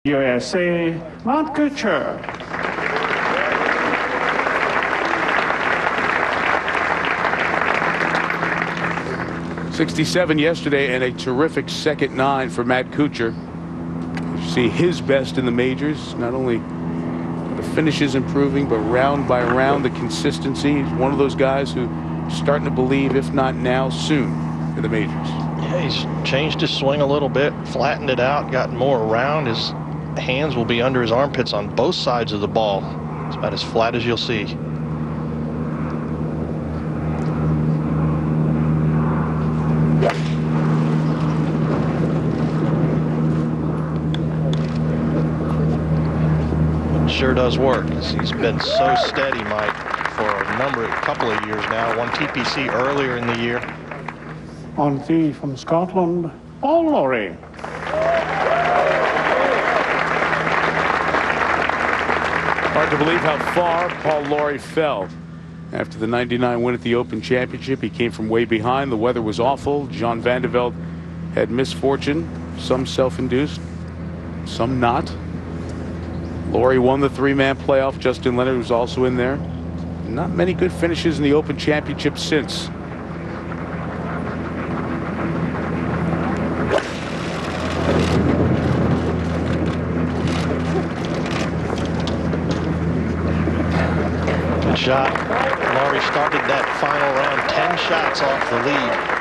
USA, Lancashire. .67 yesterday and a terrific second 9 for Matt Kuchar. You see his best in the majors. Not only the finishes improving, but round by round the consistency. He's one of those guys who starting to believe, if not now, soon in the majors. Yeah, he's changed his swing a little bit, flattened it out, gotten more around. His hands will be under his armpits on both sides of the ball. It's about as flat as you'll see. Sure does work. He's been so steady, Mike, for a couple of years now. Won TPC earlier in the year. On tee from Scotland, Paul Lawrie. Hard to believe how far Paul Lawrie fell. After the '99 win at the Open Championship, he came from way behind. The weather was awful. John van de Velde had misfortune, some self-induced, some not. Lawrie won the 3-man playoff. Justin Leonard was also in there. Not many good finishes in the Open Championship since. Good shot. Lawrie started that final round 10 shots off the lead.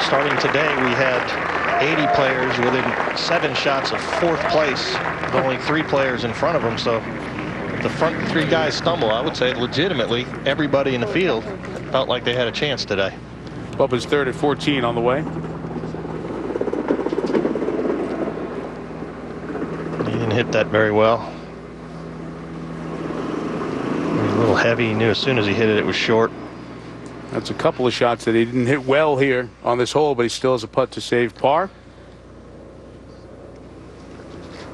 Starting today, we had 80 players within 7 shots of 4th place, with only 3 players in front of them. So if the front 3 guys stumble, I would say legitimately everybody in the field felt like they had a chance today. Bubba's third at 14 on the way. He didn't hit that very well. He was a little heavy. He knew as soon as he hit it, it was short. That's a couple of shots that he didn't hit well here on this hole, but he still has a putt to save par.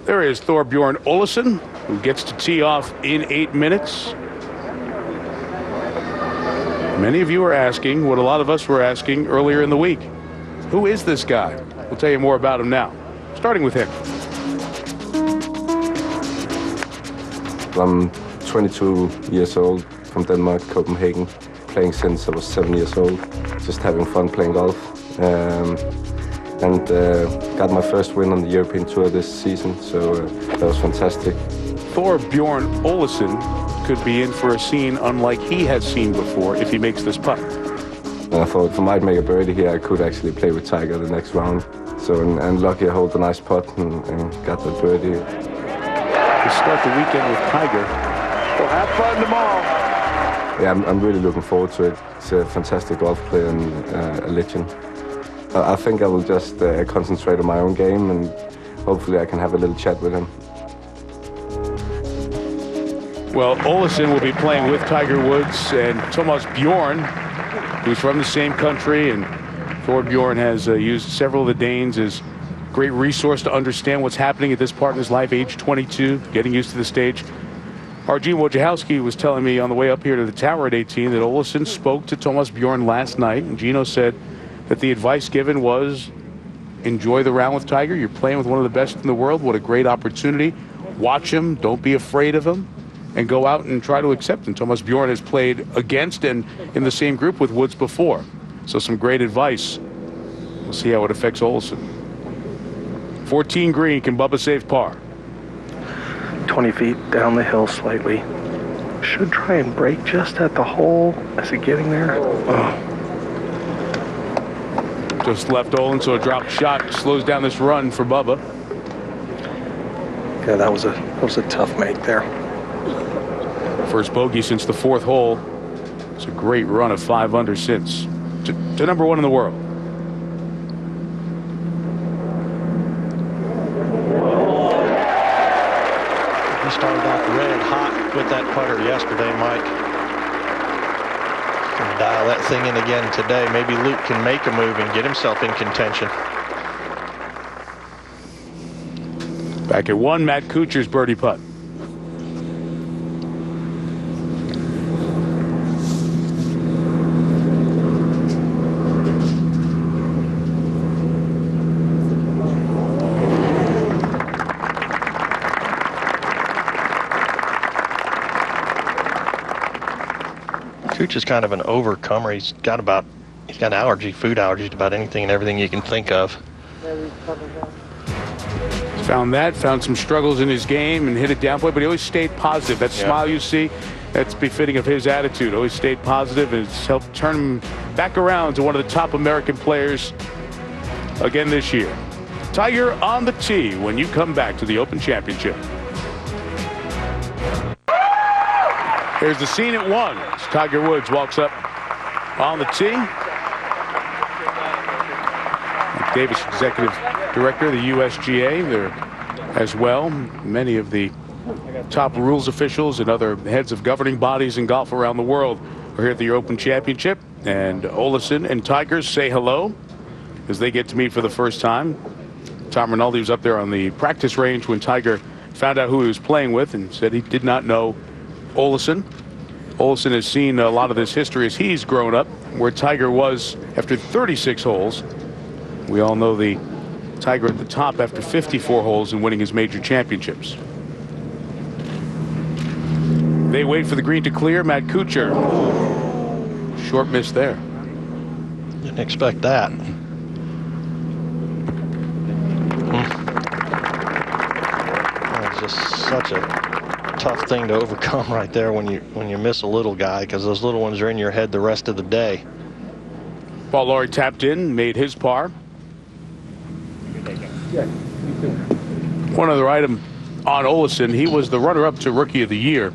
There is Thorbjorn Olesen, who gets to tee off in 8 minutes. Many of you are asking what a lot of us were asking earlier in the week. Who is this guy? We'll tell you more about him now, starting with him. I'm 22 years old, from Denmark, Copenhagen. Playing since I was 7 years old, just having fun playing golf, and got my first win on the European Tour this season, so that was fantastic. Thorbjorn Olesen could be in for a scene unlike he has seen before if he makes this putt. And I thought if I might make a birdie here, I could actually play with Tiger the next round. So, and lucky I hold a nice putt and got that birdie. To start the weekend with Tiger. Well, have fun tomorrow. Yeah, I'm really looking forward to it. He's a fantastic golf player and a legend. I think I will just concentrate on my own game, and hopefully I can have a little chat with him. Well, Olesen will be playing with Tiger Woods and Thomas Bjorn, who's from the same country, and Thorbjorn has used several of the Danes as a great resource to understand what's happening at this part in his life, age 22, getting used to the stage. Arjun Wojciechowski was telling me on the way up here to the tower at 18 that Olesen spoke to Thomas Bjorn last night, and Gino said that the advice given was enjoy the round with Tiger. You're playing with one of the best in the world. What a great opportunity. Watch him. Don't be afraid of him. And go out and try to accept him. Thomas Bjorn has played against and in the same group with Woods before. So some great advice. We'll see how it affects Olesen. 14 green. Can Bubba save par? 20 feet down the hill slightly. Should try and break just at the hole. Is it getting there? Oh. Just left Olin, so a dropped shot slows down this run for Bubba. Yeah, that was a tough make there. First bogey since the 4th hole. It's a great run of 5 under since to number 1 in the world. He started off red hot with that putter yesterday, Mike. Can dial that thing in again today. Maybe Luke can make a move and get himself in contention. Back at 1, Matt Kuchar's birdie putt. Cooch is kind of an overcomer. He's got food allergies to about anything and everything you can think of. Found some struggles in his game and hit a down play, but he always stayed positive. That smile you see, that's befitting of his attitude. Always stayed positive, and it's helped turn him back around to one of the top American players again this year. Tiger on the tee when you come back to the Open Championship. Here's the scene at 1 as Tiger Woods walks up on the tee. Mike Davis, Executive Director of the USGA, there as well. Many of the top rules officials and other heads of governing bodies in golf around the world are here at the Open Championship. And Olesen and Tiger say hello as they get to meet for the first time. Tom Rinaldi was up there on the practice range when Tiger found out who he was playing with and said he did not know Olesen. Olesen has seen a lot of this history as he's grown up, where Tiger was after 36 holes. We all know the Tiger at the top after 54 holes and winning his major championships. They wait for the green to clear. Matt Kuchar. Short miss there. Didn't expect that. It's just such a tough thing to overcome right there when you miss a little guy, because those little ones are in your head the rest of the day. Paul Lawrie tapped in, made his par. One other item on Olesen, he was the runner-up to Rookie of the Year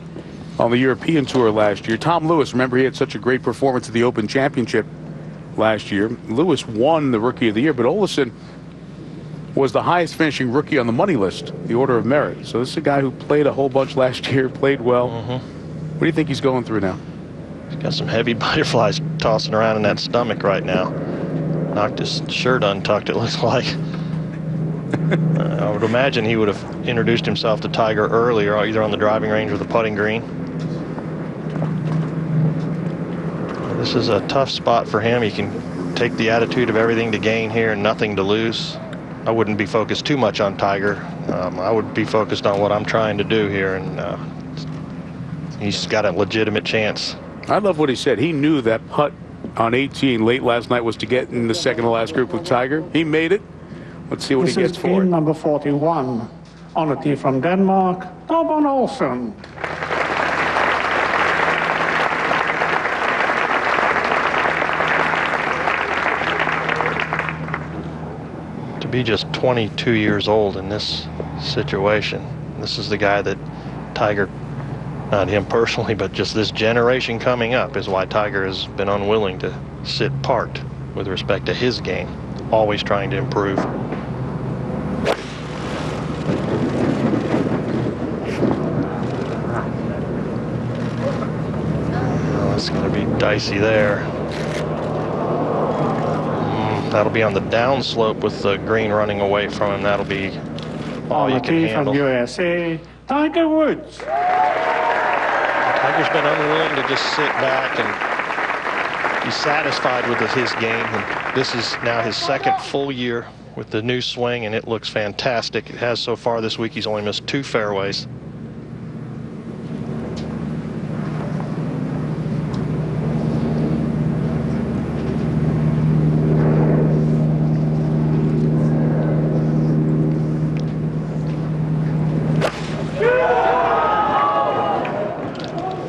on the European Tour last year. Tom Lewis, remember, he had such a great performance at the Open Championship last year. Lewis won the Rookie of the Year, but Olesen was the highest finishing rookie on the money list, the Order of Merit. So this is a guy who played a whole bunch last year, played well. What do you think he's going through now? He's got some heavy butterflies tossing around in that stomach right now. Knocked his shirt untucked, it looks like. I would imagine he would have introduced himself to Tiger earlier, either on the driving range or the putting green. This is a tough spot for him. He can take the attitude of everything to gain here and nothing to lose. I wouldn't be focused too much on Tiger. I would be focused on what I'm trying to do here, and he's got a legitimate chance. I love what he said. He knew that putt on 18 late last night was to get in the second to last group with Tiger. He made it. Let's see what he gets for it. This is green number 41 on a tee from Denmark, Torben Olsen. To be just 22 years old in this situation, this is the guy that Tiger, not him personally, but just this generation coming up, is why Tiger has been unwilling to sit part with respect to his game, always trying to improve. It's going to be dicey there. That'll be on the downslope with the green running away from him. That'll be all you can handle. From USA, Tiger Woods. Tiger's been unwilling to just sit back and be satisfied with his game. And this is now his second full year with the new swing, and it looks fantastic. It has so far this week. He's only missed 2 fairways.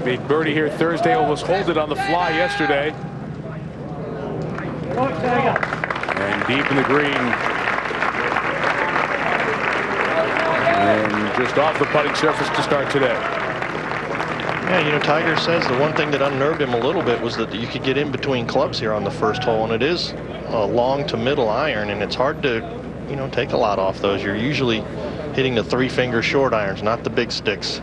Big birdie here Thursday, almost hold it on the fly yesterday. And deep in the green. And just off the putting surface to start today. Yeah, you know, Tiger says the one thing that unnerved him a little bit was that you could get in between clubs here on the first hole, and it is a long to middle iron, and it's hard to, you know, take a lot off those. You're usually hitting the 3-finger short irons, not the big sticks.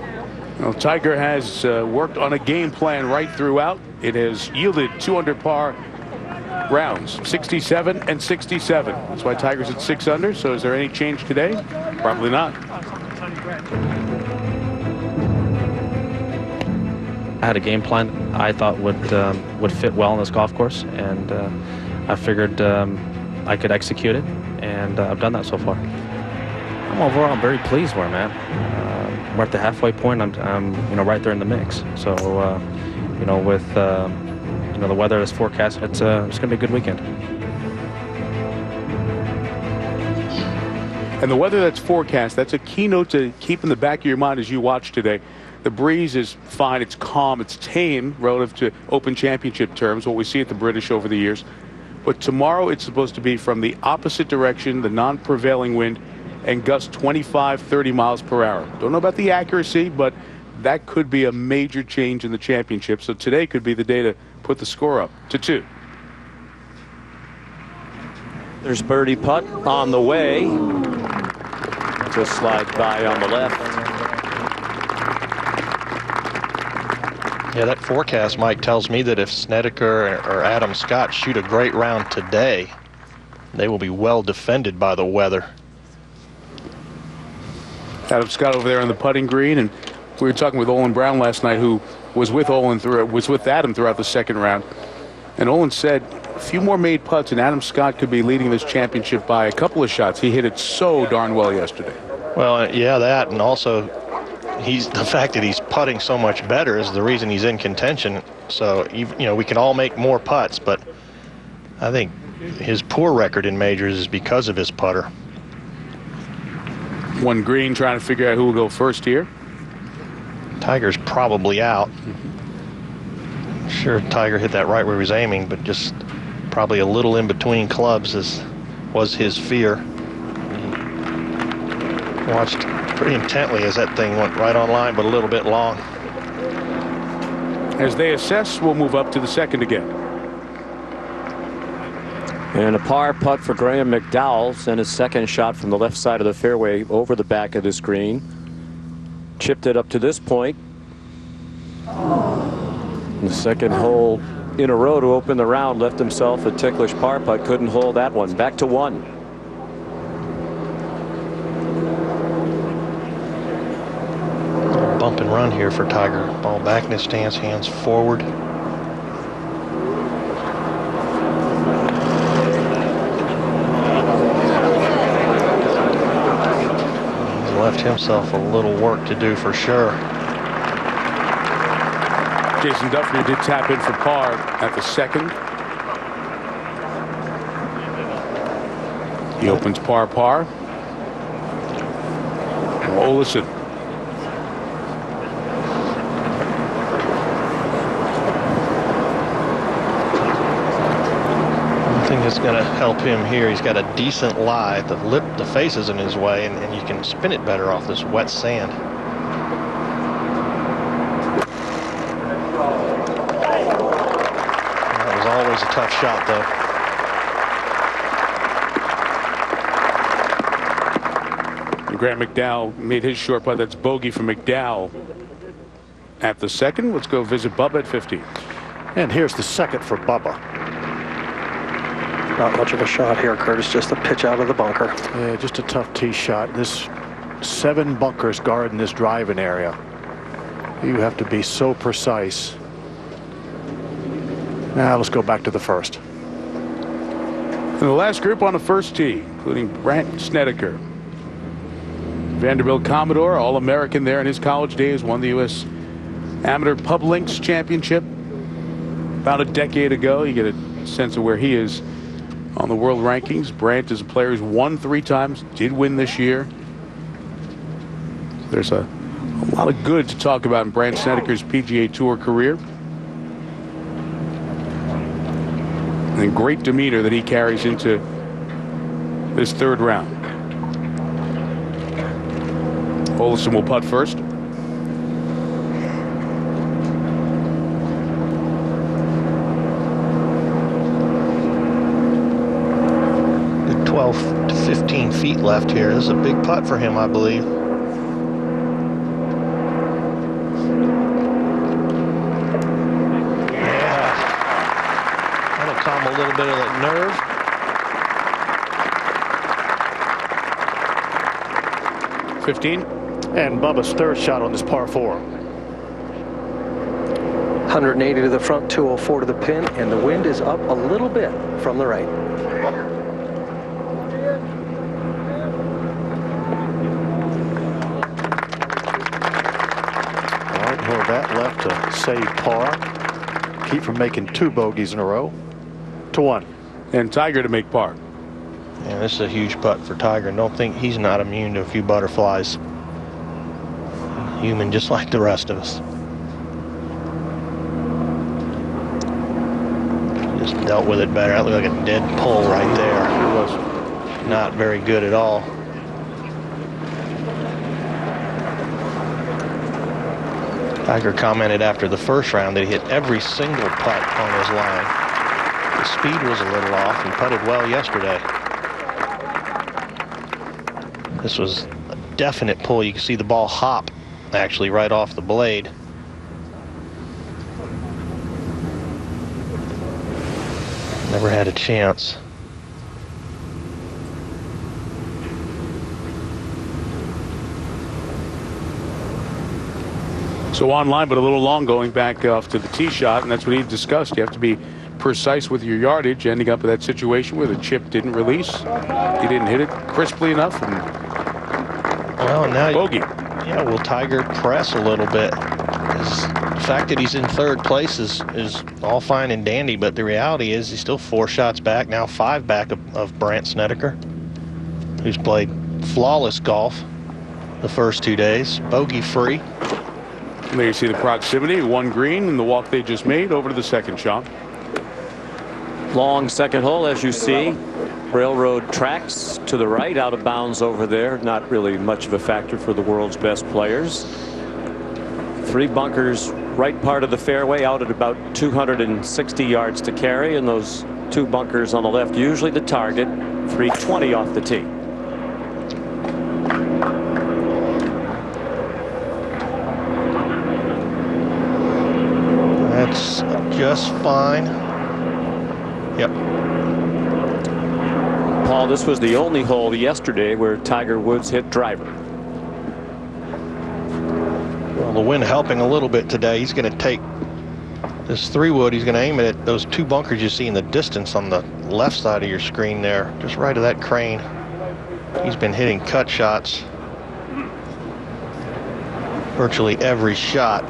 Well, Tiger has worked on a game plan right throughout. It has yielded 2 under par rounds, 67 and 67. That's why Tiger's at 6 under. So is there any change today? Probably not. I had a game plan I thought would fit well on this golf course, and I figured I could execute it, and I've done that so far. I'm very pleased where I'm at. We're at the halfway point. I'm right there in the mix. So you know, with you know, the weather that's forecast, it's going to be a good weekend. And the weather that's forecast, that's a keynote to keep in the back of your mind as you watch today. The breeze is fine, it's calm, it's tame relative to Open Championship terms, what we see at the British over the years. But tomorrow it's supposed to be from the opposite direction, the non-prevailing wind, and gusts 25, 30 miles per hour. Don't know about the accuracy, but that could be a major change in the championship. So today could be the day to put the score up to 2. There's birdie putt on the way. Just slide by on the left. Yeah, that forecast, Mike, tells me that if Snedeker or Adam Scott shoot a great round today, they will be well defended by the weather. Adam Scott over there on the putting green, and we were talking with Olin Brown last night, who was with Adam throughout the second round. And Olin said a few more made putts, and Adam Scott could be leading this championship by a couple of shots. He hit it so darn well yesterday. Well, yeah, that, and also the fact that he's putting so much better is the reason he's in contention. So, you know, we can all make more putts, but I think his poor record in majors is because of his putter. One green, trying to figure out who will go first here. Tiger's probably out. Sure, Tiger hit that right where he was aiming, but just probably a little in between clubs was his fear. Watched pretty intently as that thing went right on line, but a little bit long. As they assess, we'll move up to the second again. And a par putt for Graham McDowell. Sent his second shot from the left side of the fairway over the back of the screen. Chipped it up to this point. The second hole in a row to open the round. Left himself a ticklish par putt. Couldn't hold that one. Back to 1. Bump and run here for Tiger. Ball back in his stance, hands forward. He's left himself a little work to do for sure. Jason Duffner did tap in for par at the second. He opens par. And Olesen. One thing that's going to help him here, he's got a decent lie. The face is in his way, and you can spin it better off this wet sand. Always a tough shot, though. And Grant McDowell made his short putt. That's bogey for McDowell at the second. Let's go visit Bubba at 15. And here's the second for Bubba. Not much of a shot here, Curtis. Just a pitch out of the bunker. Yeah, just a tough tee shot. This 7 bunkers guarding this driving area. You have to be so precise. Now let's go back to the first. And the last group on the first tee, including Brandt Snedeker. Vanderbilt Commodore, All-American there in his college days, won the U.S. Amateur Pub Links Championship about a decade ago. You get a sense of where he is on the world rankings. Brandt is a player who's won 3 times, did win this year. There's a lot of good to talk about in Brandt Snedeker's PGA Tour career. And great demeanor that he carries into this third round. Olesen will putt first. Good 12 to 15 feet left here. This is a big putt for him, I believe. A little bit of that nerve. 15. And Bubba's third shot on this par 4. 180 to the front, 204 to the pin, and the wind is up a little bit from the right. All right, well, that left to save par. keep from making 2 bogeys in a row. 2-1. And Tiger to make par. Yeah, this is a huge putt for Tiger. Don't think he's not immune to a few butterflies. Human just like the rest of us. Just dealt with it better. That looked like a dead pull right there. It was not very good at all. Tiger commented after the first round that he hit every single putt on his line. The speed was a little off. He putted well yesterday. This was a definite pull. You can see the ball hop actually right off the blade. Never had a chance. so online, but a little long going back off to the tee shot, and that's what he discussed. You have to be precise with your yardage, ending up in that situation where the chip didn't release. He didn't hit it crisply enough, and well, now bogey. Yeah, will Tiger press a little bit? The fact that he's in third place is all fine and dandy, but the reality is he's still 4 shots back, now 5 back of Brandt Snedeker, who's played flawless golf the first 2 days, bogey free. And there you see the proximity, 1 green, and the walk they just made over to the second shot. Long second hole, as you see. Railroad tracks to the right, out of bounds over there. Not really much of a factor for the world's best players. 3 bunkers, right part of the fairway, out at about 260 yards to carry, and those 2 bunkers on the left, usually the target. 320 off the tee. That's just fine. Yep. Paul, this was the only hole yesterday where Tiger Woods hit driver. Well, the wind helping a little bit today. He's going to take this 3-wood. He's going to aim it at those 2 bunkers you see in the distance on the left side of your screen there, just right of that crane. He's been hitting cut shots virtually every shot.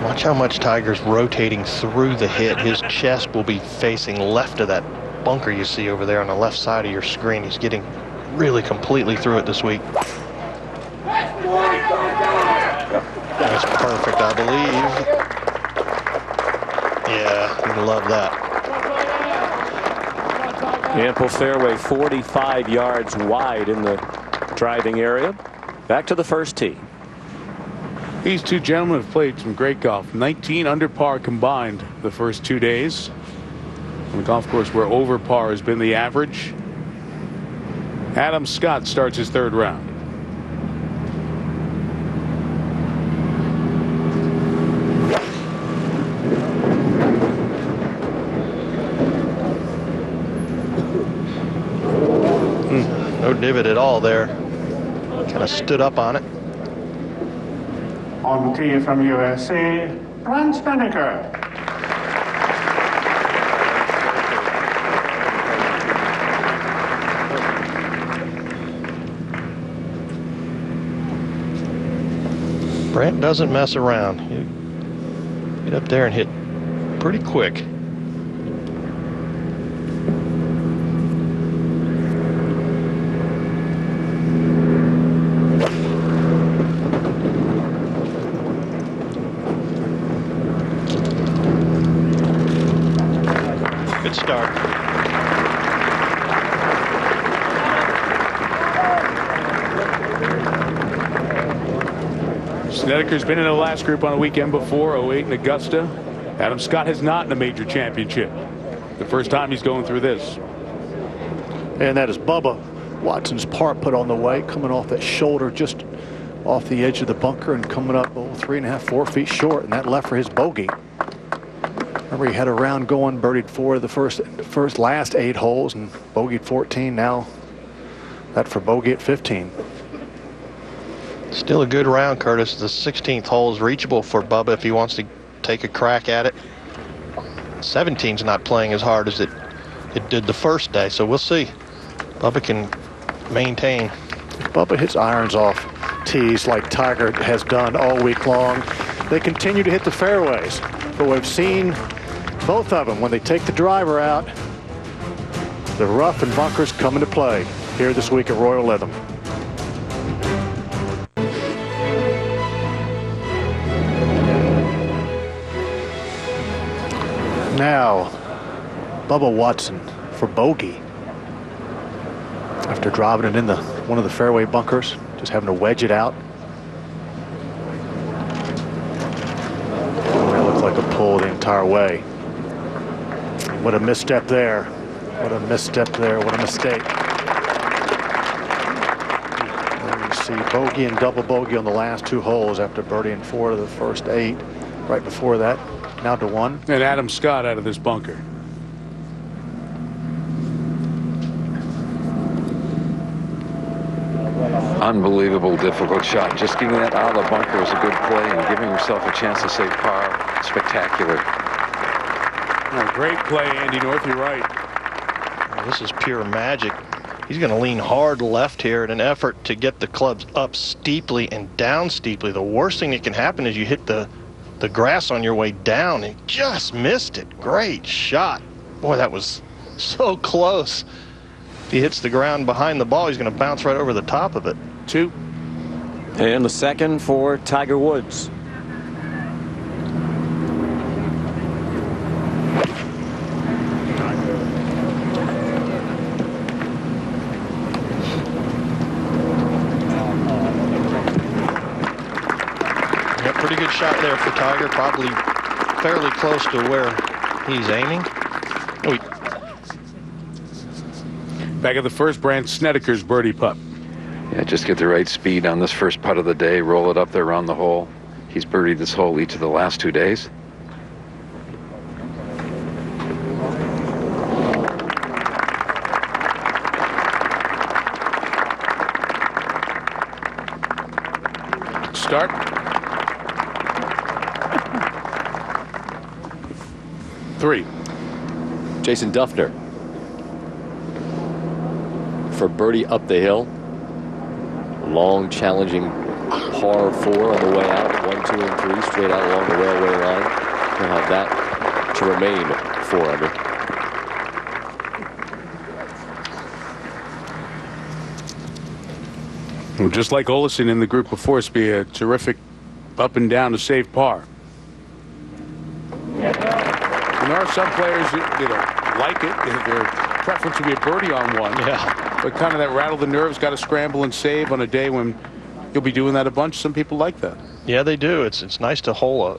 Watch how much Tiger's rotating through the hit. His chest will be facing left of that bunker you see over there on the left side of your screen. He's getting really completely through it this week. That's perfect, I believe. Yeah, you love that. Ample fairway, 45 yards wide in the driving area. Back to the first tee. These 2 gentlemen have played some great golf. 19 under par combined the first 2 days. On the golf course where over par has been the average. Adam Scott starts his 3rd round. No divot at all there. Kind of stood up on it. On the tee from USA, Brandt Snedeker. Brandt doesn't mess around. You get up there and hit pretty quick. Good start. Snedeker's been in the last group on the weekend before, 08 in Augusta. Adam Scott has not in a major championship. The first time he's going through this. And that is Bubba Watson's par putt on the way, coming off that shoulder just off the edge of the bunker and coming up 3.5, 4 feet short, and that left for his bogey. Remember, he had a round going, birdied 4 of the last 8 holes and bogeyed 14. Now that for bogey at 15. Still a good round, Curtis. The 16th hole is reachable for Bubba if he wants to take a crack at it. 17's not playing as hard as it did the first day, so we'll see. Bubba can maintain. If Bubba hits irons off tees like Tiger has done all week long, they continue to hit the fairways. but we've seen both of them when they take the driver out. The rough and bunkers come into play here this week at Royal Lytham. Now, Bubba Watson for bogey. After driving it in one of the fairway bunkers, just having to wedge it out. That looked like a pull the entire way. What a misstep there. What a misstep there. What a mistake. And you see bogey and double bogey on the last 2 holes after birdieing 4 of the first 8. Right before that, now to 1. And Adam Scott out of this bunker. Unbelievable difficult shot. Just getting that out of the bunker was a good play, and giving yourself a chance to save par, spectacular. Oh, great play, Andy North. You're right. Well, this is pure magic. He's going to lean hard left here in an effort to get the clubs up steeply and down steeply. The worst thing that can happen is you hit the grass on your way down, and just missed it. Great shot. Boy, that was so close. If he hits the ground behind the ball, he's going to bounce right over the top of it. 2. And the second for Tiger Woods. Yeah, pretty good shot there for Tiger. Probably fairly close to where he's aiming. Back at the first, Brandt Snedeker's birdie putt. Yeah, just get the right speed on this first putt of the day. Roll it up there around the hole. He's birdied this hole each of the last 2 days. Start. Three. Jason Duffner for birdie up the hill. Long, challenging par 4 on the way out. 1, 2, and 3 straight out along the railway line. He'll have that to remain 4 under. Well, just like Olesen in the group before, it's be a terrific up and down to save par. And there are some players that like it. Their preference would be a birdie on one. Yeah. But kind of that rattle the nerves, got to scramble and save on a day when you'll be doing that a bunch. Some people like that. Yeah, they do. It's nice to hole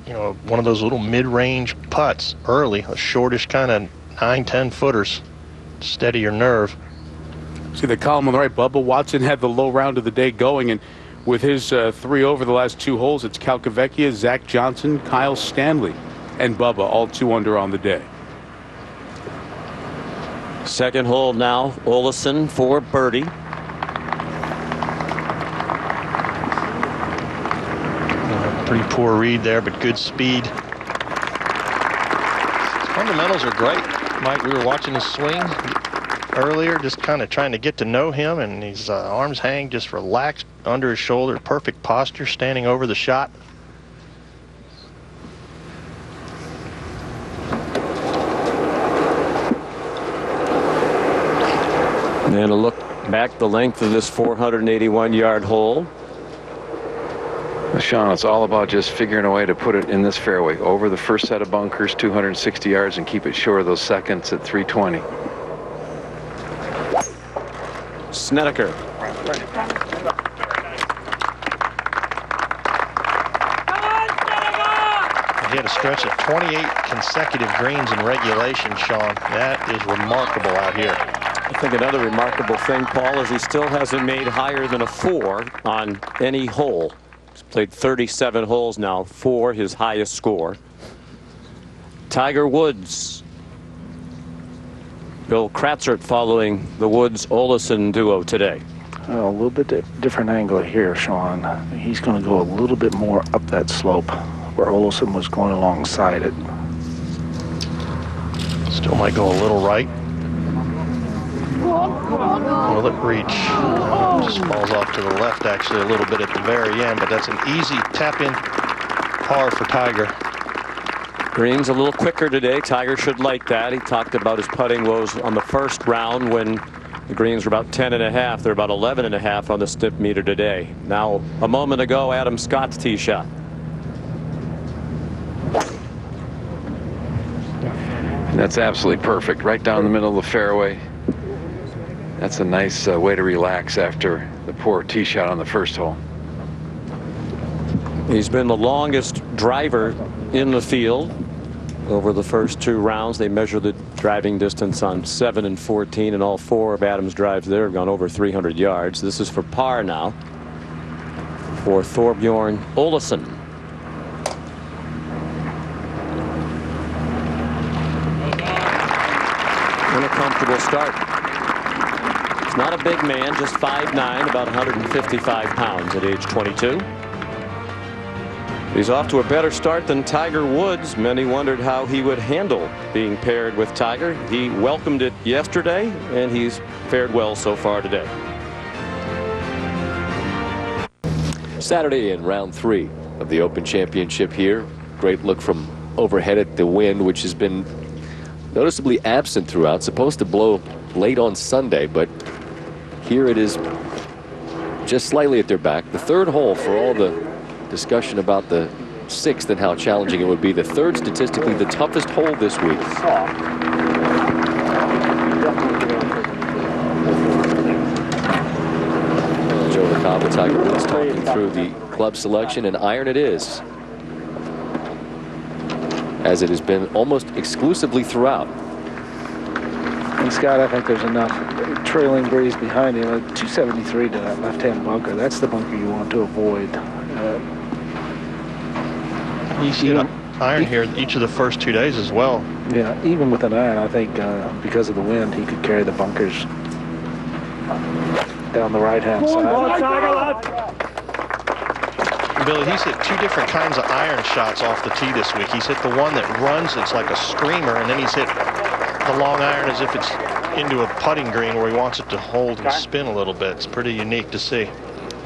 one of those little mid-range putts early, a shortish kind of 9-10 footers. Steady your nerve. See the column on the right. Bubba Watson had the low round of the day going, and with his 3 over the last 2 holes, it's Calcavecchia, Zach Johnson, Kyle Stanley, and Bubba, all 2 under on the day. Second hole now, Olesen for birdie. Pretty poor read there, but good speed. His fundamentals are great. Mike, we were watching his swing earlier, just kind of trying to get to know him, and his arms hang just relaxed under his shoulder. Perfect posture, standing over the shot. And a look back the length of this 481-yard hole. Sean, it's all about just figuring a way to put it in this fairway over the first set of bunkers, 260 yards, and keep it short of those seconds at 320. Snedeker. He had a stretch of 28 consecutive greens in regulation, Sean. That is remarkable out here. I think another remarkable thing, Paul, is he still hasn't made higher than a 4 on any hole. He's played 37 holes now, 4 his highest score. Tiger Woods. Bill Kratzert following the Woods-Olesen duo today. A little bit different angle here, Sean. He's going to go a little bit more up that slope where Olesen was going alongside it. Still might go a little right. Will it reach? Just falls off to the left actually a little bit at the very end, but that's an easy tap in par for Tiger. Green's a little quicker today. Tiger should like that. He talked about his putting woes on the first round when the greens were about 10.5. They're about 11.5 on the stiff meter today. Now, a moment ago, Adam Scott's tee shot. That's absolutely perfect. Right down the middle of the fairway. That's a nice way to relax after the poor tee shot on the first hole. He's been the longest driver in the field over the first 2 rounds. They measure the driving distance on 7 and 14, and all 4 of Adam's drives there have gone over 300 yards. This is for par now for Thorbjorn Olesen. And a comfortable start. He's not a big man, just 5'9", about 155 pounds at age 22. He's off to a better start than Tiger Woods. Many wondered how he would handle being paired with Tiger. He welcomed it yesterday, and he's fared well so far today. Saturday in round 3 of the Open Championship here. Great look from overhead at the wind, which has been noticeably absent throughout. Supposed to blow late on Sunday, but here it is just slightly at their back. The third hole, for all the discussion about the 6th and how challenging it would be, the third statistically the toughest hole this week. Joe LaCava, Tiger Woods talking through the club selection, and iron it is, as it has been almost exclusively throughout. And Scott, I think there's enough trailing breeze behind him. 273 to that left-hand bunker. That's the bunker you want to avoid. He's hit iron here each of the first 2 days as well. Yeah, even with an iron, I think because of the wind, he could carry the bunkers down the right-hand side. Billy, he's hit 2 different kinds of iron shots off the tee this week. He's hit the one that runs, it's like a screamer, and then he's hit the long iron as if it's into a putting green where he wants it to hold and spin a little bit. It's pretty unique to see.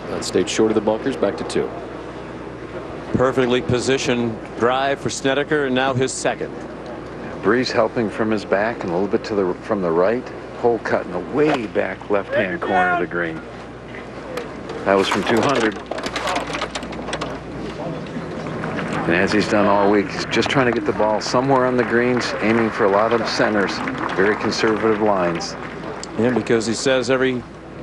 That stayed short of the bunkers, back to 2. Perfectly positioned drive for Snedeker, and now his second. Breeze helping from his back and a little bit to from the right. Hole cut in the way back left-hand corner of the green. That was from 200. And as he's done all week, he's just trying to get the ball somewhere on the greens, aiming for a lot of centers, very conservative lines. Yeah, because he says every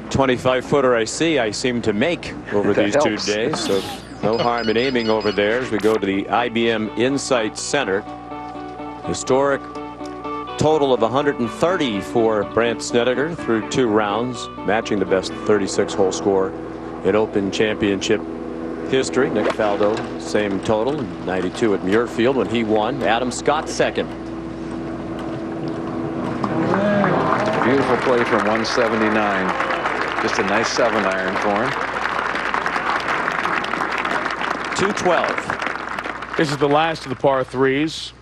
25-footer I see, I seem to make over these 2 days. So no harm in aiming over there as we go to the IBM Insight Center. Historic total of 130 for Brandt Snedeker through 2 rounds, matching the best 36-hole score in Open Championship history. Nick Faldo, same total, 92 at Muirfield when he won. Adam Scott second. Beautiful play from 179. Just a nice 7-iron for him. 212. This is the last of the par 3s.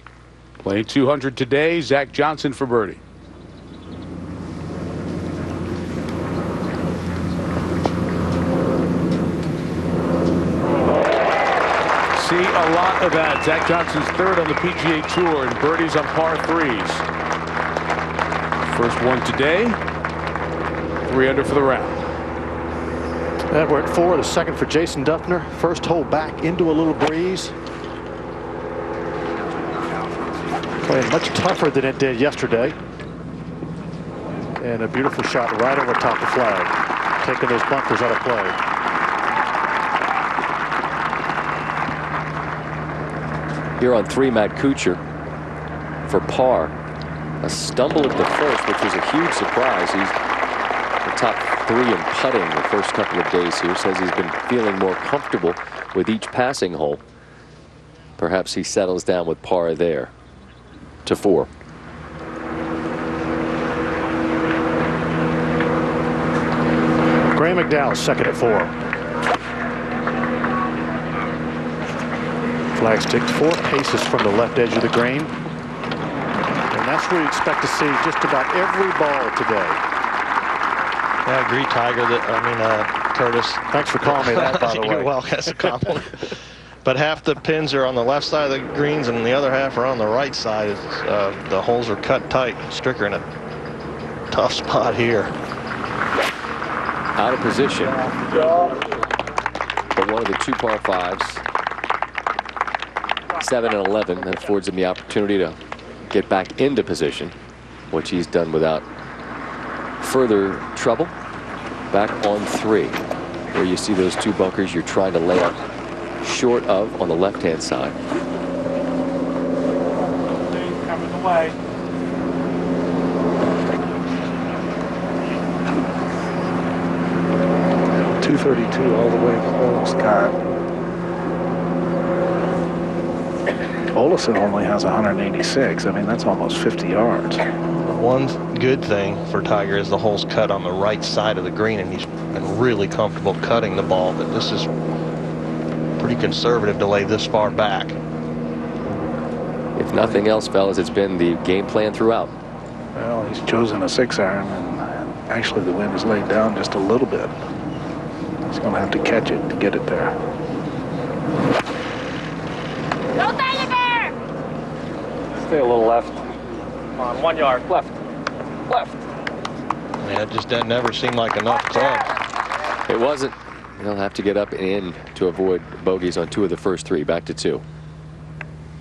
Playing 200 today, Zach Johnson for birdie. See a lot of that. Zach Johnson's 3rd on the PGA Tour and birdies on par 3s. First one today. 3 under for the round. And we're at 4, the second for Jason Duffner. First hole back into a little breeze. Playing much tougher than it did yesterday. And a beautiful shot right over top the flag, taking those bunkers out of play. Here on 3, Matt Kuchar for par. A stumble at the first, which was a huge surprise. He's the top 3 in putting the first couple of days here. Says he's been feeling more comfortable with each passing hole. Perhaps he settles down with par there to 4. Graham McDowell second at 4. Flag sticks 4 paces from the left edge of the green. And that's where you expect to see just about every ball today. Yeah, I agree, Tiger. Curtis. Thanks for calling me that, by the way. You're welcome. That's a compliment. But half the pins are on the left side of the greens and the other half are on the right side. The holes are cut tight. Stricker in a tough spot here. Out of position. But one of the 2 par 5s, 7 and 11, that affords him the opportunity to get back into position, which he's done without further trouble. Back on 3, where you see those 2 bunkers you're trying to lay up short of on the left-hand side. Coming away. .232 all the way home, Scott. Olesen only has 186. I mean, that's almost 50 yards. One good thing for Tiger is the hole's cut on the right side of the green, and he's been really comfortable cutting the ball, but this is pretty conservative to lay this far back. If nothing else, fellas, it's been the game plan throughout. Well, he's chosen a 6-iron, and actually the wind is laid down just a little bit. He's going to have to catch it to get it there. Go Tiger! Stay a little left. Come on, 1 yard. Left. Left. Yeah, it just never seemed like enough clubs. It wasn't. He'll have to get up and in to avoid bogeys on 2 of the first 3. Back to 2.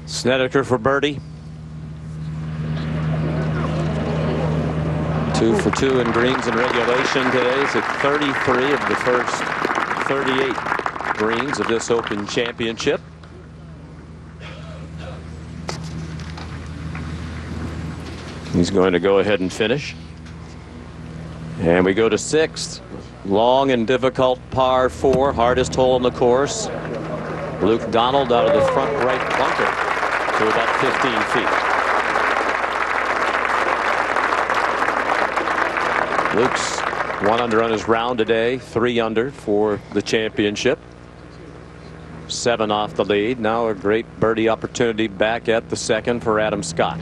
Snedeker for birdie. 2 for 2 in greens in regulation today. It's at 33 of the first 38 greens of this Open Championship. He's going to go ahead and finish. And we go to 6th. Long and difficult par 4, hardest hole in the course. Luke Donald out of the front right bunker to about 15 feet. Luke's 1 under on his round today, 3 under for the championship. 7 off the lead. Now a great birdie opportunity back at the 2nd for Adam Scott.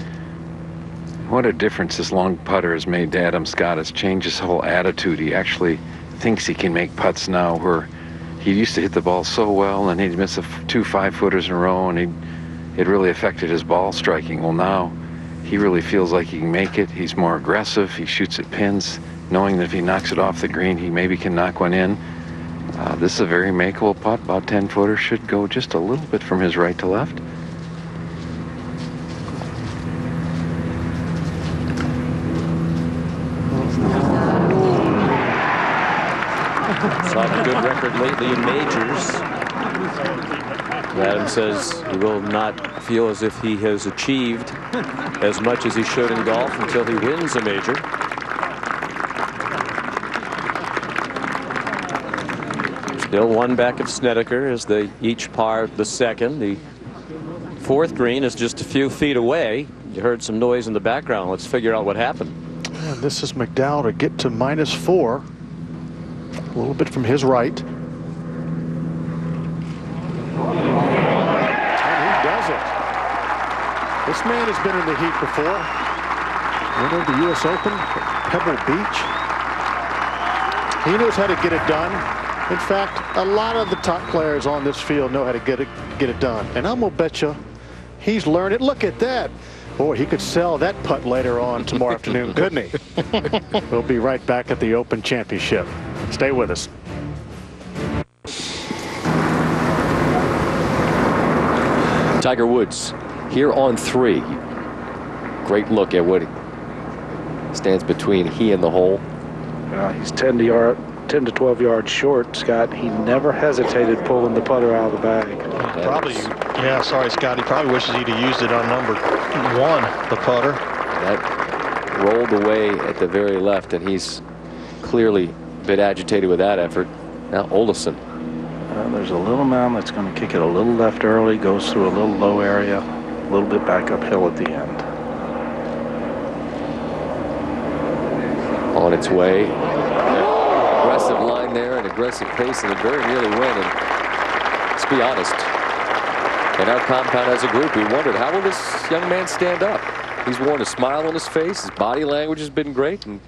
What a difference this long putter has made to Adam Scott. It's changed his whole attitude. He actually thinks he can make putts now, where he used to hit the ball so well and he'd miss 2 5-footers in a row, and it really affected his ball striking. Well, now he really feels like he can make it. He's more aggressive. He shoots at pins, knowing that if he knocks it off the green, he maybe can knock one in. This is a very makeable putt. About 10-footer, should go just a little bit from his right to left. Saw a good record lately in majors. Adam says he will not feel as if he has achieved as much as he should in golf until he wins a major. Still 1 back of Snedeker as they each par the 2nd. The 4th green is just a few feet away. You heard some noise in the background. Let's figure out what happened. And this is McDowell to get to -4. A little bit from his right. And he does it. This man has been in the heat before. Winner of the U.S. Open at Pebble Beach. He knows how to get it done. In fact, a lot of the top players on this field know how to get it done. And I'm going to bet you he's learned it. Look at that. Boy, he could sell that putt later on tomorrow afternoon, couldn't he? We'll be right back at the Open Championship. Stay with us. Tiger Woods here on 3. Great look at what stands between he and the hole. He's 10 to 12 yards short, Scott. He never hesitated pulling the putter out of the bag. Probably, yeah, sorry, Scott. He probably wishes he'd have used it on number 1, the putter. That rolled away at the very left, and he's clearly a bit agitated with that effort. Now Olesen. There's a little mound that's going to kick it a little left early, goes through a little low area, a little bit back uphill at the end. On its way. Aggressive line there, an aggressive pace, and it very nearly went. And let's be honest, in our compound as a group, we wondered, how will this young man stand up? He's worn a smile on his face. His body language has been great. And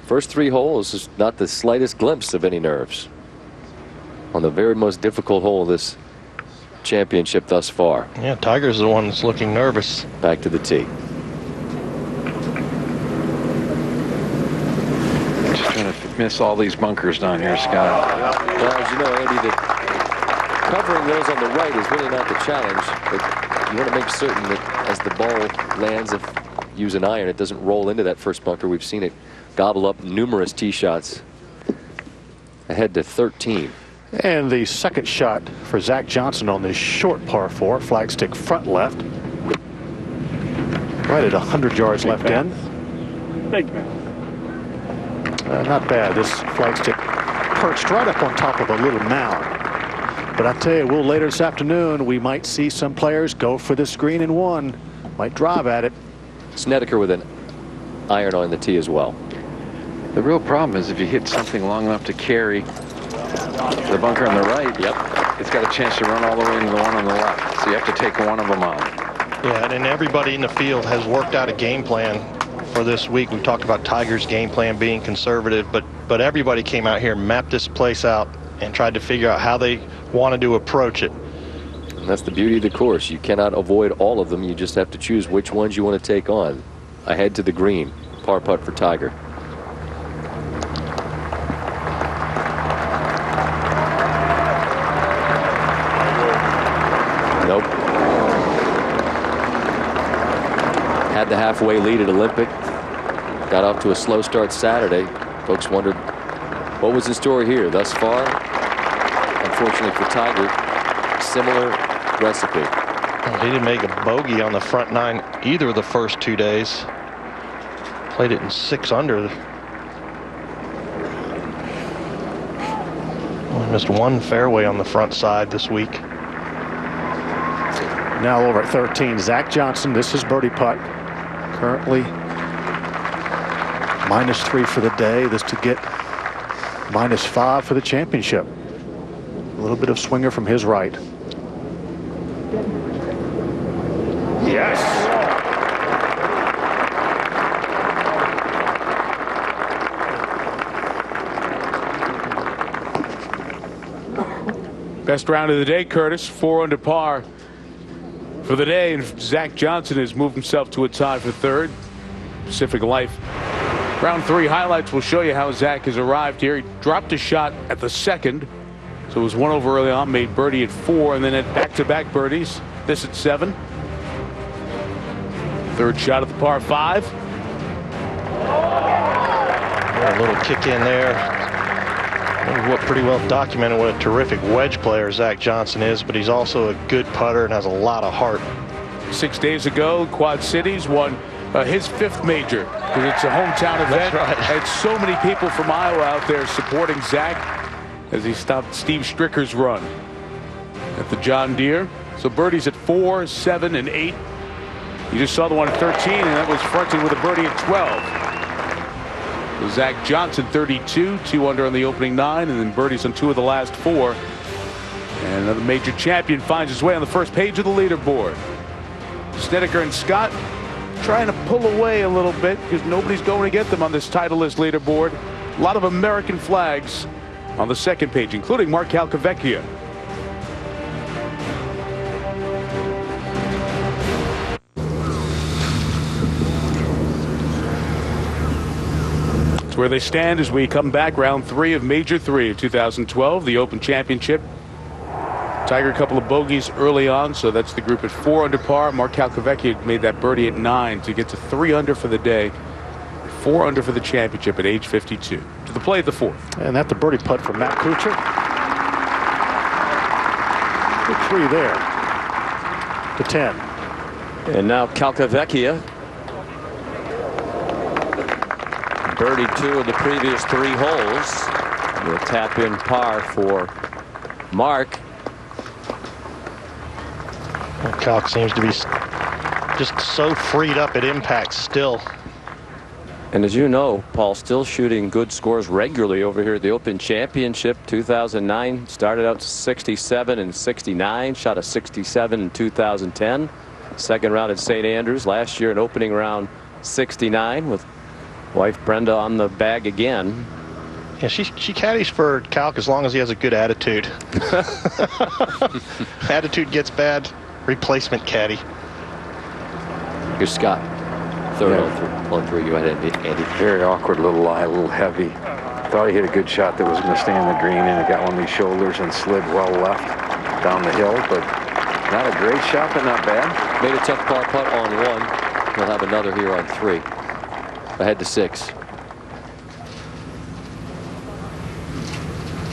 first 3 holes is not the slightest glimpse of any nerves. On the very most difficult hole of this championship thus far. Yeah, Tiger's the one that's looking nervous. Back to the tee. Just trying to miss all these bunkers down here, Scott. Well, as you know, Andy, that covering those on the right is really not the challenge. But you want to make certain that as the ball lands, if you use an iron, it doesn't roll into that first bunker. We've seen it gobble up numerous tee shots. Ahead to 13. And the second shot for Zach Johnson on this short par 4, flagstick front left. Right at 100 yards left in. Big man. Not bad. This flagstick perched right up on top of a little mound. But I tell you, later this afternoon, we might see some players go for this green in one. Might drive at it. Snedeker with an iron on the tee as well. The real problem is if you hit something long enough to carry the bunker on the right, it's got a chance to run all the way into the one on the left. So you have to take one of them out. Yeah, and everybody in the field has worked out a game plan for this week. We talked about Tiger's game plan being conservative, but everybody came out here, mapped this place out, and tried to figure out how they wanted to approach it. And that's the beauty of the course. You cannot avoid all of them. You just have to choose which ones you want to take on. Ahead to the green. Par putt for Tiger. Nope. Had the halfway lead at Olympic. Got off to a slow start Saturday. Folks wondered what was in store here thus far. Unfortunately for Tiger, similar recipe. Well, he didn't make a bogey on the front nine either of the first 2 days. Played it in 6 under. Only missed one fairway on the front side this week. Now over at 13, Zach Johnson. This is birdie putt. Currently -3 for the day. This to get -5 for the championship. A little bit of swinger from his right. Yes. Best round of the day, Curtis. 4 under par for the day, and Zach Johnson has moved himself to a tie for third. Pacific Life round 3 highlights will show you how Zach has arrived here. He dropped a shot at the second, so it was 1 over early on, made birdie at 4, and then had back-to-back birdies. This at 7. Third shot at the par 5. A little kick in there. What pretty well documented what a terrific wedge player Zach Johnson is, but he's also a good putter and has a lot of heart. 6 days ago, Quad Cities won his 5th major, because it's a hometown event. That's right. Had so many people from Iowa out there supporting Zach as he stopped Steve Stricker's run at the John Deere. So birdies at 4, 7, and 8. You just saw the one at 13, and that was fronted with a birdie at 12. So Zach Johnson, 32, 2 under on the opening 9, and then birdies on 2 of the last 4. And another major champion finds his way on the first page of the leaderboard. Snedeker and Scott trying to pull away a little bit because nobody's going to get them on this Titleist leaderboard. A lot of American flags on the second page, including Mark Calcavecchia. It's where they stand as we come back. Round 3 of Major 3 of 2012, the Open Championship. Tiger, a couple of bogeys early on, so that's the group at 4 under par. Mark Calcavecchia made that birdie at 9 to get to 3 under for the day. 4 under for the championship at age 52. To the play at the 4th. And that's the birdie putt from Matt Kuchar. Good 3 there. To 10. And now Calcavecchia. Birdie 2 of the previous 3 holes. The tap in par for Mark. Well, Calc seems to be just so freed up at impact still. And as you know, Paul, still shooting good scores regularly over here at the Open Championship. 2009 started out 67 and 69, shot a 67 in 2010. Second round at St. Andrews. Last year an opening round 69 with wife Brenda on the bag again. Yeah, she caddies for Calc as long as he has a good attitude. Attitude gets bad, replacement caddy. Here's Scott. Third on three. You had Andy. Very awkward little lie, a little heavy. Thought he hit a good shot that was going to stay in the green, and it got one of these shoulders and slid well left down the hill, but not a great shot, but not bad. Made a tough par putt on one. He'll have another here on three. Ahead to 6.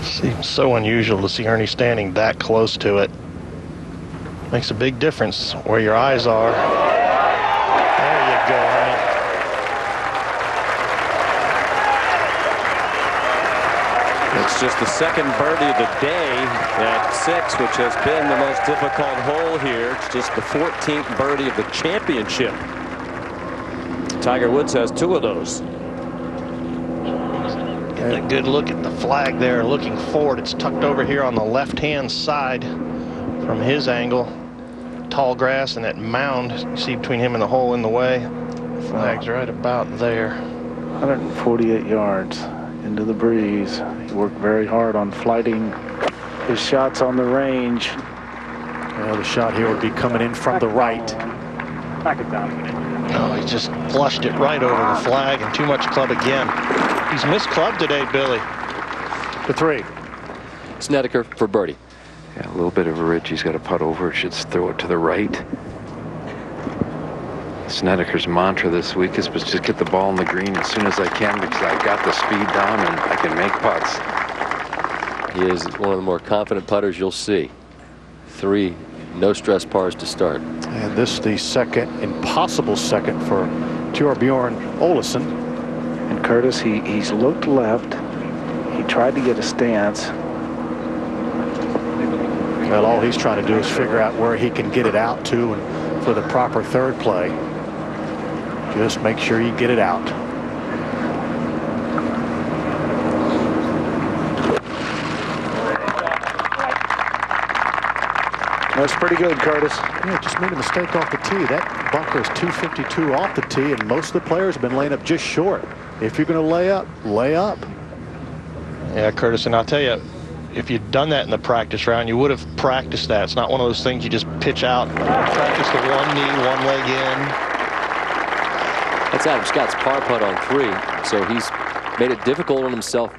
Seems so unusual to see Ernie standing that close to it. Makes a big difference where your eyes are. There you go, Ernie. It's just the second birdie of the day at 6, which has been the most difficult hole here. It's just the 14th birdie of the championship. Tiger Woods has 2 of those. Get a good look at the flag there, looking forward. It's tucked over here on the left-hand side from his angle. Tall grass and that mound you see between him and the hole in the way. Flag's right about there. 148 yards into the breeze. He worked very hard on flighting his shots on the range. Well, the shot here would be coming in from the right. Back it down. Oh, he just flushed it right over the flag, and too much club again. He's missed club today, Billy. The 3. Snedeker for birdie. Yeah, a little bit of a ridge. He's got to putt over. Should throw it to the right. Snedeker's mantra this week is just get the ball in the green as soon as I can, because I've got the speed down and I can make putts. He is one of the more confident putters you'll see. 3 no-stress pars to start. And this the second, impossible second for Bjorn Olesen. And Curtis, he's looked left. He tried to get a stance. Well, all he's trying to do is figure out where he can get it out to, and for the proper third play, just make sure you get it out. That's pretty good, Curtis. Yeah, just made a mistake off the tee. That bunker is 252 off the tee, and most of the players have been laying up just short. If you're going to lay up, lay up. Yeah, Curtis, and I'll tell you, if you'd done that in the practice round, you would have practiced that. It's not one of those things you just pitch out. Practice the one knee, one leg in. That's Adam Scott's par putt on 3, so he's made it difficult on himself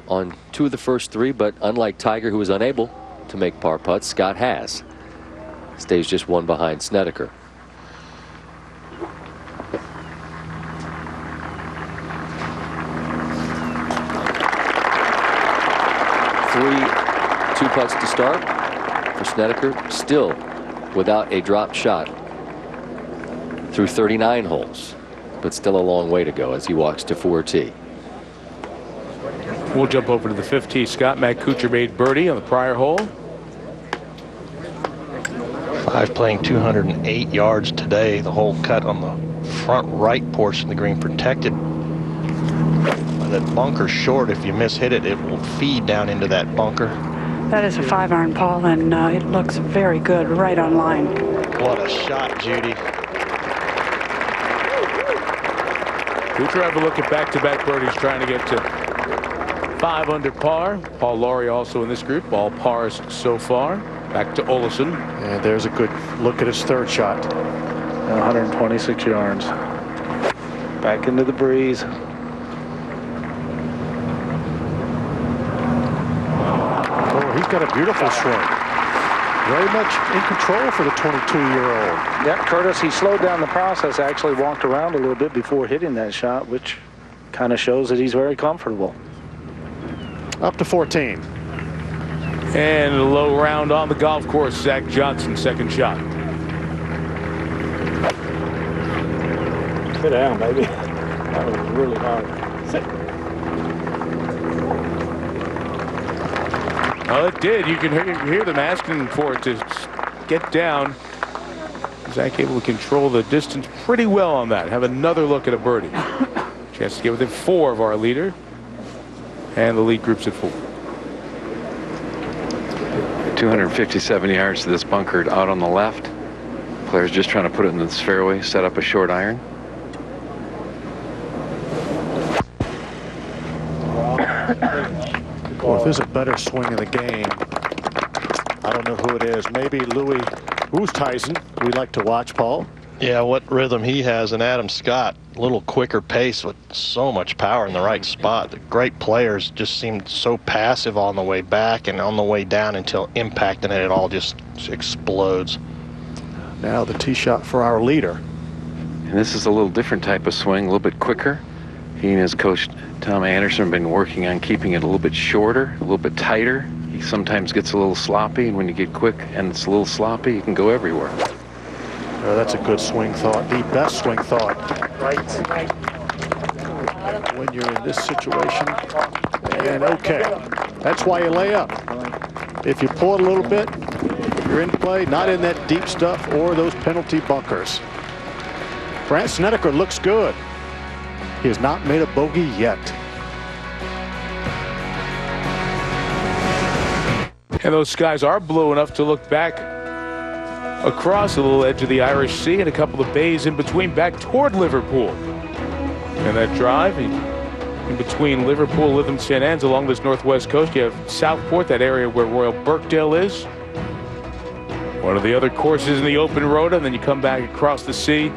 on 2 of the first 3, but unlike Tiger, who was unable to make par putts, Scott has. Stays just 1 behind Snedeker. Two putts to start for Snedeker, still without a drop shot through 39 holes, but still a long way to go as he walks to 4T. We'll jump over to the 5th tee. Scott Matt Kuchar made birdie on the prior hole. 5 playing 208 yards today. The hole cut on the front right portion of the green, protected by that bunker short. If you miss-hit it, it will feed down into that bunker. That is a 5-iron, Paul, and it looks very good, right on line. What a shot, Judy. Kuchar have a look at back-to-back birdies, trying to get to 5 under par. Paul Laurie also in this group, all pars so far. Back to Olesen. And there's a good look at his third shot. 126 yards. Back into the breeze. Oh, he's got a beautiful swing. Very much in control for the 22-year-old. Yeah, Curtis, he slowed down the process, actually walked around a little bit before hitting that shot, which kind of shows that he's very comfortable. Up to 14. And a low round on the golf course. Zach Johnson, second shot. Sit down, baby. That was really hard. Sit. Well, it did. You can hear them asking for it to get down. Zach able to control the distance pretty well on that. Have another look at a birdie. Chance to get within 4 of our leader. And the lead group's at 4. 257 yards to this bunker out on the left. Player's just trying to put it in this fairway, set up a short iron. if there's a better swing in the game, I don't know who it is. Maybe Louis Oosthuizen, we like to watch, Paul. Yeah, what rhythm he has, and Adam Scott, a little quicker pace with so much power in the right spot. The great players just seemed so passive on the way back and on the way down until impact, and it all just explodes. Now the tee shot for our leader. And this is a little different type of swing, a little bit quicker. He and his coach, Tom Anderson, have been working on keeping it a little bit shorter, a little bit tighter. He sometimes gets a little sloppy, and when you get quick and it's a little sloppy, you can go everywhere. Oh, that's a good swing thought, the best swing thought. When you're in this situation, and okay, that's why you lay up. If you pull it a little bit, you're in play, not in that deep stuff or those penalty bunkers. Brandt Snedeker looks good. He has not made a bogey yet. And those skies are blue enough to look back across the little edge of the Irish Sea and a couple of bays in between, back toward Liverpool. And that drive in between Liverpool, Lytham, St. Anne's along this northwest coast, you have Southport, that area where Royal Birkdale is. One of the other courses in the open road, and then you come back across the sea.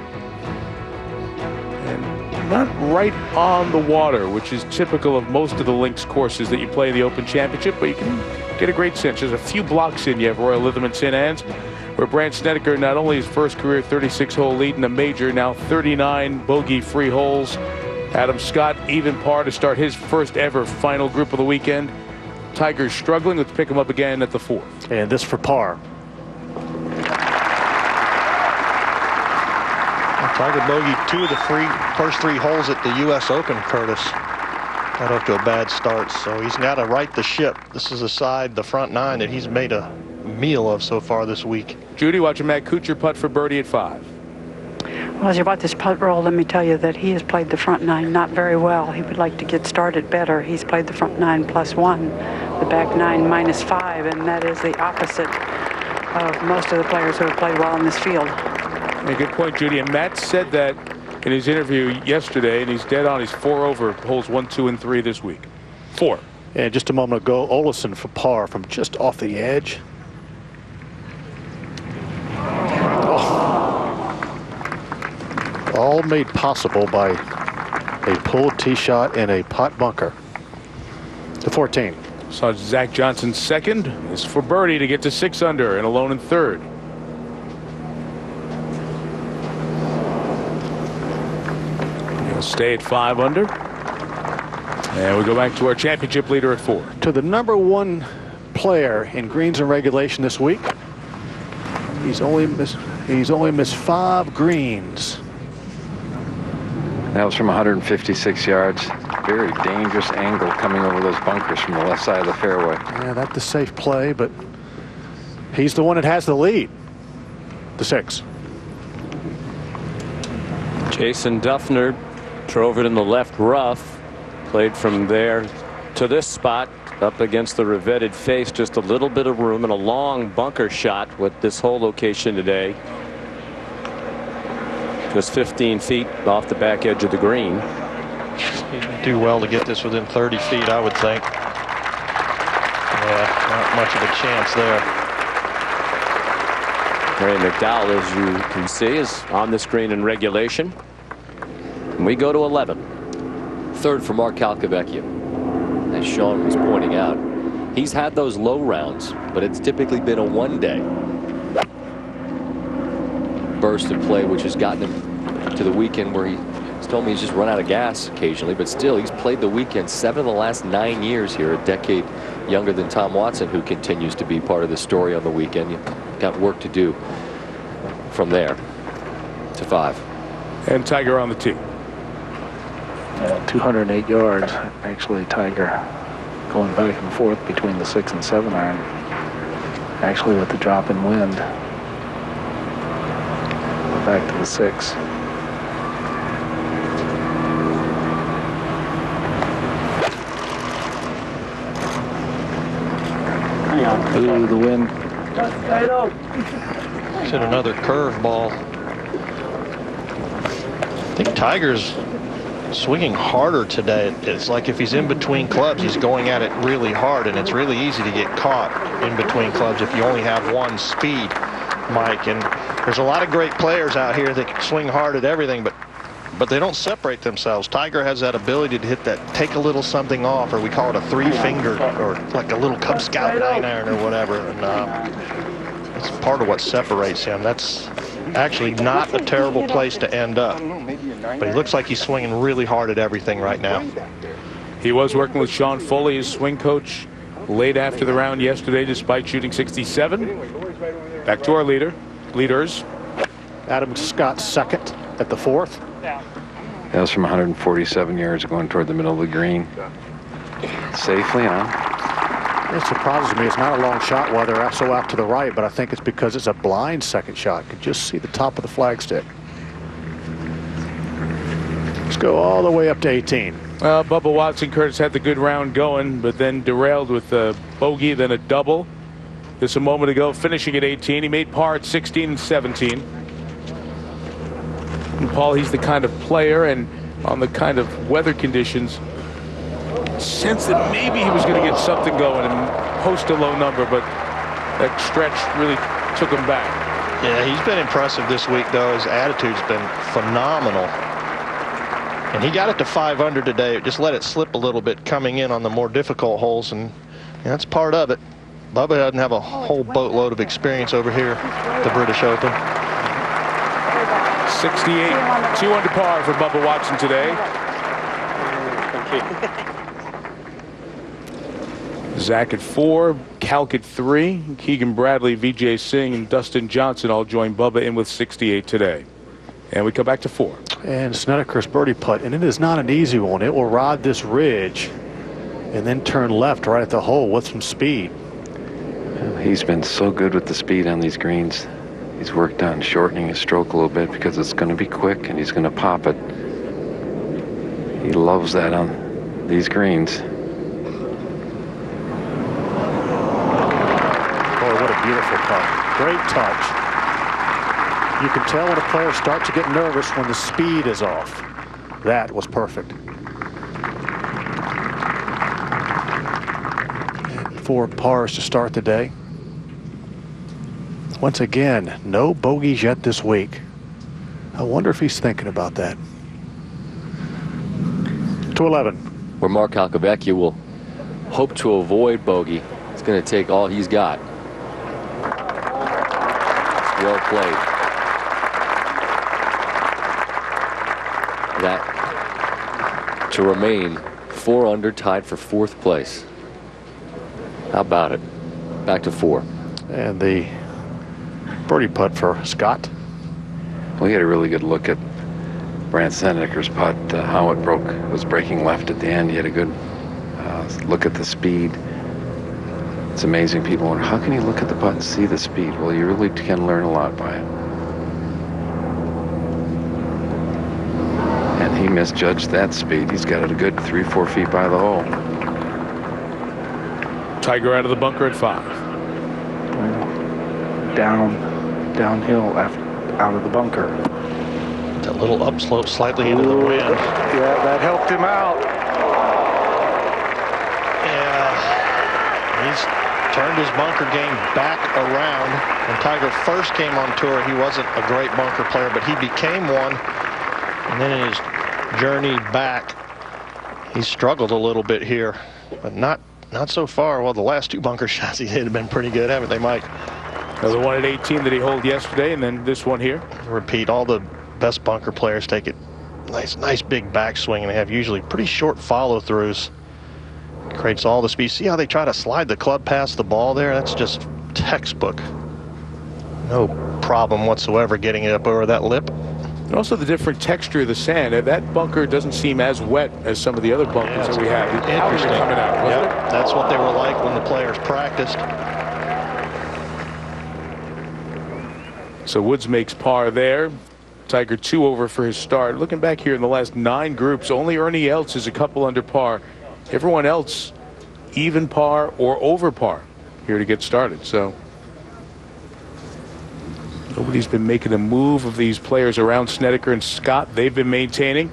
And not right on the water, which is typical of most of the links courses that you play in the Open Championship, but you can get a great sense. There's a few blocks in. You have Royal Lytham and St. Anne's, where Brandt Snedeker, not only his first career 36-hole lead in a major, now 39 bogey-free holes. Adam Scott, even par to start his first ever final group of the weekend. Tiger's struggling. Let's pick him up again at the 4th. And this for par. Tiger bogeyed 2 of the first 3 holes at the U.S. Open, Curtis. Got off to a bad start, so he's got to right the ship. This is a side, the front 9, that he's made a meal of so far this week. Judy, watching Matt Kuchar putt for birdie at 5. Well, as you watch this putt roll, let me tell you that he has played the front 9 not very well. He would like to get started better. He's played the front 9 +1, the back 9 -5, and that is the opposite of most of the players who have played well in this field. A good point, Judy. And Matt said that in his interview yesterday, and he's dead on. He's 4 over holes 1, 2, and 3 this week. 4. And just a moment ago, Olesen for par from just off the edge. All made possible by a pulled tee shot and a pot bunker. To 14. So Zach Johnson's second is for birdie to get to 6 under and alone in 3rd. He'll stay at 5 under. And we go back to our championship leader at 4. To the #1 player in greens and regulation this week. He's only missed 5 greens. That was from 156 yards. Very dangerous angle coming over those bunkers from the left side of the fairway. Yeah, that's the safe play, but he's the one that has the lead. The 6. Jason Duffner drove it in the left rough, played from there to this spot up against the revetted face. Just a little bit of room and a long bunker shot with this whole location today. Just 15 feet off the back edge of the green. He'd do well to get this within 30 feet, I would think. Yeah, not much of a chance there. Ray McDowell, as you can see, is on the screen in regulation. And we go to 11. 3rd for Mark Calcavecchia. As Sean was pointing out, he's had those low rounds, but it's typically been a one-day burst of play, which has gotten him to the weekend where he's told me he's just run out of gas occasionally, but still he's played the weekend 7 of the last 9 years here, a decade younger than Tom Watson, who continues to be part of the story on the weekend. You've got work to do from there to 5. And Tiger on the tee. 208 yards, actually. Tiger going back and forth between the 6 and 7 iron, actually with the drop in wind. Back to the 6. Ooh, the wind. Hit another curve ball. I think Tiger's swinging harder today. It's like if he's in between clubs, he's going at it really hard, and it's really easy to get caught in between clubs if you only have one speed, Mike. And there's a lot of great players out here that can swing hard at everything, but they don't separate themselves. Tiger has that ability to hit that, take a little something off, or we call it a 3-finger, or like a little Cub Scout 9-iron or whatever. And it's part of what separates him. That's actually not a terrible place to end up. But he looks like he's swinging really hard at everything right now. He was working with Sean Foley, his swing coach, late after the round yesterday, despite shooting 67. Back to our leaders. Adam Scott second at the 4th. That was from 147 yards going toward the middle of the green. Safely on. It surprises me it's not a long shot while they're so out to the right, but I think it's because it's a blind second shot. You can just see the top of the flagstick. Let's go all the way up to 18. Bubba Watson Curtis had the good round going, but then derailed with a bogey, then a double. Just a moment ago, finishing at 18. He made par at 16 and 17. And Paul, he's the kind of player, and on the kind of weather conditions, sensed that maybe he was going to get something going and post a low number, but that stretch really took him back. Yeah, he's been impressive this week, though. His attitude's been phenomenal. And he got it to 5 under today. Just let it slip a little bit coming in on the more difficult holes, and that's part of it. Bubba doesn't have a whole boatload of experience over here at the British Open. 68, 2 under par for Bubba Watson today. Zach at 4, Calc at 3, Keegan Bradley, Vijay Singh, and Dustin Johnson all join Bubba in with 68 today. And we come back to 4. And Snedeker's birdie putt, and it is not an easy one. It will ride this ridge and then turn left right at the hole with some speed. He's been so good with the speed on these greens. He's worked on shortening his stroke a little bit because it's going to be quick and he's going to pop it. He loves that on these greens. Boy, what a beautiful putt. Great touch. You can tell when a player starts to get nervous when the speed is off. That was perfect. And 4 pars to start the day. Once again, no bogeys yet this week. I wonder if he's thinking about that. To 11. Where Mark Calcavecchia will hope to avoid bogey. It's going to take all he's got. It's well played. That to remain 4 under, tied for 4th place. How about it? Back to 4. And the birdie putt for Scott. Well, he had a really good look at Brandt Snedeker's putt, how it was breaking left at the end. He had a good look at the speed. It's amazing. People wonder, how can you look at the putt and see the speed? Well, you really can learn a lot by it. And he misjudged that speed. He's got it a good 3-4 feet by the hole. Tiger out of the bunker at 5. Downhill out of the bunker. That little upslope slightly into the wind. Yeah, that helped him out. Yeah, he's turned his bunker game back around. When Tiger first came on tour, he wasn't a great bunker player, but he became one. And then in his journey back, he struggled a little bit here, but not so far. Well, the last 2 bunker shots he hit have been pretty good, haven't they, Mike? The one at 18 that he holed yesterday, and then this one here. Repeat, all the best bunker players take it nice big backswing, and they have usually pretty short follow-throughs. Creates all the speed. See how they try to slide the club past the ball there? That's just textbook. No problem whatsoever getting it up over that lip. And also the different texture of the sand. That bunker doesn't seem as wet as some of the other bunkers that we have. Interesting. Coming out, wasn't it? That's what they were like when the players practiced. So Woods makes par there. Tiger 2 over for his start. Looking back here in the last 9 groups, only Ernie Els is a couple under par. Everyone else even par or over par here to get started. So nobody's been making a move of these players around Snedeker and Scott. They've been maintaining.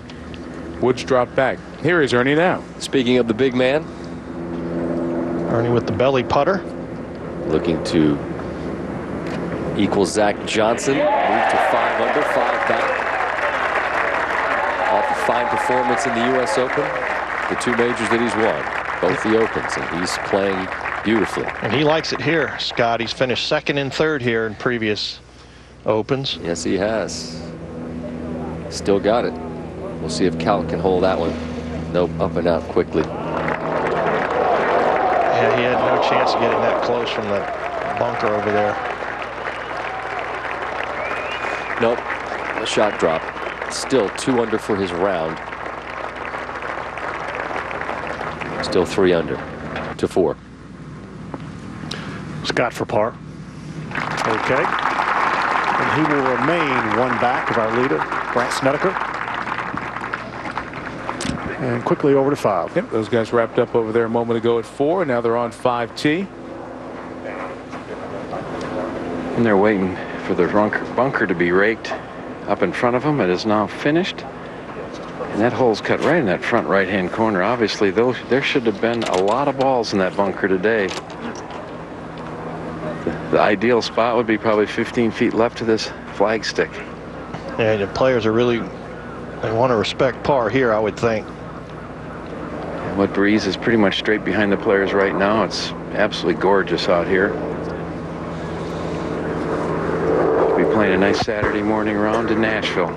Woods dropped back. Here is Ernie now. Speaking of the big man, Ernie with the belly putter. looking to equal Zach Johnson. Move to 5 under, 5 back. Off a fine performance in the U.S. Open. The 2 majors that he's won, both the Opens, and he's playing beautifully. And he likes it here, Scott. He's finished 2nd and 3rd here in previous Opens. Yes, he has. Still got it. We'll see if Cal can hold that one. Nope, up and out quickly. Yeah, he had no chance of getting that close from the bunker over there. Nope, a shot drop. Still 2 under for his round. Still 3 under to 4. Scott for par. Okay. And he will remain 1 back of our leader, Grant Snedeker. And quickly over to 5. Yep, those guys wrapped up over there a moment ago at 4. Now they're on 5T. And they're waiting for the bunker to be raked up in front of them. It is now finished. And that hole's cut right in that front right-hand corner. Obviously, there should have been a lot of balls in that bunker today. The ideal spot would be probably 15 feet left of this flagstick. Yeah, the players are really, they want to respect par here, I would think. And what breeze is pretty much straight behind the players right now. It's absolutely gorgeous out here. We'll be playing a nice Saturday morning round in Nashville.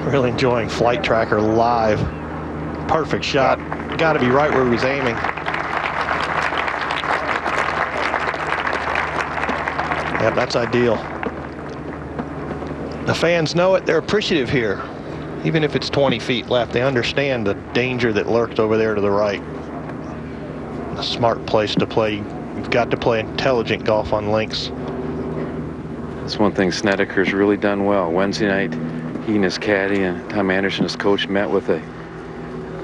Really enjoying Flight Tracker live. Perfect shot. Got to be right where he was aiming. Yep, that's ideal. The fans know it. They're appreciative here. Even if it's 20 feet left, they understand the danger that lurked over there to the right. A smart place to play. You've got to play intelligent golf on links. That's one thing Snedeker's really done well. Wednesday night, he and his caddy and Tom Anderson, his coach, met with a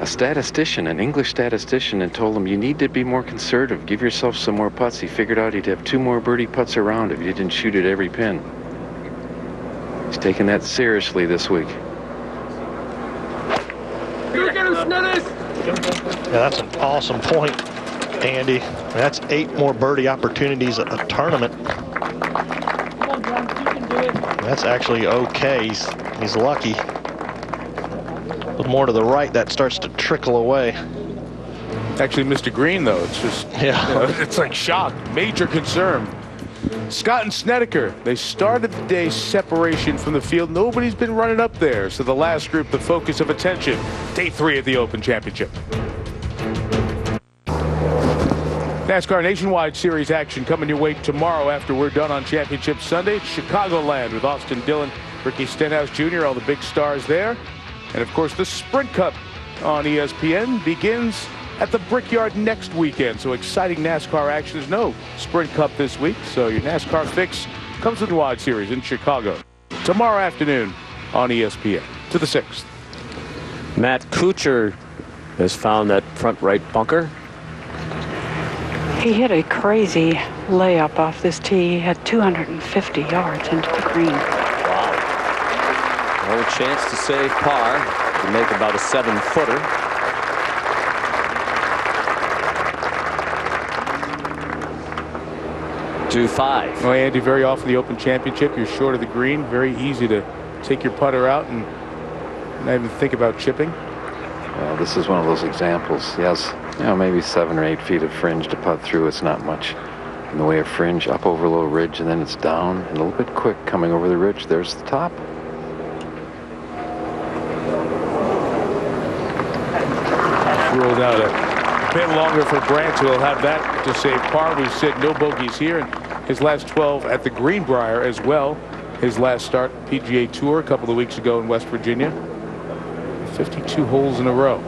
statistician, an English statistician, and told him, you need to be more conservative. Give yourself some more putts. He figured out he'd have 2 more birdie putts around if you didn't shoot at every pin. He's taking that seriously this week. Yeah, that's an awesome point, Andy. That's 8 more birdie opportunities a tournament. That's actually okay. He's lucky. A little more to the right, that starts to trickle away. Actually, Mr. Green, though, it's just, yeah, you know, it's like shock, major concern. Scott and Snedeker, they started the day separation from the field. Nobody's been running up there. So the last group, the focus of attention. Day 3 of the Open Championship. NASCAR Nationwide Series action coming your way tomorrow after we're done on Championship Sunday. It's Chicagoland with Austin Dillon, Ricky Stenhouse Jr., all the big stars there. And, of course, the Sprint Cup on ESPN begins at the Brickyard next weekend. So exciting NASCAR action. There's no Sprint Cup this week, so your NASCAR fix comes with the Wide Series in Chicago tomorrow afternoon on ESPN to the 6th. Matt Kuchar has found that front right bunker. He hit a crazy layup off this tee. He had 250 yards into the green. Wow. No chance to save par, to make about a 7-footer. To 5. Well, Andy, very often the Open Championship, you're short of the green. Very easy to take your putter out and not even think about chipping. Well, this is one of those examples. Yes, you know, maybe 7 or 8 feet of fringe to putt through. It's not much in the way of fringe. Up over a little ridge, and then it's down and a little bit quick coming over the ridge. There's the top. Rolled out a bit longer for Brandt, who will have that to save par. We said no bogeys here, and his last 12 at the Greenbrier as well. His last start PGA Tour a couple of weeks ago in West Virginia. 52 holes in a row.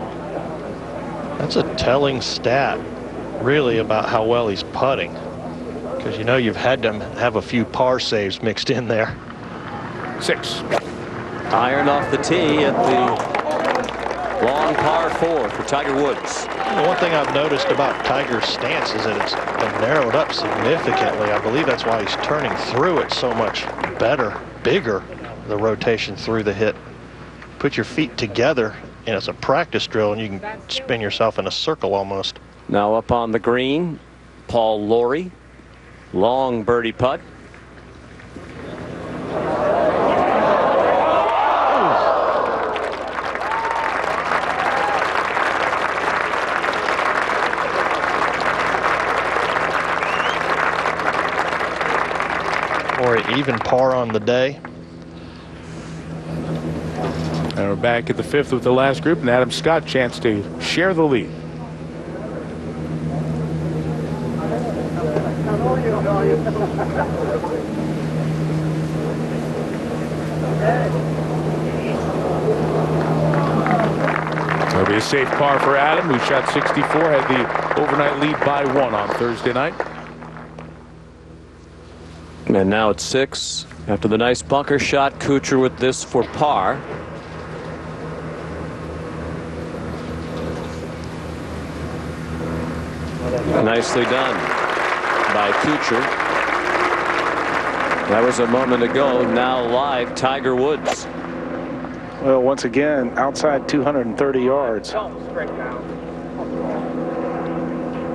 That's a telling stat, really, about how well he's putting. Because, you know, you've had to have a few par saves mixed in there. 6. Iron off the tee at the long par 4 for Tiger Woods. One thing I've noticed about Tiger's stance is that it's been narrowed up significantly. I believe that's why he's turning through it so much better, bigger, the rotation through the hit. put your feet together, and it's a practice drill, and you can spin yourself in a circle almost. Now up on the green, Paul Lawrie. Long birdie putt. Or even par on the day. And we're back at the 5th with the last group, and Adam Scott chance to share the lead. That'll be a safe par for Adam, who shot 64, had the overnight lead by 1 on Thursday night. And now it's 6. After the nice bunker shot, Kuchar with this for par. Nicely done by Kuchar. That was a moment ago. Now live, Tiger Woods. Well, once again, outside 230 yards.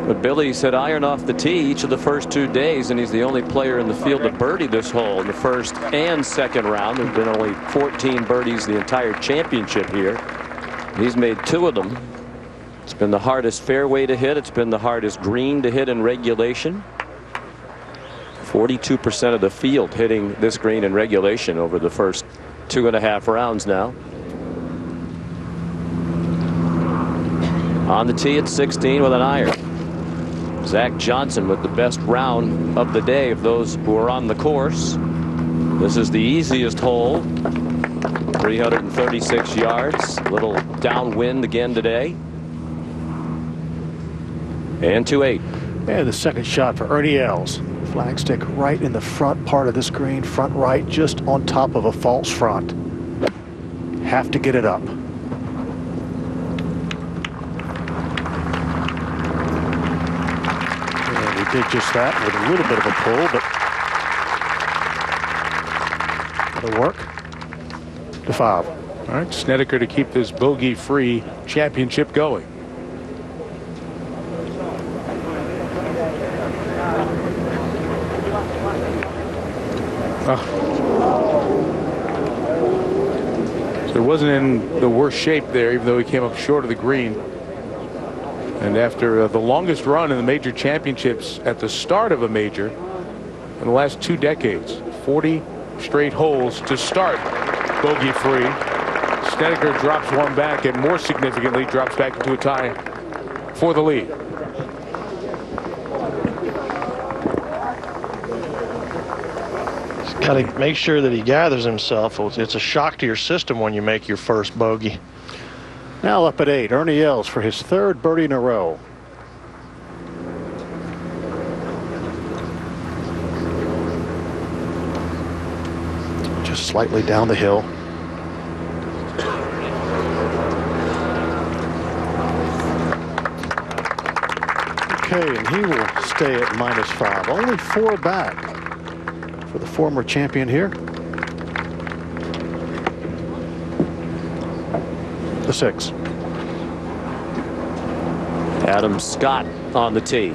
But Billy said iron off the tee each of the first 2 days, and he's the only player in the field to birdie this hole in the first and second round. There's been only 14 birdies the entire championship here. He's made 2 of them. It's been the hardest fairway to hit. It's been the hardest green to hit in regulation. 42% of the field hitting this green in regulation over the first 2.5 rounds now. On the tee at 16 with an iron. Zach Johnson with the best round of the day of those who are on the course. This is the easiest hole. 336 yards. A little downwind again today. And 2-8. And the second shot for Ernie Els. Flagstick right in the front part of this green, front right, just on top of a false front. Have to get it up. And he did just that with a little bit of a pull, but it'll work. To 5. All right, Snedeker to keep this bogey-free championship going. So it wasn't in the worst shape there, even though he came up short of the green. And after the longest run in the major championships at the start of a major in the last 2 decades, 40 straight holes to start bogey-free. Snedeker drops one back, and more significantly drops back into a tie for the lead. Got to make sure that he gathers himself. It's a shock to your system when you make your first bogey. Now up at 8, Ernie Els for his 3rd birdie in a row. Just slightly down the hill. Okay, and he will stay at -5. Only 4 back for the former champion here. The 6. Adam Scott on the tee.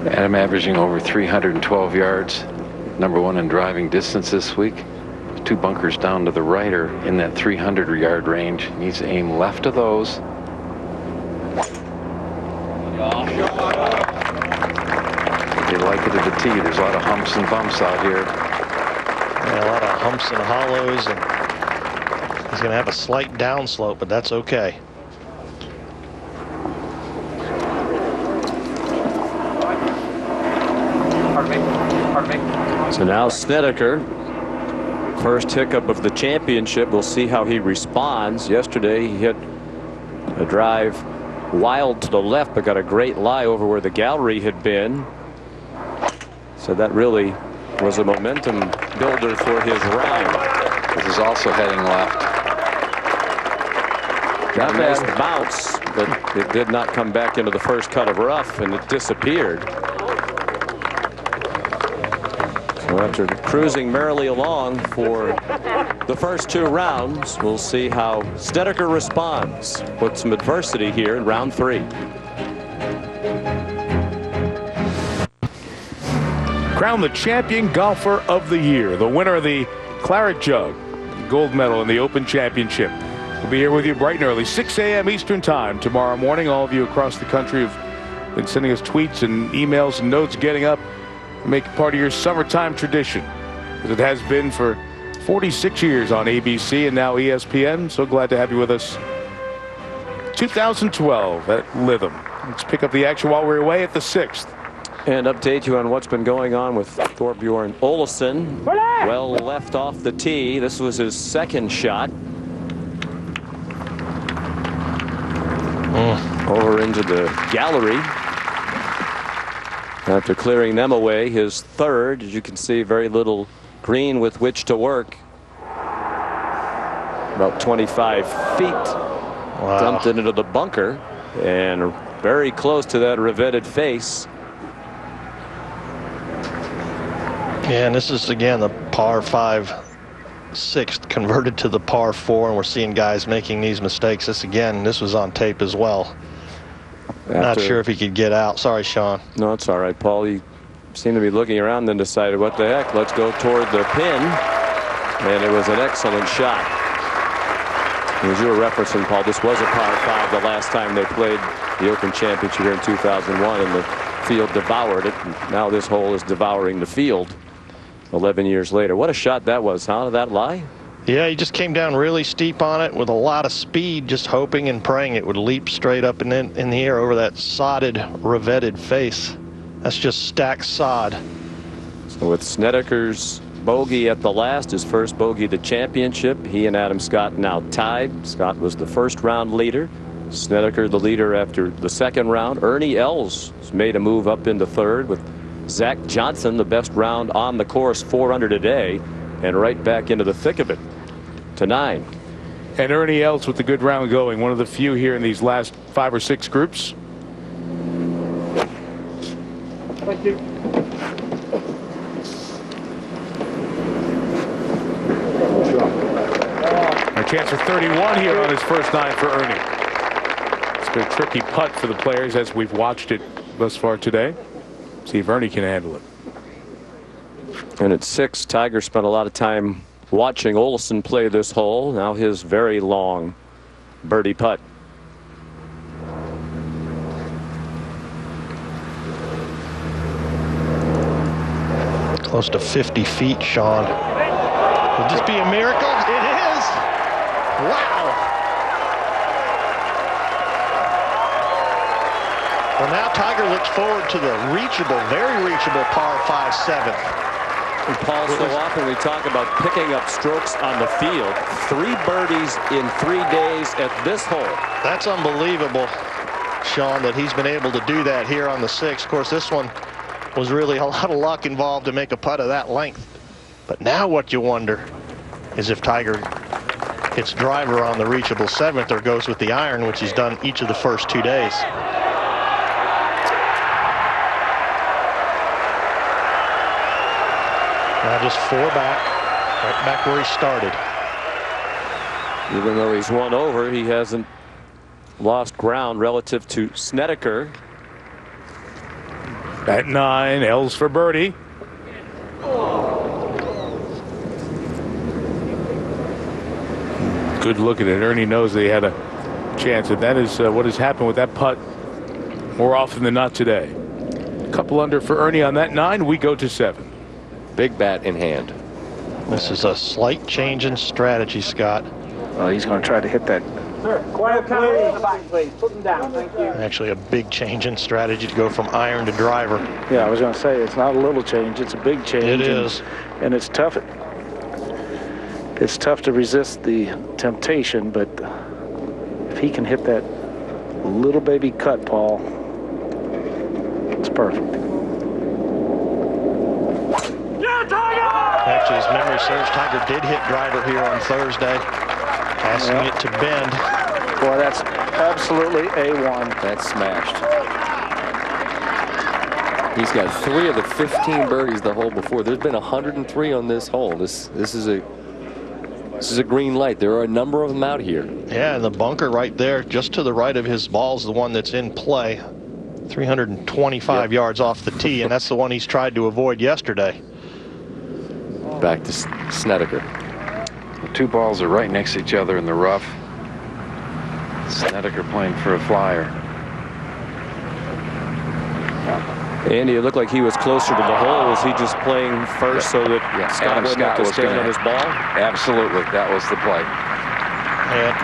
Adam averaging over 312 yards. #1 in driving distance this week. 2 bunkers down to the right are in that 300-yard range. Needs to aim left of those. They like it at the tee. There's a lot of humps and bumps out here. Yeah, a lot of humps and hollows, and he's going to have a slight downslope, but that's okay. So now Snedeker, first hiccup of the championship. We'll see how he responds. Yesterday he hit a drive wild to the left, but got a great lie over where the gallery had been. So that really was a momentum builder for his round. This is also heading left. Got a nice bounce, but it did not come back into the first cut of rough, and it disappeared. So after cruising merrily along for the first 2 rounds, we'll see how Snedeker responds with some adversity here in round 3. Crowned the champion golfer of the year, the winner of the Claret Jug, gold medal in the Open Championship. We'll be here with you bright and early, 6 a.m. Eastern Time tomorrow morning. All of you across the country have been sending us tweets and emails and notes, getting up and make it part of your summertime tradition, as it has been for 46 years on ABC and now ESPN. So glad to have you with us. 2012 at Lytham. Let's pick up the action while we're away at the 6th. And update you on what's been going on with Thorbjorn Olesen. Well left off the tee. This was his second shot. Over into the gallery. After clearing them away, his third. As you can see, very little green with which to work. About 25 feet. Wow. Dumped it into the bunker. And very close to that revetted face. Yeah, and this is again the par 5 6th converted to the par 4, and we're seeing guys making these mistakes. This was on tape as well. Not sure if he could get out. Sorry, Sean. No, it's all right, Paul. He seemed to be looking around, then decided, what the heck, let's go toward the pin. And it was an excellent shot. As you were referencing, Paul, this was a par 5 the last time they played the Open Championship here in 2001, and the field devoured it. And now this hole is devouring the field 11 years later. What a shot that was, huh? Did that lie? Yeah, he just came down really steep on it with a lot of speed, just hoping and praying it would leap straight up and in the air over that sodded, revetted face. That's just stacked sod. So with Snedeker's bogey at the last, his first bogey of the championship, he and Adam Scott now tied. Scott was the first round leader. Snedeker the leader after the second round. Ernie Els made a move up into third with Zach Johnson, the best round on the course, 4 under today, and right back into the thick of it to 9. And Ernie Els with the good round going, one of the few here in these last 5 or 6 groups. Thank you. A chance for 31 here on his first 9 for Ernie. It's been a tricky putt for the players as we've watched it thus far today. See if Ernie can handle it. And at 6, Tiger spent a lot of time watching Olesen play this hole. Now his very long birdie putt. Close to 50 feet, Sean. Will this be a miracle? It is! Wow! Well, now Tiger looks forward to the reachable, very reachable par 5 7th. And Paul, so often we talk about picking up strokes on the field. 3 birdies in 3 days at this hole. That's unbelievable, Sean, that he's been able to do that here on the 6th. Of course, this one was really a lot of luck involved to make a putt of that length. But now what you wonder is if Tiger hits driver on the reachable 7th or goes with the iron, which he's done each of the first 2 days. Now just 4 back, right back where he started. Even though he's 1 over, he hasn't lost ground relative to Snedeker. At 9, Els for birdie. Good look at it. Ernie knows that he had a chance, and that is what has happened with that putt more often than not today. A couple under for Ernie on that 9. We go to 7. Big bat in hand. This is a slight change in strategy, Scott. He's going to try to hit that. Sir, quiet please. Put him down. Thank you. Actually, a big change in strategy to go from iron to driver. Yeah, I was going to say, it's not a little change. It's a big change. It is. And it's tough. It's tough to resist the temptation, but if he can hit that little baby cut, Paul, it's perfect. Actually, as memory serves, Tiger did hit driver here on Thursday, asking it to bend. Boy, that's absolutely A1. That's smashed. He's got 3 of the 15 birdies the hole before. There's been 103 on this hole. This is a green light. There are a number of them out here. Yeah, and the bunker right there, just to the right of his ball, is the one that's in play. 325 yards off the tee, and that's the one he's tried to avoid yesterday. Back to Snedeker. The 2 balls are right next to each other in the rough. Snedeker playing for a flyer. Andy, it looked like he was closer to the hole. Was he just playing first so that Scott wouldn't have to stand on his ball? Absolutely, that was the play. Yeah.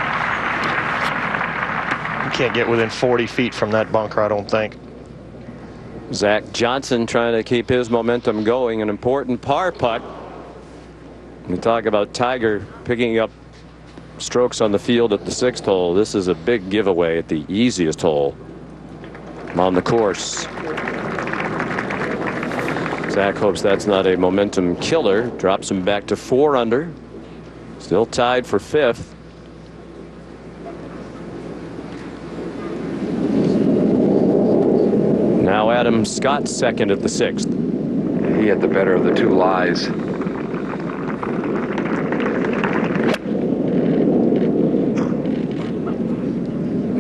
You can't get within 40 feet from that bunker, I don't think. Zach Johnson trying to keep his momentum going. An important par putt. We talk about Tiger picking up strokes on the field at the 6th hole. This is a big giveaway at the easiest hole on the course. Zach hopes that's not a momentum killer. Drops him back to 4 under. Still tied for 5th. Now Adam Scott second at the 6th. He had the better of the 2 lies.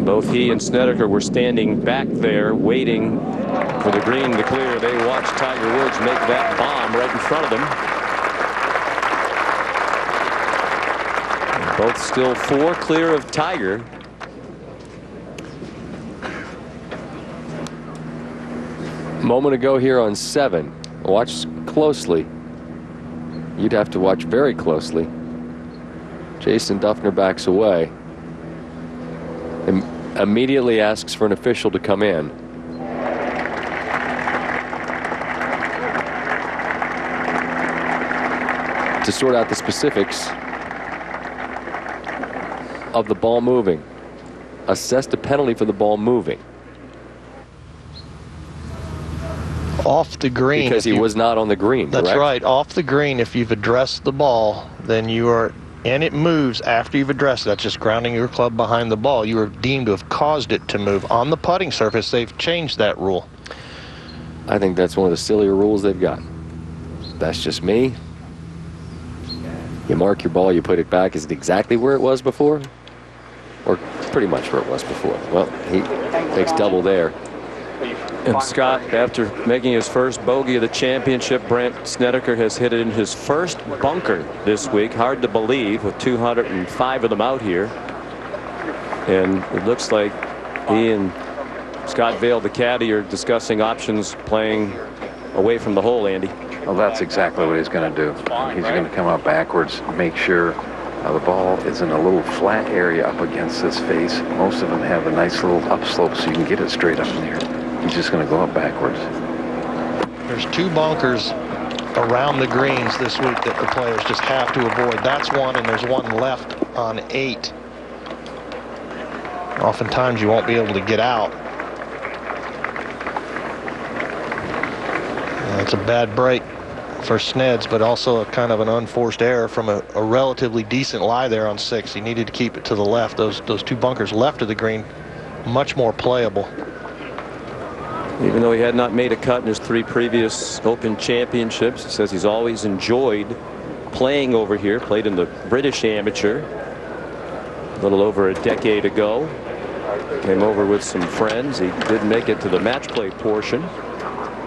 Both he and Snedeker were standing back there waiting for the green to clear. They watched Tiger Woods make that bomb right in front of them. Both still 4 clear of Tiger. Moment ago here on 7. Watch closely. You'd have to watch very closely. Jason Duffner backs away and immediately asks for an official to come in. To sort out the specifics of the ball moving. Assessed a penalty for the ball moving. Off the green. Because he was not on the green, That's correct? right. Off the green, if you've addressed the ball, then you are, and it moves after you've addressed it. That's just grounding your club behind the ball. You are deemed to have caused it to move. On the putting surface, they've changed that rule. I think that's one of the sillier rules they've got. That's just me. You mark your ball, you put it back. Is it exactly where it was before? Or pretty much where it was before? Well, he takes double there. And Scott, after making his first bogey of the championship, Brent Snedeker has hit it in his first bunker this week. Hard to believe with 205 of them out here. And it looks like he and Scott Vail, the caddy, are discussing options playing away from the hole, Andy. Well, that's exactly what he's going to do. He's going to come out backwards, make sure the ball is in a little flat area up against his face. Most of them have a nice little upslope so you can get it straight up in the air. He's just going to go up backwards. There's 2 bunkers around the greens this week that the players just have to avoid. That's one, and there's one left on 8. Oftentimes you won't be able to get out. It's a bad break for Sneds, but also a kind of an unforced error from a relatively decent lie there on 6. He needed to keep it to the left. Those 2 bunkers left of the green, much more playable. Even though he had not made a cut in his 3 previous Open Championships, he says he's always enjoyed playing over here. Played in the British Amateur a little over a decade ago. Came over with some friends. He didn't make it to the match play portion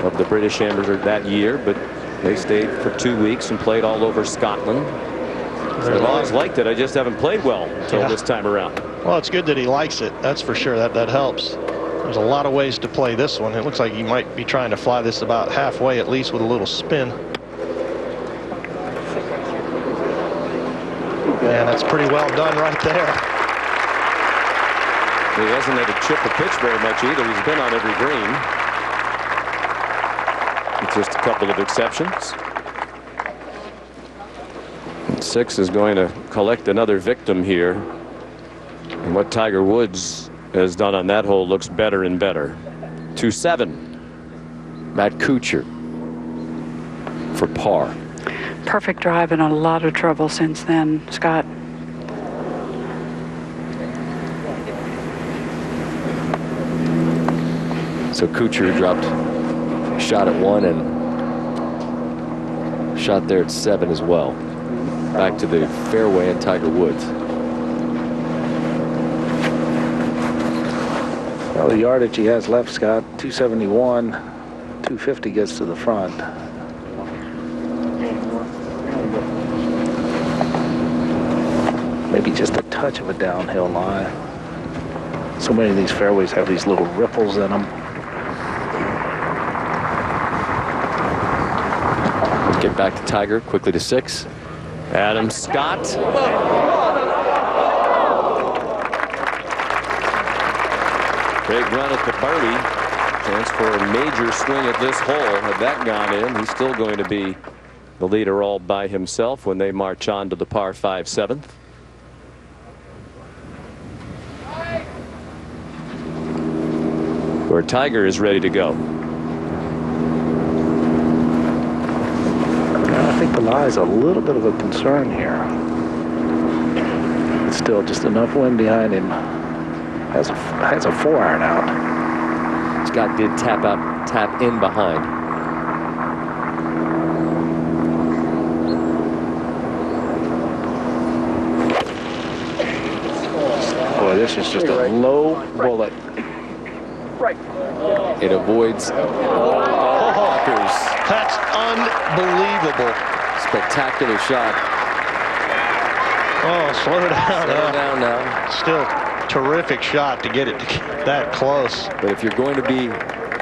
of the British Amateur that year, but they stayed for 2 weeks and played all over Scotland. So I've always liked it. I just haven't played well until this time around. Well, it's good that he likes it. That's for sure. That helps. There's a lot of ways to play this one. It looks like he might be trying to fly this about halfway, at least with a little spin. And that's pretty well done right there. He hasn't had to chip the pitch very much either. He's been on every green. With just a couple of exceptions. And 6 is going to collect another victim here. And what Tiger Woods has done on that hole looks better and better. 2-7. Matt Kuchar for par. Perfect drive and a lot of trouble since then, Scott. So Kuchar dropped shot at 1 and shot there at 7 as well. Back to the fairway and Tiger Woods. Well, the yardage he has left, Scott, 271, 250 gets to the front. Maybe just a touch of a downhill lie. So many of these fairways have these little ripples in them. Get back to Tiger, quickly to 6. Adam Scott. Big run at the birdie. Chance for a major swing at this hole. Had that gone in, he's still going to be the leader all by himself when they march on to the par 5 7th. Where Tiger is ready to go. I think the lie is a little bit of a concern here. It's still just enough wind behind him. Has a 4-iron out. Scott did tap in behind. Boy, this is just a low bullet. Right. It avoids blockers. That's unbelievable. Spectacular shot. Oh, slow it down. Slow down now. Still terrific shot to get it that close. But if you're going to be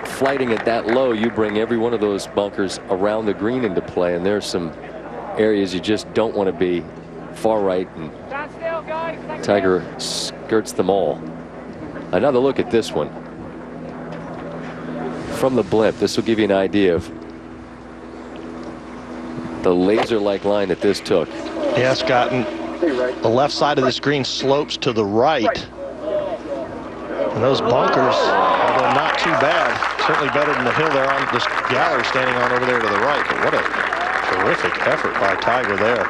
flighting it that low, you bring every one of those bunkers around the green into play, and there's some areas you just don't want to be. Far right, and Tiger skirts them all. Another look at this one. From the blimp, this will give you an idea of the laser-like line that this took. Yeah, Scott, and the left side of the screen slopes to the right. And those bunkers, although not too bad, certainly better than the hill they're on, this gallery standing on over there to the right. But what a terrific effort by Tiger there.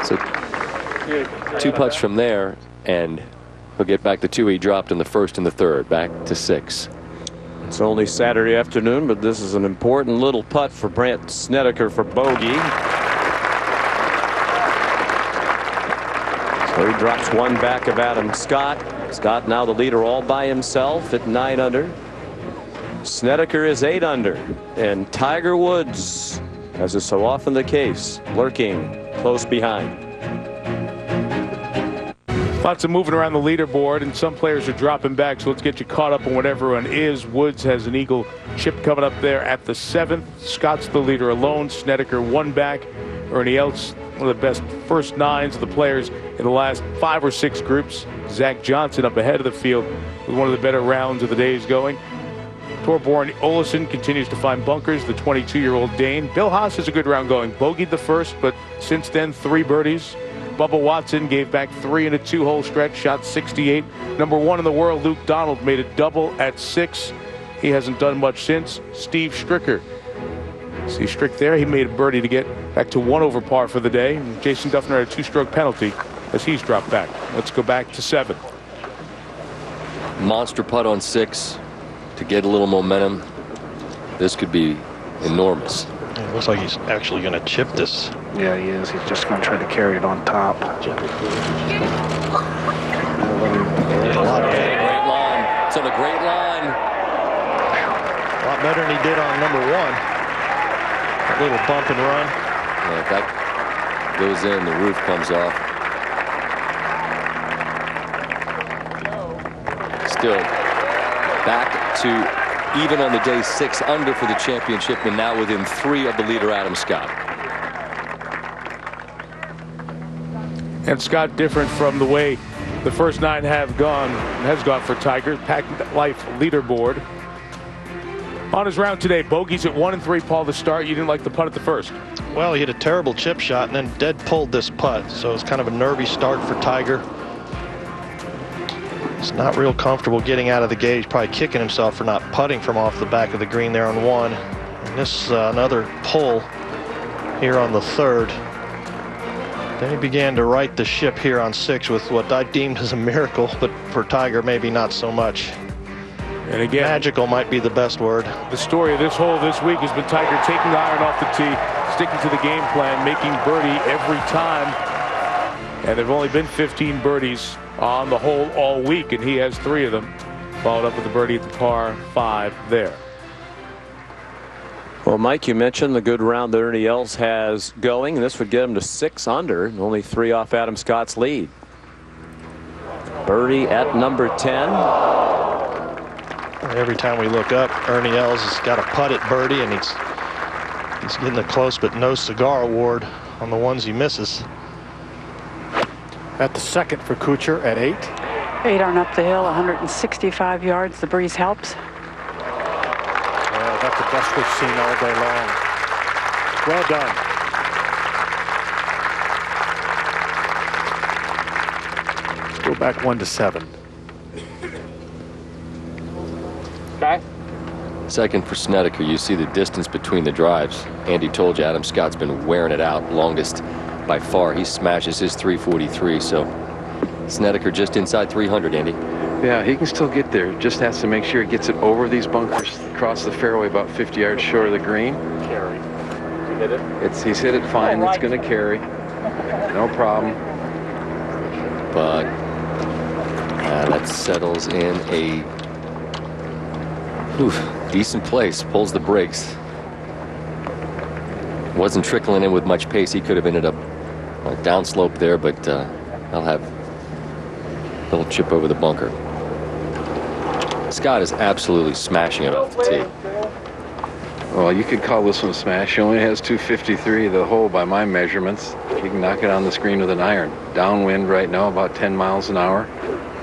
So 2 putts from there, and he'll get back the 2 he dropped in the first and the third, back to 6. It's only Saturday afternoon, but this is an important little putt for Brandt Snedeker for bogey. So he drops 1 back of Adam Scott. Scott now the leader all by himself at 9 under. Snedeker is 8 under. And Tiger Woods, as is so often the case, lurking close behind. Lots of moving around the leaderboard, and some players are dropping back, so let's get you caught up on what everyone is. Woods has an eagle chip coming up there at the 7th. Scott's the leader alone. Snedeker 1 back. Ernie Els, one of the best first 9s of the players in the last 5 or 6 groups. Zach Johnson up ahead of the field with one of the better rounds of the days going. Torbjorn Olesen continues to find bunkers, the 22-year-old Dane. Bill Haas has a good round going. Bogeyed the first, but since then 3 birdies. Bubba Watson gave back 3 in a 2-hole stretch, shot 68. Number 1 in the world, Luke Donald, made a double at 6. He hasn't done much since. Steve Stricker. See Strick there, he made a birdie to get back to 1 over par for the day. And Jason Duffner had a 2-stroke penalty as he's dropped back. Let's go back to 7. Monster putt on 6 to get a little momentum. This could be enormous. It looks like he's actually going to chip this. Yeah, he is. He's just going to try to carry it on top. Great line. It's on a great line. A lot better than he did on number 1. A little bump and run. Yeah, if that goes in, the roof comes off. Still back to even on the day 6 under for the championship, and now within 3 of the leader, Adam Scott. And Scott, different from the way the first 9 has gone for Tiger. Pack Life leaderboard. On his round today, bogeys at 1 and 3, Paul, to start. You didn't like the putt at the first. Well, he hit a terrible chip shot and then dead pulled this putt. So it's kind of a nervy start for Tiger. He's not real comfortable getting out of the gate. He's probably kicking himself for not putting from off the back of the green there on 1. And this another pull here on the 3rd. Then he began to right the ship here on 6 with what I deemed as a miracle, but for Tiger maybe not so much. And again, magical might be the best word. The story of this hole this week has been Tiger taking the iron off the tee, sticking to the game plan, making birdie every time. And there have only been 15 birdies on the hole all week, and he has 3 of them. Followed up with the birdie at the par 5 there. Well, Mike, you mentioned the good round that Ernie Els has going, and this would get him to 6 under, and only 3 off Adam Scott's lead. Birdie at number 10. Every time we look up, Ernie Els has got a putt at birdie, and he's getting the close but no cigar award on the ones he misses. At the second for Kuchar at 8. 8 on up the hill, 165 yards. The breeze helps. Yeah, that's the best we've seen all day long. Well done. Let's go back 1 to 7. Okay. Second for Snedeker. You see the distance between the drives. Andy told you Adam Scott's been wearing it out. Longest by far. He smashes his 343. So Snedeker just inside 300, Andy. Yeah, he can still get there. Just has to make sure he gets it over these bunkers, across the fairway about 50 yards short of the green. Carry. You hit it? He's hit it fine. Right. It's going to carry. No problem. But that settles in a decent place. Pulls the brakes. Wasn't trickling in with much pace. He could have ended up downslope there, but I'll have a little chip over the bunker. Scott is absolutely smashing it off the tee. Well, you could call this one a smash. He only has 253 the hole by my measurements. He can knock it on the screen with an iron. Downwind right now, about 10 miles an hour.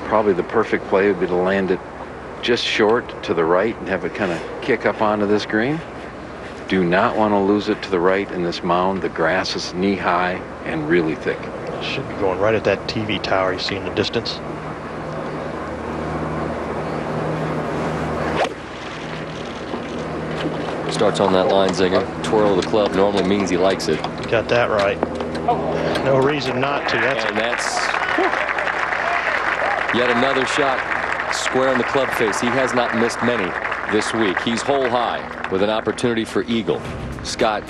Probably the perfect play would be to land it just short to the right and have it kind of kick up onto this green. Do not want to lose it to the right in this mound. The grass is knee-high and really thick. Should be going right at that TV tower you see in the distance. Starts on that line, Zinger. Twirl of the club normally means he likes it. Got that right. No reason not to. That's yet another shot square in the club face. He has not missed many this week. He's hole high with an opportunity for eagle. Scott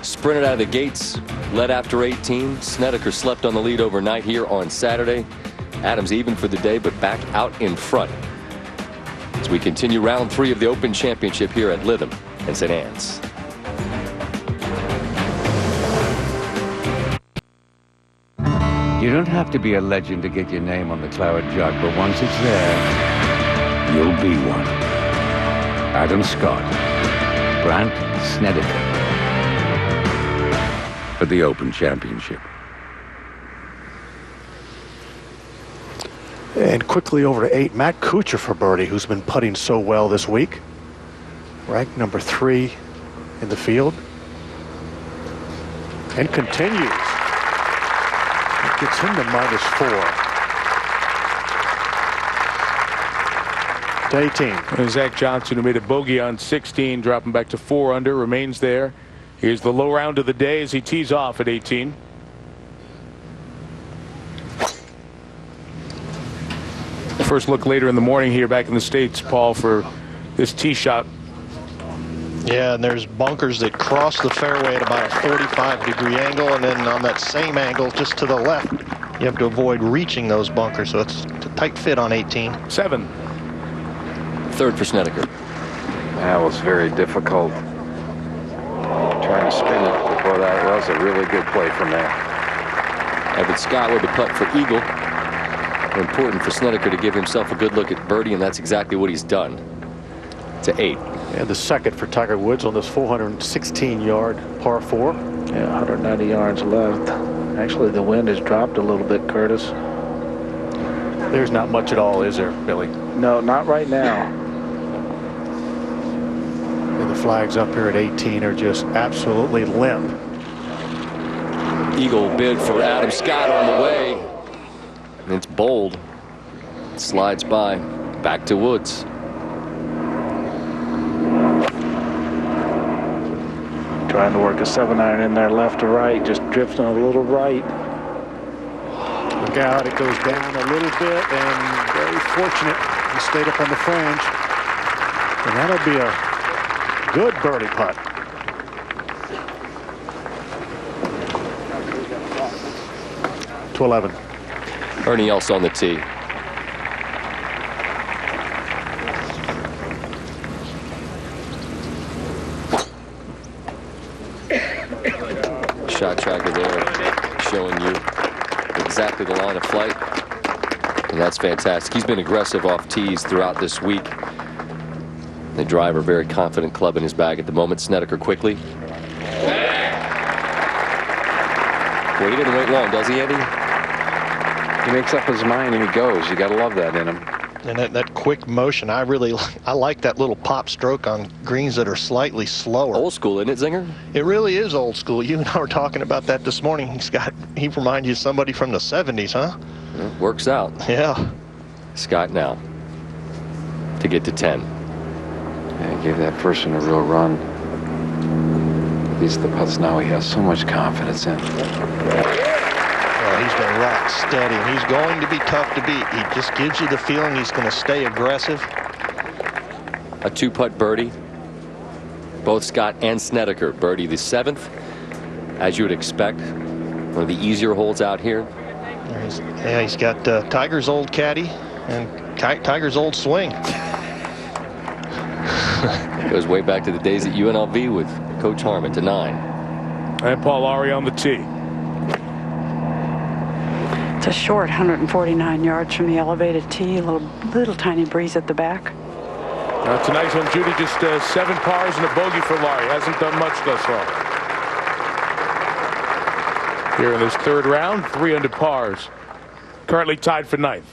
sprinted out of the gates, led after 18. Snedeker slept on the lead overnight here on Saturday. Adams even for the day, but back out in front as we continue round 3 of the Open Championship here at Lytham and St. Anne's. You don't have to be a legend to get your name on the claret jug, but once it's there, you'll be one. Adam Scott, Brandt Snedeker, for the Open Championship. And quickly over to 8, Matt Kuchar for birdie, who's been putting so well this week. Ranked number 3 in the field. And continues. It gets him to -4. To 18. And Zach Johnson, who made a bogey on 16, dropping back to 4 under, remains there. Here's the low round of the day as he tees off at 18. First look later in the morning here back in the States, Paul, for this tee shot. Yeah, and there's bunkers that cross the fairway at about a 45-degree angle, and then on that same angle just to the left, you have to avoid reaching those bunkers, so it's a tight fit on 18. 7. Third for Snedeker. That was very difficult. Trying to spin it before that was a really good play from there. Evan Scott with the putt for eagle. Important for Snedeker to give himself a good look at birdie, and that's exactly what he's done. To 8. And the second for Tiger Woods on this 416-yard par 4. Yeah, 190 yards left. Actually, the wind has dropped a little bit, Curtis. There's not much at all, is there, Billy? No, not right now. And the flags up here at 18 are just absolutely limp. Eagle bid for Adam Scott on the way. And it's bold. It slides by. Back to Woods. Trying to work a 7-iron in there left to right, just drifting a little right. Look out, it goes down a little bit, and very fortunate He stayed up on the fringe. And that'll be a good birdie putt. To 11. Ernie Els on the tee. Shot tracker there showing you exactly the line of flight. And that's fantastic. He's been aggressive off tees throughout this week. The driver, very confident club in his bag at the moment. Snedeker quickly. Well, he didn't wait long, does he, Eddie? He makes up his mind and he goes. You got to love that in him. And that quick motion, I like that little pop stroke on greens that are slightly slower. Old school, isn't it, Zinger? It really is old school. You and I were talking about that this morning. He reminds you of somebody from the 70s, huh? It works out. Yeah. Scott now to get to 10. Yeah, gave that first one a real run. These are the putts now he has so much confidence in. Well, he's been rock steady, and he's going to be tough to beat. He just gives you the feeling he's going to stay aggressive. A two-putt birdie. Both Scott and Snedeker birdie the 7th, as you would expect. One of the easier holes out here. Yeah, he's got Tiger's old caddy and Tiger's old swing. It goes way back to the days at UNLV with Coach Harmon to 9. And Paul Lawrie on the tee. It's a short 149 yards from the elevated tee. A little tiny breeze at the back. Tonight's on Judy, just 7 pars and a bogey for Lawrie. Hasn't done much thus far. Here in this third round, 3 under pars. Currently tied for 9th.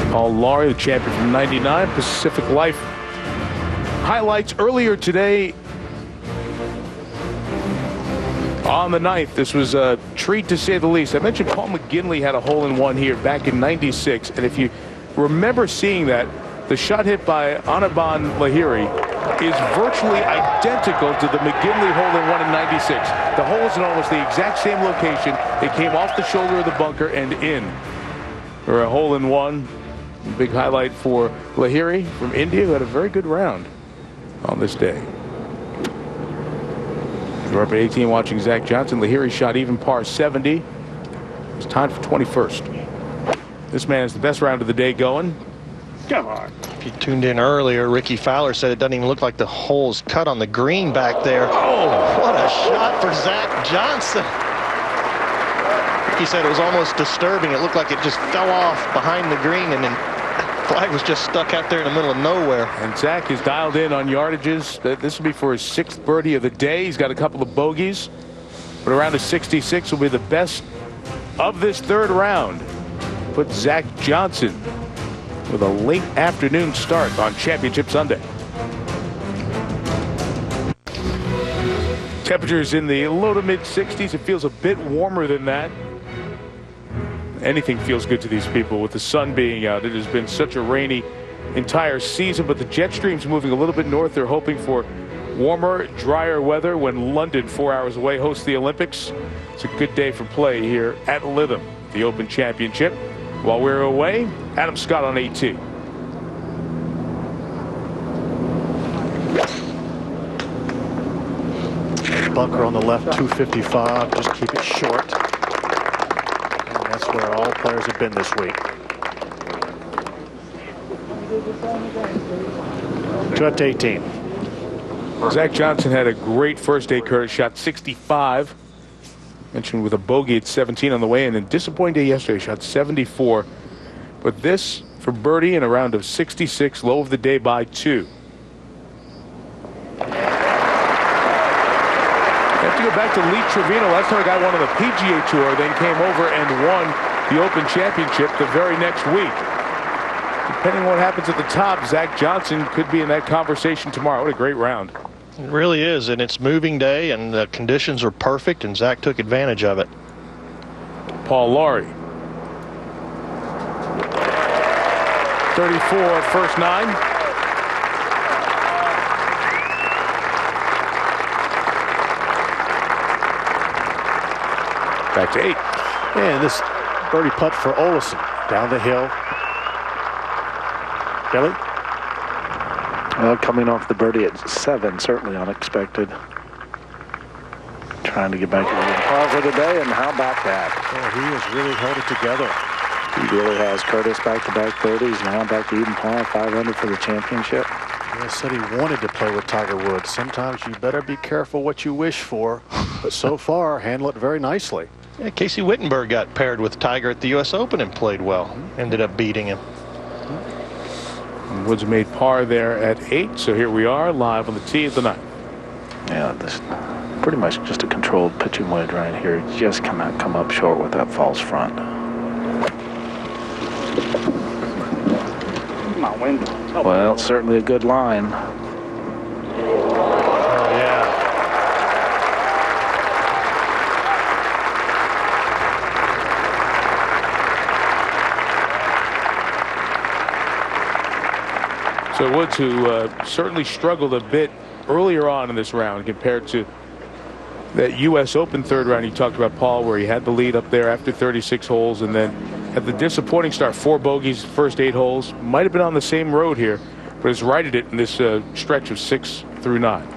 Paul Lawrie, the champion from '99, Pacific Life. Highlights earlier today on the 9th. This was a treat to say the least. I mentioned Paul McGinley had a hole-in-one here back in '96, and if you remember seeing that, the shot hit by Anaban Lahiri is virtually identical to the McGinley hole-in-one in '96. The hole is in almost the exact same location. It came off the shoulder of the bunker and in for a hole-in-one. Big highlight for Lahiri from India, who had a very good round on this day. We're up at 18 watching Zach Johnson. Lahiri shot even par 70. It's tied for 21st. This man is the best round of the day going. Come on. If you tuned in earlier, Ricky Fowler said it doesn't even look like the hole's cut on the green back there. Oh, what a shot for Zach Johnson. He said it was almost disturbing. It looked like it just fell off behind the green, and then flag was just stuck out there in the middle of nowhere. And Zach is dialed in on yardages. This will be for his 6th birdie of the day. He's got a couple of bogeys, but around a 66 will be the best of this third round. Put Zach Johnson with a late afternoon start on Championship Sunday. Temperatures in the low to mid 60s. It feels a bit warmer than that. Anything feels good to these people with the sun being out. It has been such a rainy entire season, but the jet stream's moving a little bit north. They're hoping for warmer, drier weather when London, 4 hours away, hosts the Olympics. It's a good day for play here at Lytham, the Open Championship. While we're away, Adam Scott on 18. Bunker on the left, 255. Just keep it short. And that's where all players have been this week. 2 up to 18. Zach Johnson had a great first day, Curtis. Shot 65. Mentioned with a bogey at 17 on the way in. And disappointing day yesterday. Shot 74. But this for birdie in a round of 66. Low of the day by 2. Go back to Lee Trevino. Last time a guy won on the PGA Tour, then came over and won the Open Championship the very next week. Depending on what happens at the top, Zach Johnson could be in that conversation tomorrow. What a great round. It really is, and it's moving day, and the conditions are perfect, and Zach took advantage of it. Paul Lawrie. 34, first 9. Back to 8. And this birdie putt for Olesen. Down the hill. Billy? Well, coming off the birdie at 7, certainly unexpected. Trying to get back to the par for the day, and how about that? Oh, he has really held it together. He really has. Curtis back-to-back 30s, now back to even par, 500 for the championship. He said he wanted to play with Tiger Woods. Sometimes you better be careful what you wish for, but so far, handle it very nicely. Yeah, Casey Wittenberg got paired with Tiger at the U.S. Open and played well. Ended up beating him. And Woods made par there at 8, so here we are live on the tee of the 9th. Yeah, this pretty much just a controlled pitching wedge right here. Just come up short with that false front. My window. Well, certainly a good line. Oh, yeah. So Woods, who certainly struggled a bit earlier on in this round compared to that U.S. Open third round you talked about, Paul, where he had the lead up there after 36 holes and then had the disappointing start, 4 bogeys first 8 holes. Might have been on the same road here, but has righted it in this stretch of 6 through 9.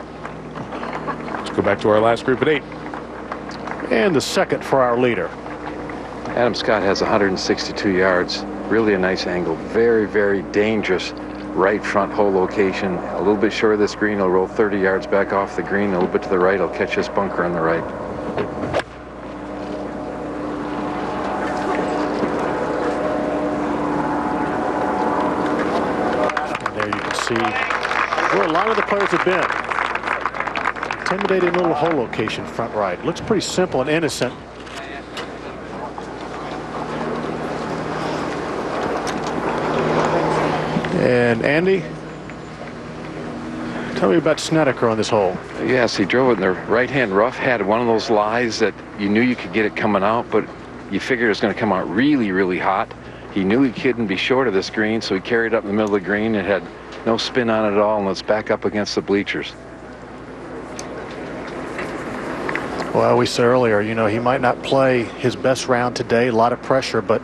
Let's go back to our last group at 8. And the second for our leader. Adam Scott has 162 yards. Really a nice angle. Very, very dangerous right front hole location. A little bit short of this green. He'll roll 30 yards back off the green. A little bit to the right. He'll catch this bunker on the right. And there you can see where a lot of the players have been. Intimidating little hole location front right. Looks pretty simple and innocent. And Andy, tell me about Snedeker on this hole. Yes, he drove it in the right-hand rough. Had one of those lies that you knew you could get it coming out, but you figured it was going to come out really, really hot. He knew he couldn't be short of this green, so he carried it up in the middle of the green. It had no spin on it at all, and it's back up against the bleachers. Well, we said earlier, you know, he might not play his best round today. A lot of pressure, but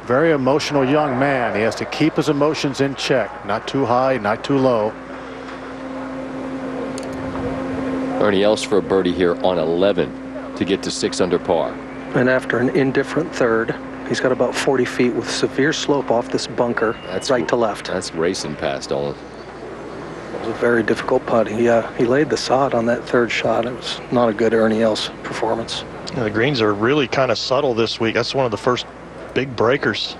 very emotional young man. He has to keep his emotions in check. Not too high, not too low. Ernie Els for a birdie here on 11 to get to 6 under par. And after an indifferent third, he's got about 40 feet with severe slope off this bunker. That's right to left. That's racing past, Olin. It was a very difficult putt. He laid the sod on that third shot. It was not a good Ernie Els performance. Yeah, the greens are really kind of subtle this week. That's one of the first big breakers.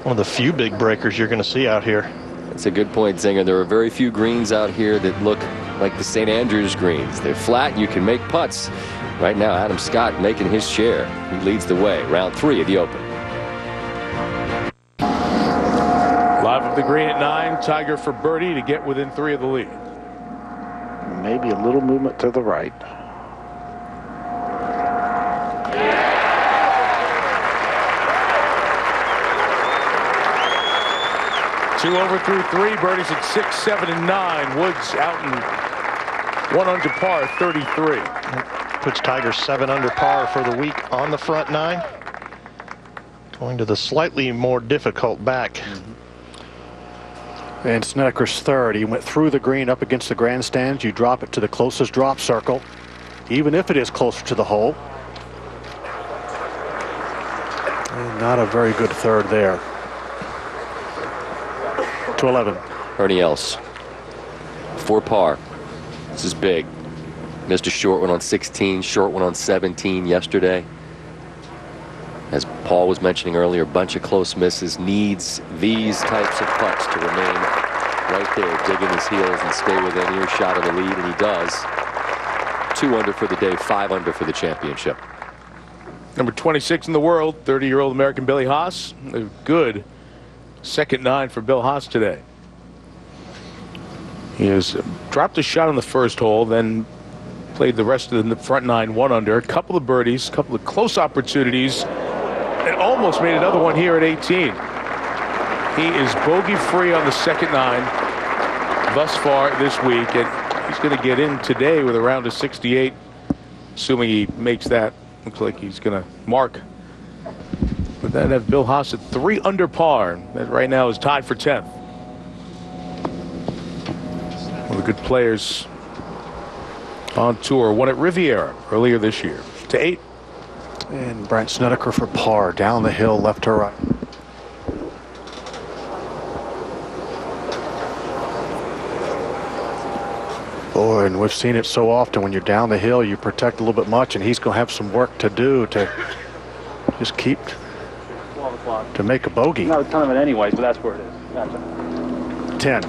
One of the few big breakers you're going to see out here. That's a good point, Zinger. There are very few greens out here that look like the St. Andrews greens. They're flat. You can make putts. Right now, Adam Scott making his share. He leads the way. Round 3 of the Open. Live at the green at 9. Tiger for birdie to get within 3 of the lead. Maybe a little movement to the right. Two over through 3. Birdies at 6, 7, and 9. Woods out in 1 under par, 33. Puts Tiger 7 under par for the week on the front 9. Going to the slightly more difficult back. And Snedeker's third. He went through the green up against the grandstands. You drop it to the closest drop circle, even if it is closer to the hole. And not a very good third there. To 11. Ernie Els. 4 par. This is big. Missed a short one on 16, short one on 17 yesterday. As Paul was mentioning earlier, a bunch of close misses. Needs these types of putts to remain right there, digging his heels and stay within earshot of the lead, and he does. 2 under for the day, 5 under for the championship. Number 26 in the world, 30-year-old American Billy Haas. A good second 9 for Bill Haas today. He has dropped a shot on the first hole, then played the rest of the front 9 1 under. A couple of birdies, a couple of close opportunities, and almost made another one here at 18. He is bogey-free on the second 9 thus far this week, and he's going to get in today with a round of 68, assuming he makes that. Looks like he's going to mark the Then have Bill Haas at 3 under par. That right now is tied for 10th. One of the good players on tour. Won at Riviera earlier this year. To 8. And Brandt Snedeker for par. Down the hill, left to right. Boy, and we've seen it so often. When you're down the hill, you protect a little bit much, and he's going to have some work to do to just keep to make a bogey. Not a ton of it anyways, but that's where it is. Gotcha. 10.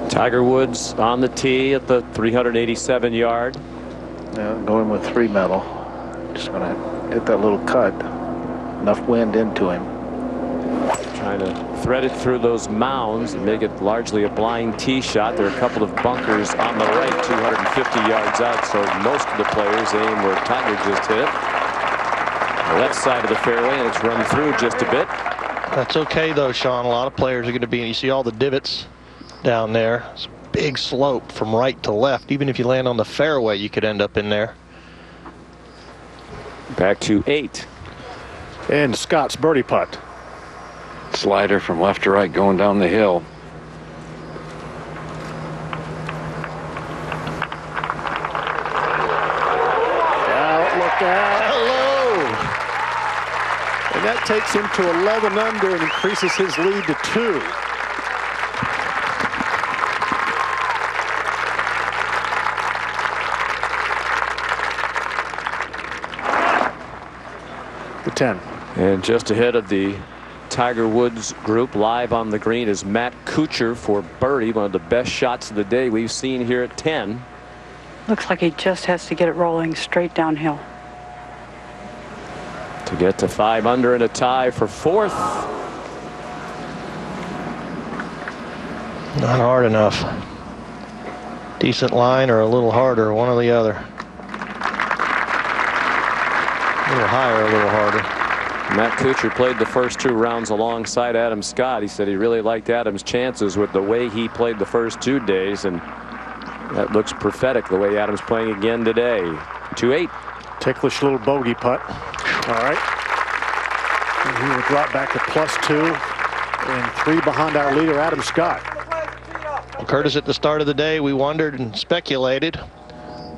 Tiger Woods on the tee at the 387 yard. Yeah, going with 3 metal. Just going to hit that little cut. Enough wind into him. Trying to thread it through those mounds and make it largely a blind tee shot. There are a couple of bunkers on the right, 250 yards out, so most of the players aim where Tiger just hit it. The left side of the fairway, and it's run through just a bit. That's okay though, Sean. A lot of players are going to be, you see all the divots down there. It's a big slope from right to left. Even if you land on the fairway, you could end up in there. Back to 8. And Scott's birdie putt. Slider from left to right going down the hill. Look out. Hello. And that takes him to 11 under and increases his lead to 2. The 10. And just ahead of the Tiger Woods group, live on the green, is Matt Kuchar for birdie, one of the best shots of the day we've seen here at 10. Looks like he just has to get it rolling straight downhill. To get to 5 under and a tie for 4th. Not hard enough. Decent line or a little harder, one or the other. A little higher, a little harder. Matt Kuchar played the first 2 rounds alongside Adam Scott. He said he really liked Adam's chances with the way he played the first 2 days, and that looks prophetic the way Adam's playing again today. 2-8. Ticklish little bogey putt. All right. And he will drop back to +2 and 3 behind our leader, Adam Scott. Well, Curtis, at the start of the day, we wondered and speculated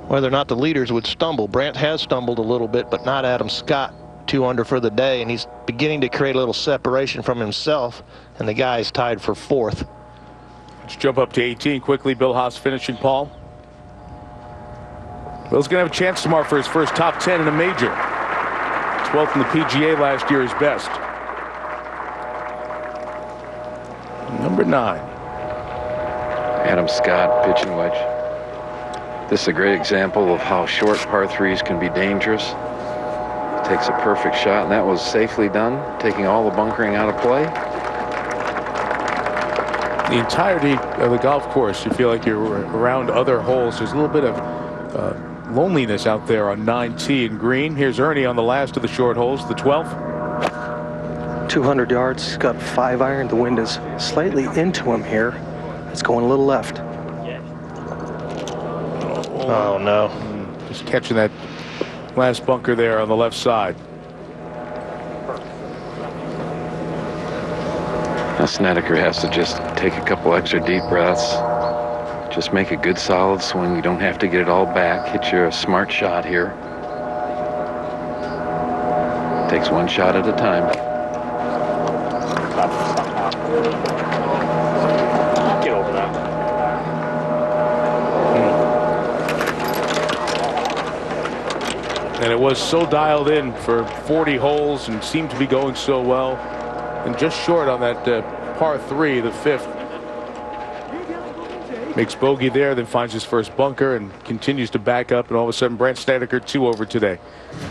whether or not the leaders would stumble. Brandt has stumbled a little bit, but not Adam Scott. 2 under for the day, and he's beginning to create a little separation from himself, and the guy's tied for 4th. Let's jump up to 18 quickly. Bill Haas finishing, Paul. Bill's going to have a chance tomorrow for his first top 10 in a major. 12th in the PGA last year, his best. Number 9. Adam Scott, pitching wedge. This is a great example of how short par 3s can be dangerous. Takes a perfect shot, and that was safely done, taking all the bunkering out of play. The entirety of the golf course, you feel like you're around other holes. There's a little bit of loneliness out there on 9T and green. Here's Ernie on the last of the short holes, the 12th. 200 yards. He's got 5 iron. The wind is slightly into him here. It's going a little left. Oh, no. Just catching that last bunker there on the left side. Now Snedeker has to just take a couple extra deep breaths. Just make a good solid swing. You don't have to get it all back. Hit your smart shot here. Takes one shot at a time. Get over that. And it was so dialed in for 40 holes and seemed to be going so well. And just short on that par 3, the 5th. Makes bogey there, then finds his first bunker and continues to back up, and all of a sudden Brandt Snedeker 2 over today.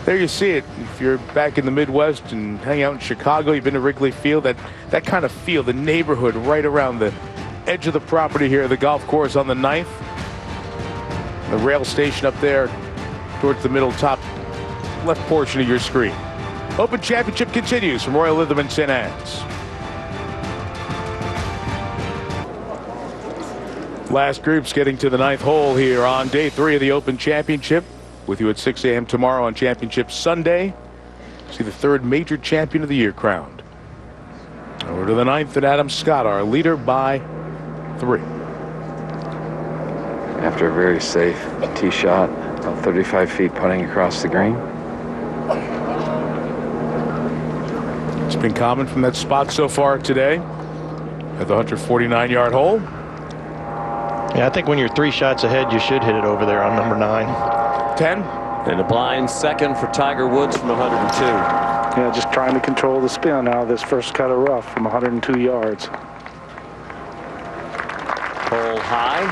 There you see it. If you're back in the Midwest and hang out in Chicago, you've been to Wrigley Field, that kind of feel, the neighborhood right around the edge of the property here, the golf course on the 9th. The rail station up there towards the middle top left portion of your screen. Open Championship continues from Royal Lytham in St. Anne's. Last group's getting to the 9th hole here on day 3 of the Open Championship. With you at 6 a.m. tomorrow on Championship Sunday. See the third major champion of the year crowned. Over to the ninth, and Adam Scott, our leader by 3. After a very safe tee shot, about 35 feet putting across the green. It's been common from that spot so far today at the 149-yard hole. Yeah, I think when you're 3 shots ahead, you should hit it over there on number 9. 10. And a blind second for Tiger Woods from 102. Yeah, just trying to control the spin out of this first cut of rough from 102 yards. Hole high.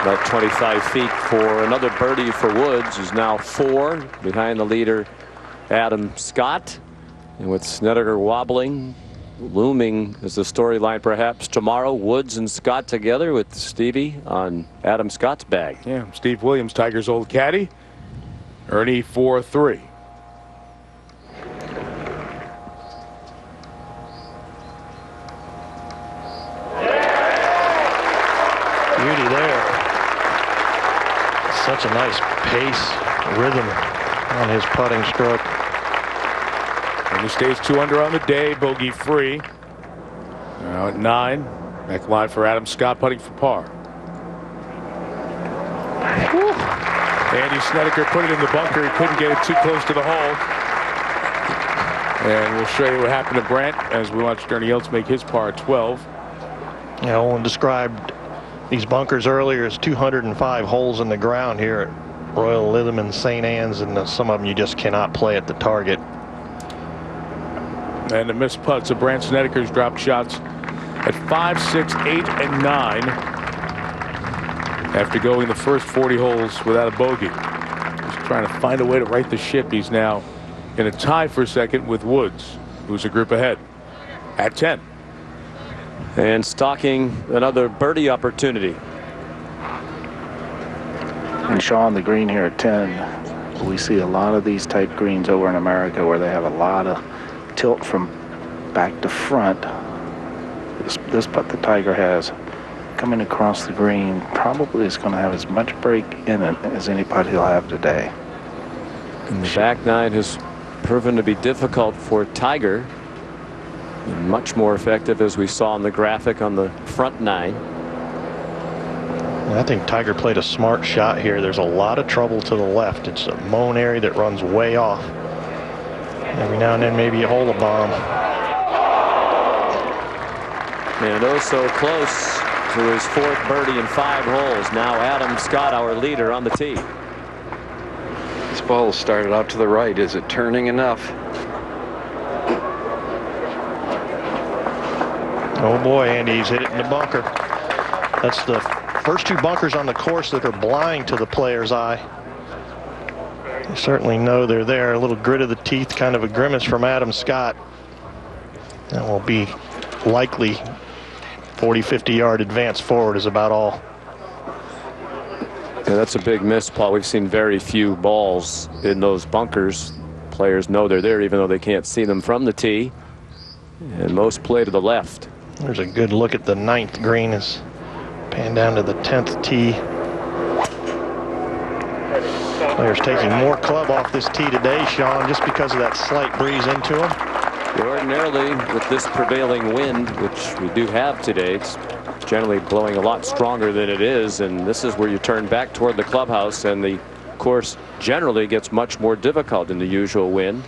About 25 feet for another birdie for Woods, who's now 4 behind the leader, Adam Scott. And with Snedeker wobbling, looming is the storyline perhaps tomorrow. Woods and Scott together with Stevie on Adam Scott's bag. Yeah, Steve Williams, Tiger's old caddy. Ernie 4-3. Beauty there. Such a nice pace, rhythm on his putting stroke. And he stays 2 under on the day, bogey free. Now at 9, neck line for Adam Scott, putting for par. Andy Snedeker put it in the bunker. He couldn't get it too close to the hole. And we'll show you what happened to Brandt as we watched Ernie Els make his par at 12. Yeah, Owen described these bunkers earlier as 205 holes in the ground here at Royal Lytham and St. Anne's, and some of them you just cannot play at the target. And the missed putts of Brandt Snedeker's dropped shots at 5, 6, 8, and 9 after going the first 40 holes without a bogey. He's trying to find a way to right the ship. He's now in a tie for second with Woods, who's a group ahead at 10. And stalking another birdie opportunity. And Sean, the green here at 10, we see a lot of these type greens over in America where they have a lot of tilt from back to front. This putt the Tiger has coming across the green probably is going to have as much break in it as any putt he'll have today. And the back 9 has proven to be difficult for Tiger. And much more effective, as we saw in the graphic, on the front 9. I think Tiger played a smart shot here. There's a lot of trouble to the left. It's a mown area that runs way off. Every now and then maybe you hole a bomb. And oh so close to his 4th birdie in 5 holes. Now Adam Scott, our leader, on the tee. This ball started out to the right. Is it turning enough? Oh boy, Andy, he's hit it in the bunker. That's the first 2 bunkers on the course that are blind to the player's eye. You certainly know they're there. A little grit of the teeth, kind of a grimace from Adam Scott. That will be likely 40, 50-yard advance forward is about all. Yeah, that's a big miss, Paul. We've seen very few balls in those bunkers. Players know they're there even though they can't see them from the tee. And most play to the left. There's a good look at the 9th green as pan down to the 10th tee. Players taking more club off this tee today, Sean, just because of that slight breeze into them. Ordinarily, with this prevailing wind, which we do have today, it's generally blowing a lot stronger than it is, and this is where you turn back toward the clubhouse, and the course generally gets much more difficult in the usual wind.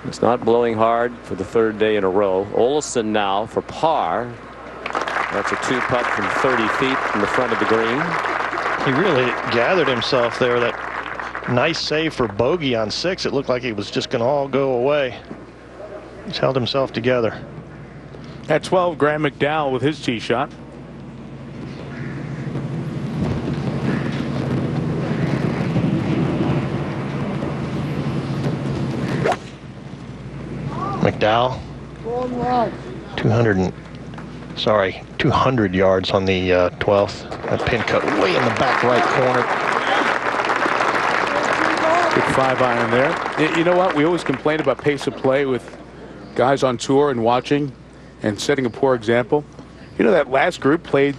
It's not blowing hard for the 3rd day in a row. Olson now for par. That's a 2-putt from 30 feet from the front of the green. He really gathered himself there. That nice save for bogey on 6. It looked like it was just going to all go away. He's held himself together. At 12, Graham McDowell with his tee shot. McDowell, 200 yards on the 12th. That pin cut way in the back right corner. Good 5-iron there. You know what? We always complain about pace of play with guys on tour and watching and setting a poor example. You know, that last group played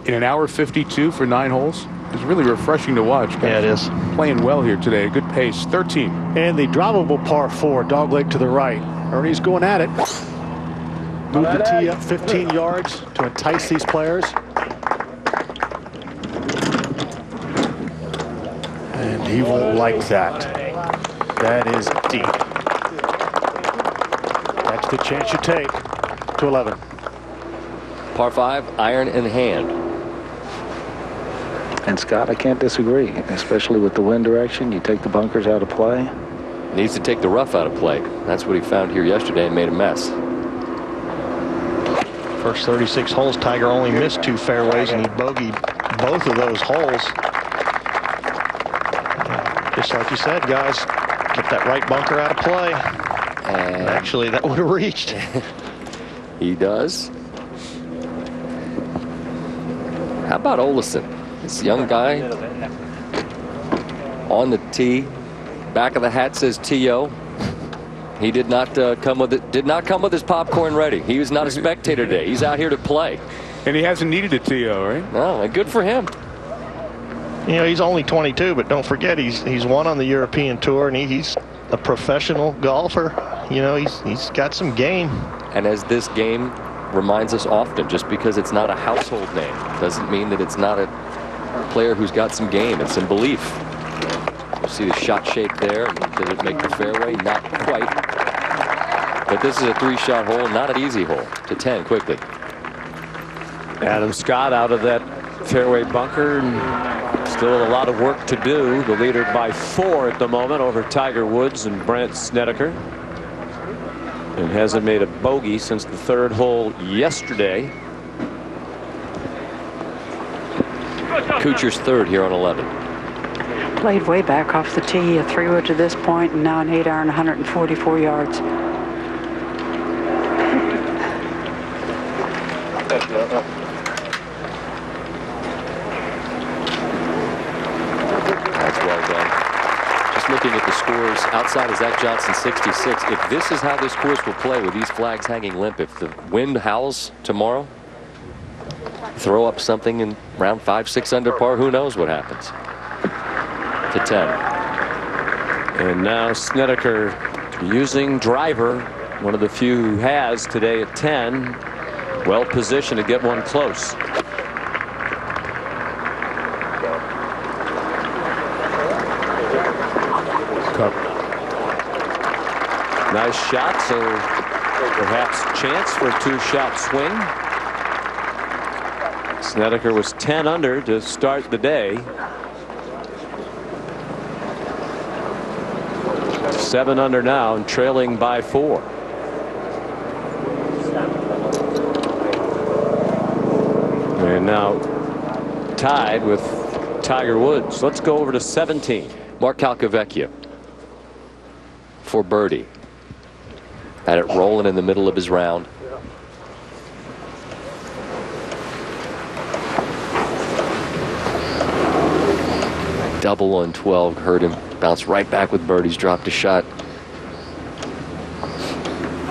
in an hour 52 for 9 holes. It's really refreshing to watch. Yeah, it is. Playing well here today. Good pace. 13. And the drivable par 4, dogleg to the right. Ernie's going at it. Move the tee up 15 yards to entice these players. And he won't like that. That is deep. That's the chance you take to 11. Par 5, iron in hand. And Scott, I can't disagree, especially with the wind direction. You take the bunkers out of play. Needs to take the rough out of play. That's what he found here yesterday and made a mess. First 36 holes, Tiger only missed 2 fairways, and he bogeyed both of those holes. Just like you said, guys, get that right bunker out of play. And actually, that would have reached. He does. How about Olesen? This young guy on the tee. Back of the hat says T.O. He did not come with it. Did not come with his popcorn ready. He was not a spectator today. He's out here to play. And he hasn't needed a T.O., right? No, good for him. You know, he's only 22, but don't forget he's won on the European Tour, and he's a professional golfer. You know, he's got some game. And as this game reminds us often, just because it's not a household name doesn't mean that it's not a player who's got some game and some belief. You see the shot shape there. Did it make the fairway? Not quite. But this is a 3-shot hole, not an easy hole. To 10 quickly. Adam Scott out of that fairway bunker. Still a lot of work to do. The leader by 4 at the moment over Tiger Woods and Brandt Snedeker. And hasn't made a bogey since the 3rd hole yesterday. Kuchar's 3rd here on 11. Played way back off the tee, a 3-wood to this point, and now an 8-iron, 144 yards. That's well done. Just looking at the scores, outside of Zach Johnson 66. If this is how this course will play with these flags hanging limp, if the wind howls tomorrow, throw up something in round 5, 6 under par, who knows what happens. To 10. And now Snedeker using driver, one of the few who has today at 10. Well positioned to get one close. Cup. Nice shot, so perhaps chance for a 2-shot swing. Snedeker was 10 under to start the day. 7 under now and trailing by 4. And now tied with Tiger Woods. Let's go over to 17. Mark Calcavecchia for birdie. Had it rolling in the middle of his round. Double on 12, hurt him. Bounced right back with birdies, dropped a shot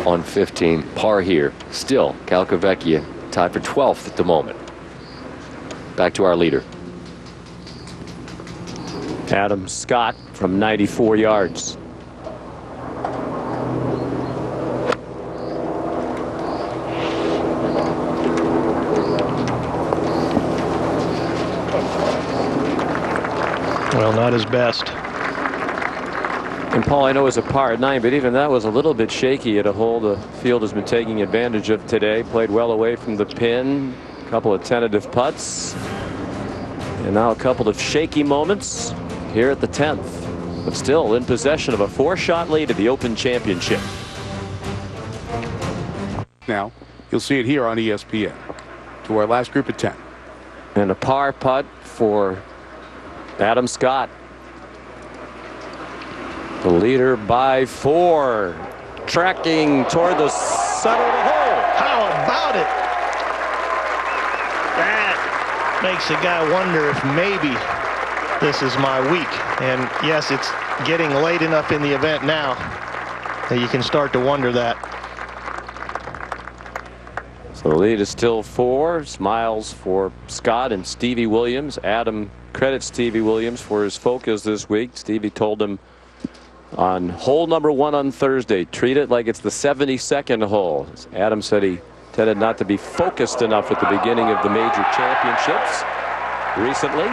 on 15. Par here. Still, Calcavecchia tied for 12th at the moment. Back to our leader. Adam Scott from 94 yards. Well, not his best. And Paul, I know it's a par at 9, but even that was a little bit shaky at a hole the field has been taking advantage of today. Played well away from the pin. A couple of tentative putts. And now a couple of shaky moments here at the 10th. But still in possession of a 4-shot lead at the Open Championship. Now, you'll see it here on ESPN. To our last group of 10. And a par putt for Adam Scott. The leader by 4. Tracking toward the center of the hole. How about it? That makes a guy wonder if maybe this is my week. And yes, it's getting late enough in the event now that you can start to wonder that. So the lead is still 4. Smiles for Scott and Stevie Williams. Adam credit Stevie Williams for his focus this week. Stevie told him on hole number 1 on Thursday, treat it like it's the 72nd hole. Adam said he tended not to be focused enough at the beginning of the major championships recently.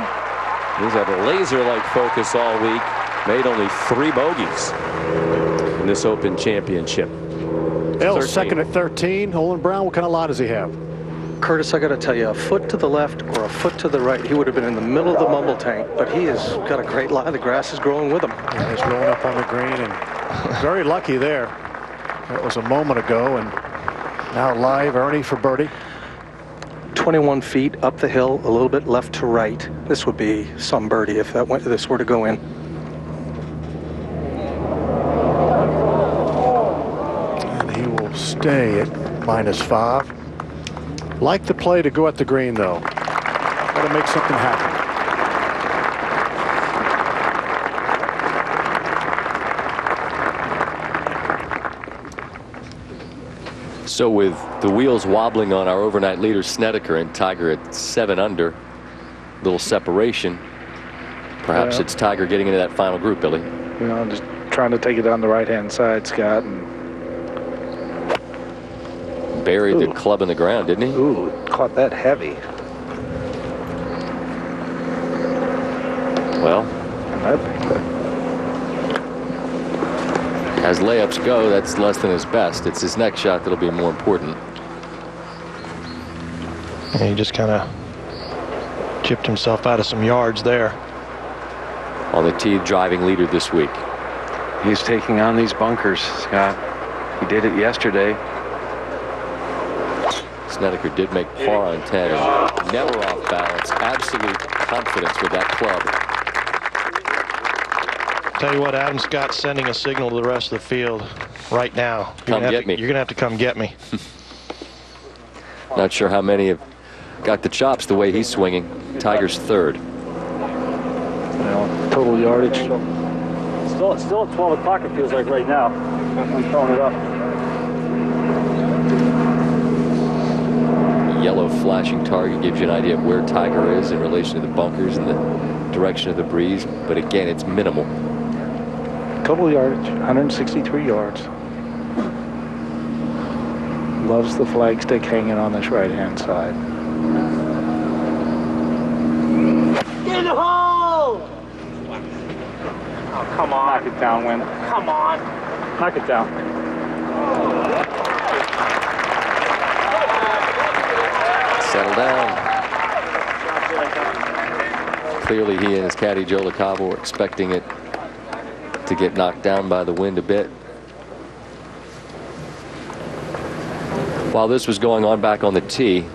He's had a laser-like focus all week, made only 3 bogeys in this Open Championship. L second at 13. Olin Brown, what kind of lie does he have? Curtis, I got to tell you, a foot to the left or a foot to the right, he would have been in the middle of the mumble tank, but he has got a great lie. The grass is growing with him. Yeah, he's rolling up on the green and very lucky there. That was a moment ago, and now live Ernie for birdie. 21 feet up the hill, a little bit left to right. This would be some birdie if this were to go in. And he will stay at -5. Like the play to go at the green, though. Got to make something happen. So with the wheels wobbling on our overnight leaders Snedeker and Tiger at 7 under, little separation. Perhaps it's Tiger getting into that final group, Billy. You know, just trying to take it on the right-hand side, Scott. And buried the club in the ground, didn't he? Ooh, caught that heavy. Well, as layups go, that's less than his best. It's his next shot that'll be more important. And he just kind of chipped himself out of some yards there. On the tee, driving leader this week. He's taking on these bunkers, Scott. He did it yesterday. Snedeker did make par on 10. Never off balance. Absolute confidence with that club. Tell you what, Adam Scott's sending a signal to the rest of the field right now. Come get me. You're going to have to come get me. Not sure how many have got the chops the way he's swinging. Tiger's 3rd. Well, total yardage. Still at 12 o'clock, it feels like right now. I'm throwing it up. Yellow flashing target gives you an idea of where Tiger is in relation to the bunkers and the direction of the breeze. But again, it's minimal. Total yardage, 163 yards. Loves the flagstick hanging on this right-hand side. Get in the hole! Oh, come on. Knock it down, Win. Come on. Knock it down. Settle down. Clearly he and his caddy Joe LaCava were expecting it to get knocked down by the wind a bit. While this was going on back on the tee,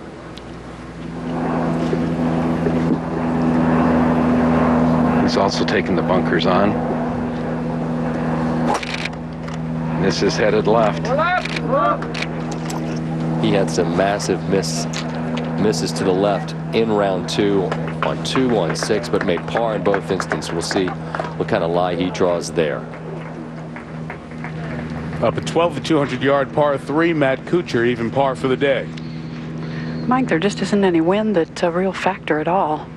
he's also taking the bunkers on. This is headed left. he had some massive misses to the left in round 2 on 2, on 6, but made par in both instances. We'll see what kind of lie he draws there. Up at 12, the 200-yard par 3, Matt Kuchar, even par for the day. Mike, there just isn't any wind that's a real factor at all.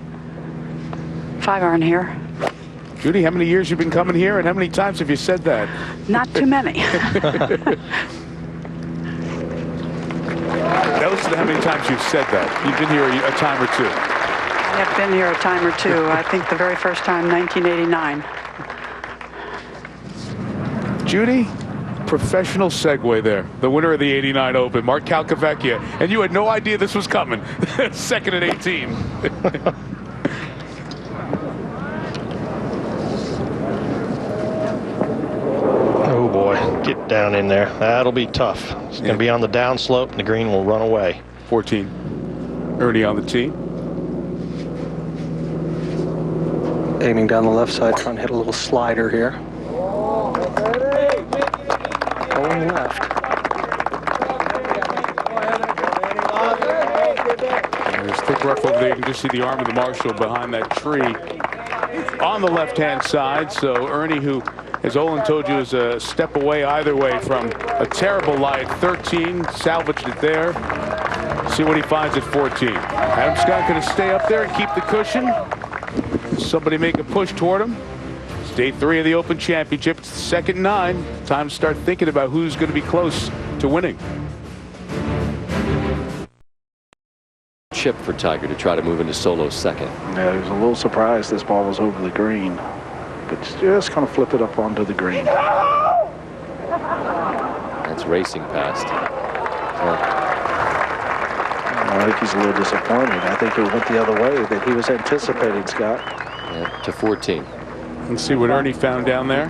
5-iron here. Judy, how many years you've been coming here, and how many times have you said that? Not too many. Listen to how many times you've said that. You've been here a time or two. I have been here a time or two. I think the very first time, 1989. Judy, professional segue there. The winner of the '89 Open, Mark Calcavecchia, and you had no idea this was coming. Second at 18. Oh boy, get down in there. That'll be tough. It's going to be on the downslope, and the green will run away. 14. Ernie on the tee. Aiming down the left side, trying to hit a little slider here. Going left. There's thick rough over there. You can just see the arm of the marshal behind that tree on the left-hand side. So Ernie, who, as Olin told you, is a step away either way from a terrible lie at 13, salvaged it there. See what he finds at 14. Adam Scott going to stay up there and keep the cushion. Somebody make a push toward him. It's day 3 of the Open Championship. It's the second 9. Time to start thinking about who's going to be close to winning. Chip for Tiger to try to move into solo second. Yeah, he was a little surprised this ball was over the green, but just kind of flip it up onto the green. That's racing past. I think he's a little disappointed. I think it went the other way that he was anticipating, Scott. Yeah, to 14. Let's see what Ernie found down there.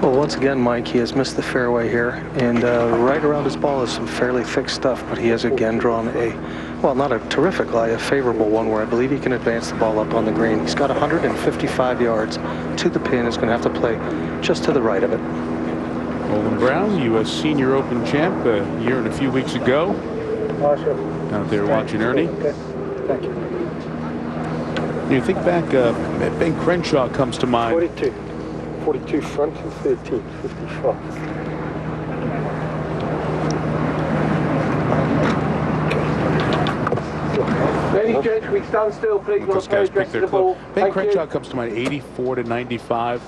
Well, once again, Mike, he has missed the fairway here, and right around his ball is some fairly thick stuff, but he has again drawn a, well, not a terrific lie, a favorable one where I believe he can advance the ball up on the green. He's got 155 yards to the pin. He's going to have to play just to the right of it. Olin Brown, U.S. Senior Open champ a year and a few weeks ago. Out there watching Ernie. Thank you. You think back, Ben Crenshaw comes to mind. 42 front and 13, 55. Ladies and gentlemen, we stand still, please. Those guys pick their club. Ben Crenshaw comes to mind, 84 to 95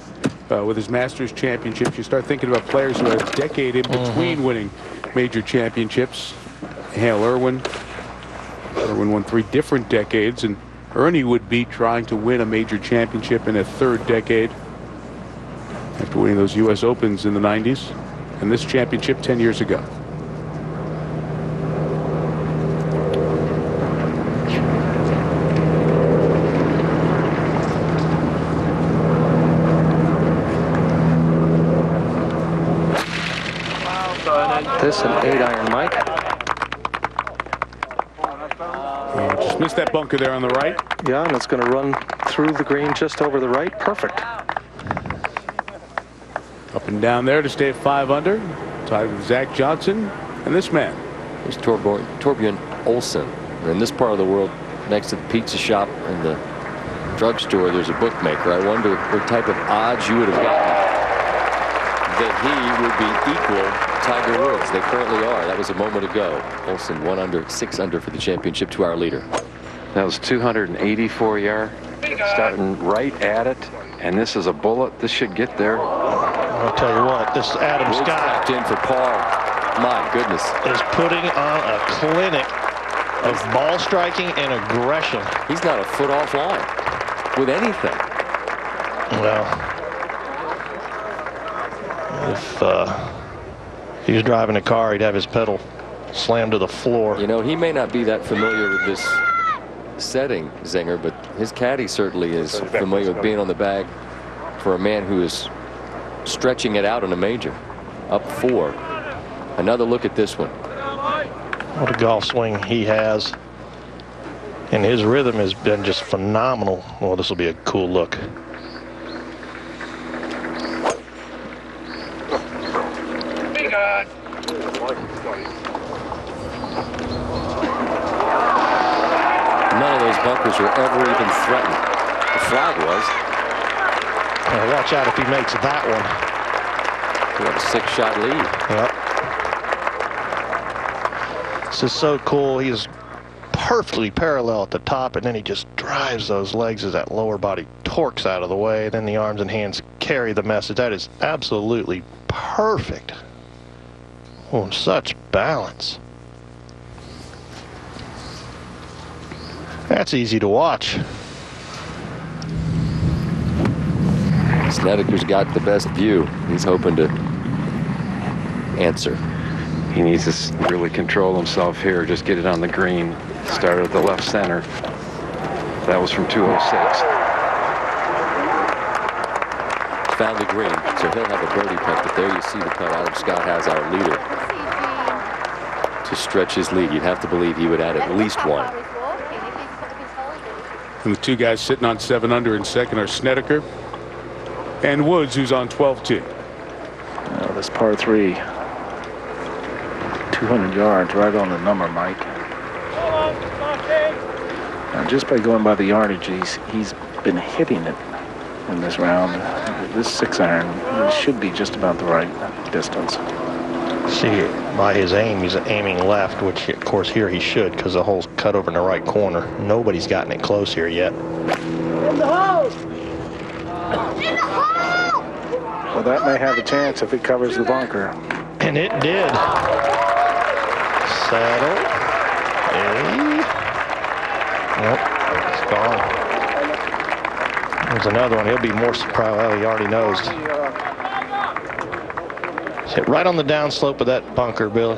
with his Masters championships. You start thinking about players who had a decade in between winning major championships. Hale Irwin. Irwin won 3 different decades, and Ernie would be trying to win a major championship in a 3rd decade after winning those U.S. Opens in the 90s and this championship 10 years ago. This an 8-iron, Mike. Just missed that bunker there on the right. Yeah, and it's going to run through the green just over the right. Perfect. Up and down there to stay at 5 under. Tied with Zach Johnson and this man. There's Torbjorn Olsen. In this part of the world, next to the pizza shop and the drugstore, there's a bookmaker. I wonder what type of odds you would have gotten that he would be equal Tiger Woods. They currently are. That was a moment ago. Olsen 1 under, 6 under for the championship to our leader. That was 284 yards, starting right at it, and this is a bullet. This should get there. I'll tell you what, this Adam Scott in for par. My goodness, is putting on a clinic of ball striking and aggression. He's not a foot off line with anything. Well, if he was driving a car, he'd have his pedal slammed to the floor. You know, he may not be that familiar with this setting, Zinger, but his caddy certainly is familiar with being on the bag for a man who is stretching it out in a major. Up 4. Another look at this one. What a golf swing he has. And his rhythm has been just phenomenal. Well, this will be a cool look. None of those bunkers were ever even threatened. The flag was. Watch out if he makes that one. He had a 6-shot lead. Yep. This is so cool. He is perfectly parallel at the top, and then he just drives those legs as that lower body torques out of the way. Then the arms and hands carry the message. That is absolutely perfect. Oh, such balance. That's easy to watch. Snedeker's got the best view. He's hoping to answer. He needs to really control himself here. Just get it on the green. Start at the left center. That was from 206. Found the green, so he'll have a birdie putt. But there you see the putt Adam Scott has, our leader, to stretch his lead. You'd have to believe he would add at least 1. And the 2 guys sitting on 7 under in second are Snedeker and Woods, who's on 12-2. This par 3, 200 yards, right on the number, Mike. Now, just by going by the yardage, he's been hitting it in this round. This 6-iron should be just about the right distance. See, by his aim, he's aiming left, which of course here he should, because the hole's cut over in the right corner. Nobody's gotten it close here yet. In the hole! In the hole! Well, that may have a chance if it covers the bunker. And it did. Settle. Hey. Nope, it's gone. There's another one. He'll be more surprised. Well, he already knows. Hit right on the downslope of that bunker, Billy.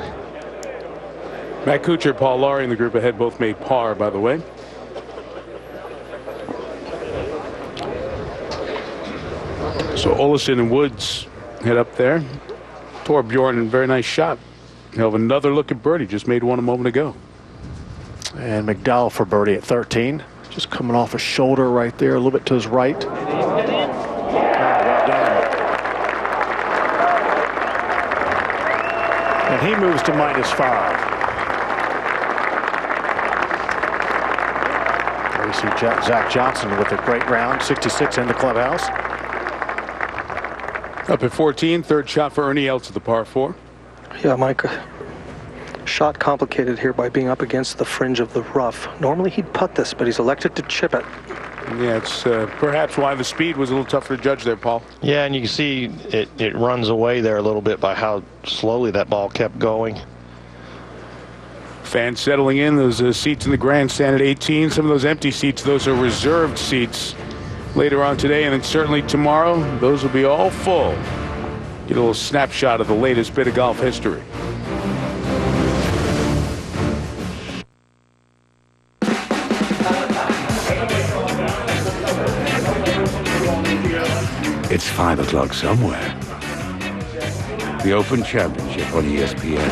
Matt Kuchar, Paul Laurie in the group ahead both made par, by the way. So Olesen and Woods head up there. Torbjorn, a very nice shot. He'll have another look at birdie. Just made one a moment ago. And McDowell for birdie at 13. Just coming off a shoulder right there, a little bit to his right. And he moves to -5. There you see Zach Johnson with a great round, 66 in the clubhouse. Up at 14, third shot for Ernie Els at the par 4. Yeah, Mike. Shot complicated here by being up against the fringe of the rough. Normally he'd putt this, but he's elected to chip it. Yeah, it's perhaps why the speed was a little tougher to judge there, Paul. Yeah, and you can see it runs away there a little bit by how slowly that ball kept going. Fans settling in, those seats in the grandstand at 18. Some of those empty seats, those are reserved seats later on today, and then certainly tomorrow, those will be all full. Get a little snapshot of the latest bit of golf history. It's 5 o'clock somewhere. The Open Championship on ESPN.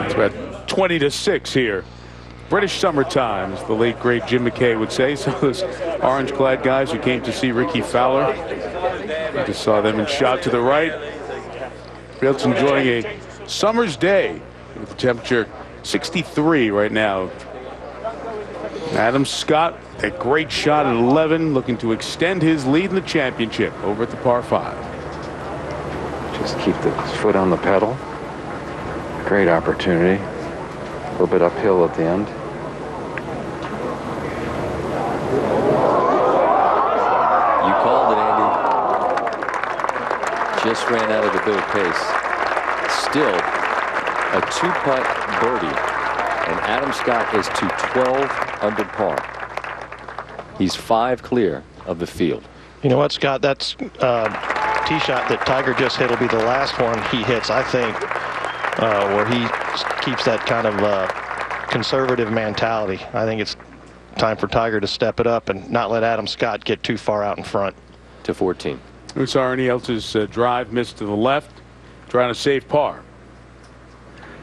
It's about 20-6 here. British summertime, as the late, great Jim McKay would say. Some of those orange-clad guys who came to see Ricky Fowler. I just saw them in shot to the right. Field's enjoying a summer's day with the temperature 63 right now. Adam Scott, a great shot at 11, looking to extend his lead in the championship over at the par 5. Just keep the foot on the pedal. Great opportunity. A little bit uphill at the end. You called it, Andy. Just ran out of a bit of pace. Still a 2-putt birdie. And Adam Scott is to 12 under par. He's 5 clear of the field. You know what, Scott? That's tee shot that Tiger just hit will be the last one he hits, I think, where he keeps that kind of conservative mentality. I think it's time for Tiger to step it up and not let Adam Scott get too far out in front. To 14. We saw Ernie Els's drive missed to the left, trying to save par.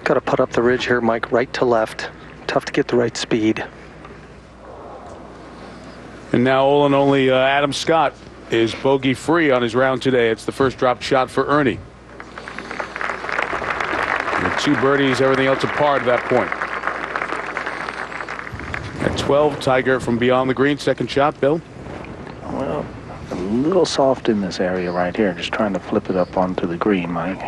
Got to put up the ridge here, Mike, right to left. Tough to get the right speed. And now all and only Adam Scott is bogey free on his round today. It's the first dropped shot for Ernie. And 2 birdies, everything else apart at that point. At 12, Tiger from beyond the green. Second shot, Bill. Well, a little soft in this area right here. Just trying to flip it up onto the green, Mike.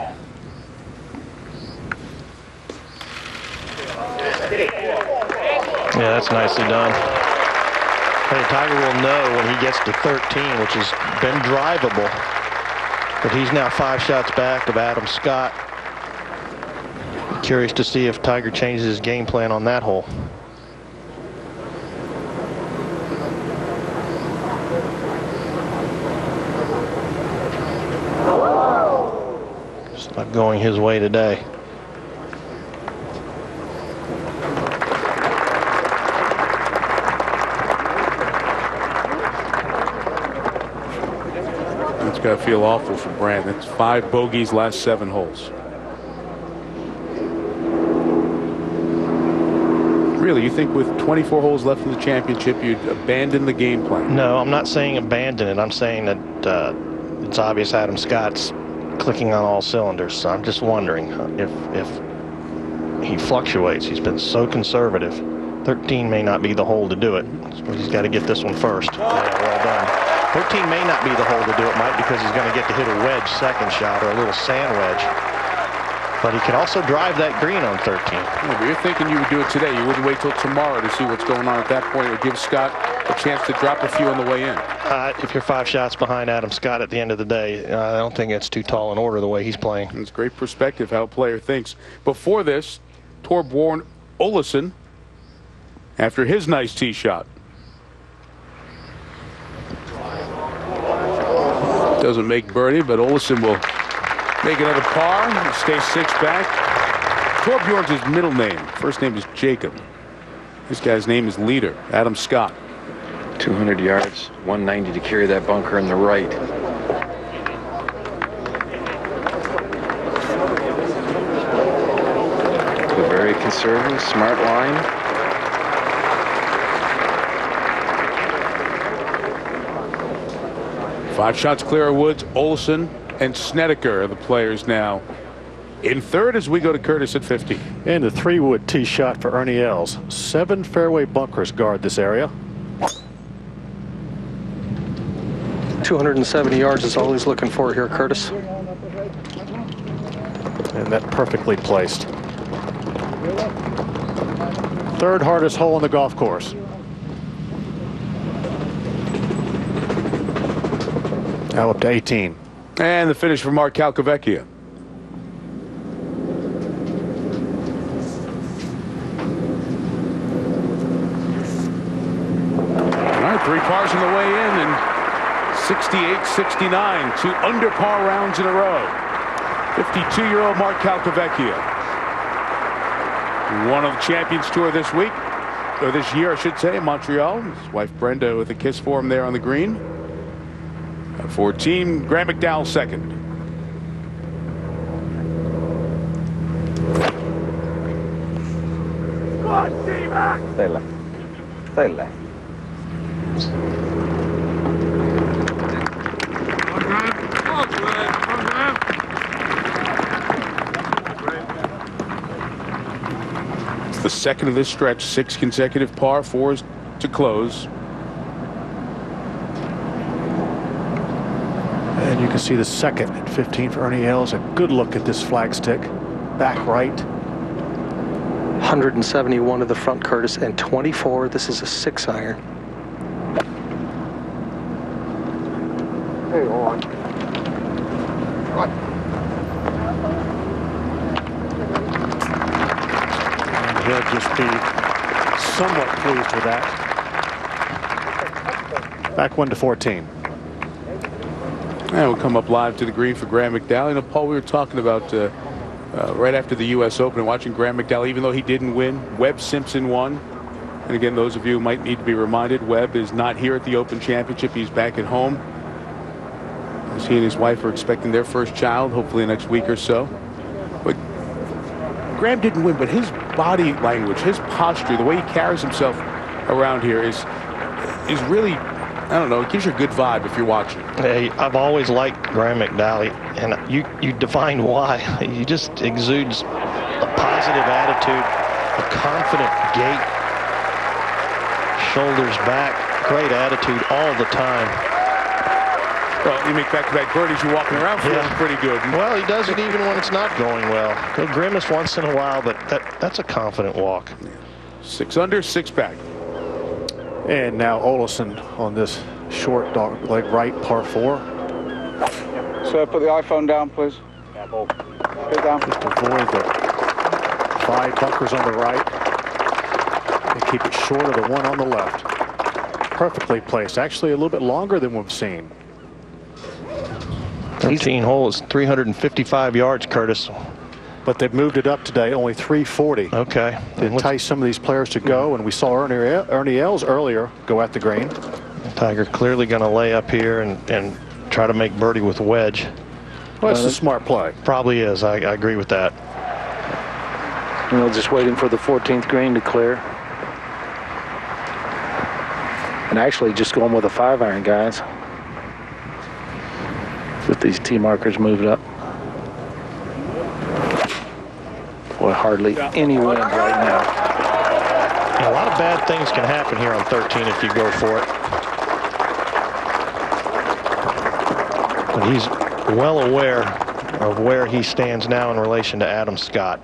Yeah, that's nicely done. Hey, Tiger will know when he gets to 13, which has been drivable, but he's now 5 shots back of Adam Scott. Curious to see if Tiger changes his game plan on that hole. It's not going his way today. It's got to feel awful for Brandt. It's 5 bogeys last 7 holes. Really, you think with 24 holes left in the championship, you'd abandon the game plan? No, I'm not saying abandon it. I'm saying that it's obvious Adam Scott's clicking on all cylinders. So I'm just wondering if he fluctuates. He's been so conservative. 13 may not be the hole to do it. So he's got to get this one first. Yeah, well done. 13 may not be the hole to do it, Mike, because he's going to get to hit a wedge second shot or a little sand wedge. But he can also drive that green on 13. Yeah, but you're thinking you would do it today. You wouldn't wait till tomorrow to see what's going on at that point. It would give Scott a chance to drop a few on the way in. If you're 5 shots behind Adam Scott at the end of the day, I don't think it's too tall an order the way he's playing. It's great perspective how a player thinks. Before this, Torbjorn Olesen, after his nice tee shot. Doesn't make birdie, but Olesen will make another par and stay 6 back. Torbjorn's his middle name. First name is Jacob. This guy's name is Leader, Adam Scott. 200 yards, 190 to carry that bunker in the right. A very conservative, smart line. Five shots clear of Woods, Olsen, and Snedeker are the players now in third as we go to Curtis at 50. And the 3-wood tee shot for Ernie Els. 7 fairway bunkers guard this area. 270 yards is all he's looking for here, Curtis. And that perfectly placed. Third hardest hole on the golf course. Now up to 18. And the finish for Mark Calcavecchia. All right, 3 pars on the way in, and 68-69, 2 under par rounds in a row. 52-year-old Mark Calcavecchia won on the Champions Tour this week, or this year, I should say, in Montreal. His wife Brenda with a kiss for him there on the green. At 14, Graham McDowell second. Stay left. Stay left. It's the second of this stretch, 6 consecutive par 4s to close. And you can see the second at 15 for Ernie Els. A good look at this flagstick. Back right. 171 to the front, Curtis, and 24. This is a 6-iron. Hang on. And he'll just be somewhat pleased with that. Back 1 to 14. And we'll come up live to the green for Graham McDowell. You know, Paul, we were talking about right after the U.S. Open and watching Graham McDowell, even though he didn't win, Webb Simpson won. And again, those of you who might need to be reminded, Webb is not here at the Open Championship. He's back at home. As he and his wife are expecting their first child, hopefully next week or so. But Graham didn't win, but his body language, his posture, the way he carries himself around here is really, I don't know, it gives you a good vibe if you're watching. Hey, I've always liked Graham McDowell, and you define why. He just exudes a positive attitude, a confident gait, shoulders back, great attitude all the time. Well, you make back-to-back birdies, you're walking around feeling pretty good. Well, he does it even when it's not going well. He'll grimace once in a while, but that's a confident walk. 6 under, 6 back. And now Olesen on this short dog leg right par 4. Sir, put the iPhone down, please. Yeah, ball. Put it down. Just avoid the 5 bunkers on the right and keep it short of the 1 on the left. Perfectly placed. Actually, a little bit longer than we've seen. 13 holes, 355 yards, Curtis. But they've moved it up today, only 340. Okay. To entice some of these players to go, and we saw Ernie Els earlier go at the green. Tiger clearly going to lay up here and try to make birdie with a wedge. Well, that's a smart play. Probably is. I agree with that. You know, just waiting for the 14th green to clear. And actually just going with a 5-iron, guys. With these tee markers moved up. Boy, hardly any wind right now. A lot of bad things can happen here on 13 if you go for it. But he's well aware of where he stands now in relation to Adam Scott.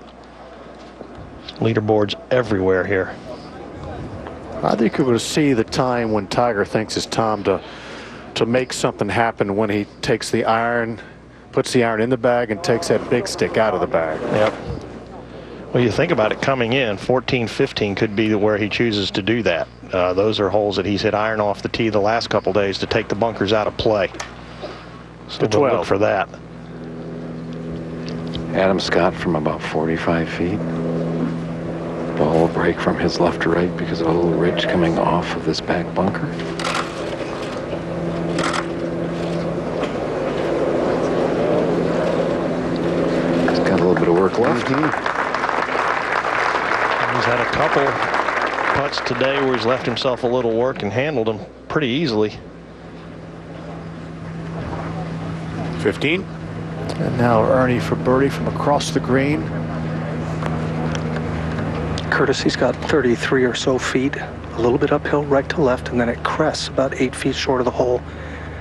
Leaderboards everywhere here. I think you're going to see the time when Tiger thinks it's time to make something happen, when he takes the iron, puts the iron in the bag, and takes that big stick out of the bag. Yep. Well, you think about it coming in, 14, 15 could be where he chooses to do that. Those are holes that he's hit iron off the tee the last couple days to take the bunkers out of play. So we'll look for that. Adam Scott from about 45 feet. Ball will break from his left to right because of a little ridge coming off of this back bunker. He's got a little bit of work left. He's had a couple putts today where he's left himself a little work and handled them pretty easily. 15. And now Ernie for birdie from across the green. Curtis, he's got 33 or so feet, a little bit uphill right to left, and then it crests about 8 feet short of the hole,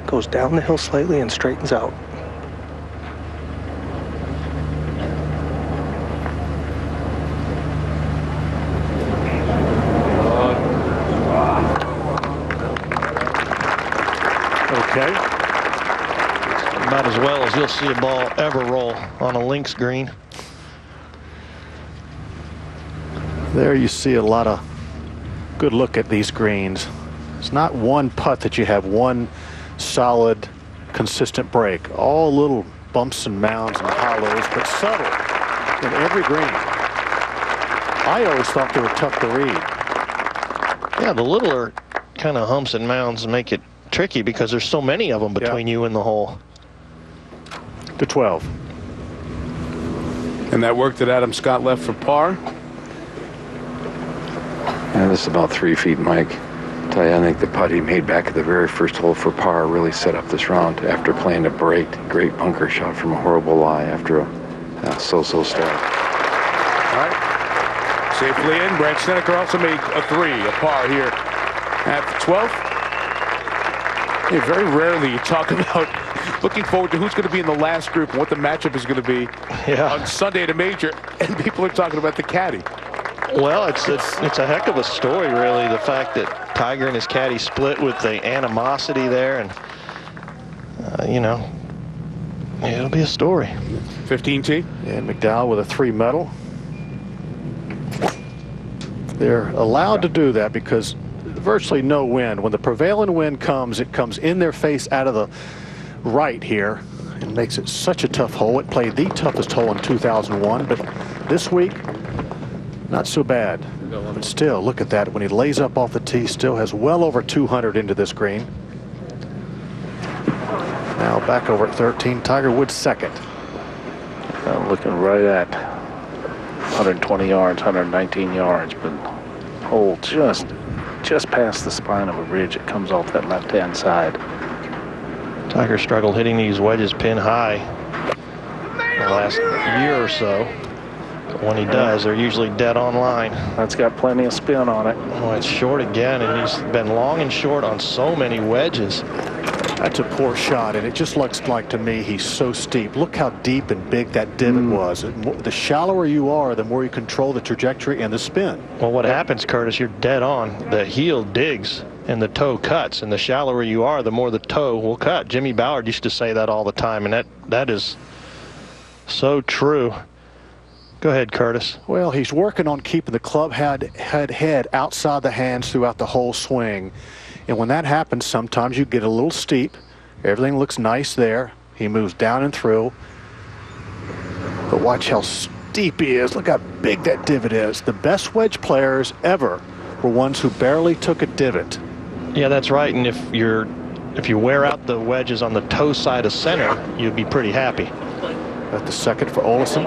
goes down the hill slightly and straightens out. Okay. About as well as you'll see a ball ever roll on a links green. There you see a lot of good look at these greens. It's not one putt that you have one solid, consistent break. All little bumps and mounds and hollows, but subtle in every green. I always thought they were tough to read. Yeah, the littler kind of humps and mounds make it tricky because there's so many of them between you and the hole. To 12. And that worked that Adam Scott left for par. Yeah, this is about 3 feet, Mike. I tell you, I think the putt he made back at the very first hole for par really set up this round after playing a great bunker shot from a horrible lie after a so-so start. All right. Safely in. Brad Snedeker also made a 3, a par here at the 12th. Hey, very rarely you talk about looking forward to who's going to be in the last group and what the matchup is going to be on Sunday at a major, and people are talking about the caddy. Well, it's a heck of a story, really. The fact that Tiger and his caddy split with the animosity there, and you know, it'll be a story. 15 tee. And McDowell with a 3 medal. They're allowed to do that because virtually no wind. When the prevailing wind comes, it comes in their face out of the right here and makes it such a tough hole. It played the toughest hole in 2001, but this week, not so bad. But still, look at that. When he lays up off the tee, still has well over 200 into this green. Now back over at 13, Tiger Woods second. Looking right at 120 yards, 119 yards, but hole just past the spine of a ridge. It comes off that left-hand side. Tiger struggled hitting these wedges pin high the last year or so. But when he does, they're usually dead on line. That's got plenty of spin on it. Oh, it's short again, and he's been long and short on so many wedges. That's a poor shot, and it just looks like to me he's so steep. Look how deep and big that divot was. The shallower you are, the more you control the trajectory and the spin. Well, what happens, Curtis, you're dead on. The heel digs and the toe cuts, and the shallower you are, the more the toe will cut. Jimmy Ballard used to say that all the time, and that is so true. Go ahead, Curtis. Well, he's working on keeping the club head outside the hands throughout the whole swing. And when that happens, sometimes you get a little steep. Everything looks nice there. He moves down and through. But watch how steep he is. Look how big that divot is. The best wedge players ever were ones who barely took a divot. Yeah, that's right. And if you wear out the wedges on the toe side of center, you'd be pretty happy. At the second for Olesen.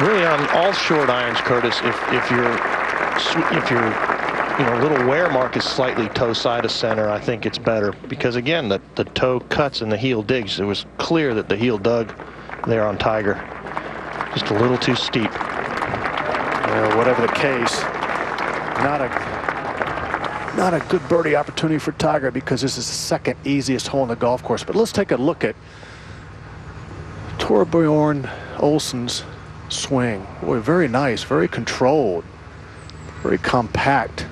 Really, on all short irons, Curtis, if your little wear mark is slightly toe side of center, I think it's better because again the toe cuts and the heel digs. It was clear that the heel dug there on Tiger. Just a little too steep. Whatever the case, not Not a good birdie opportunity for Tiger because this is the second easiest hole in the golf course. But let's take a look at Torbjorn Olsen's swing. Boy, very nice, very controlled, very compact,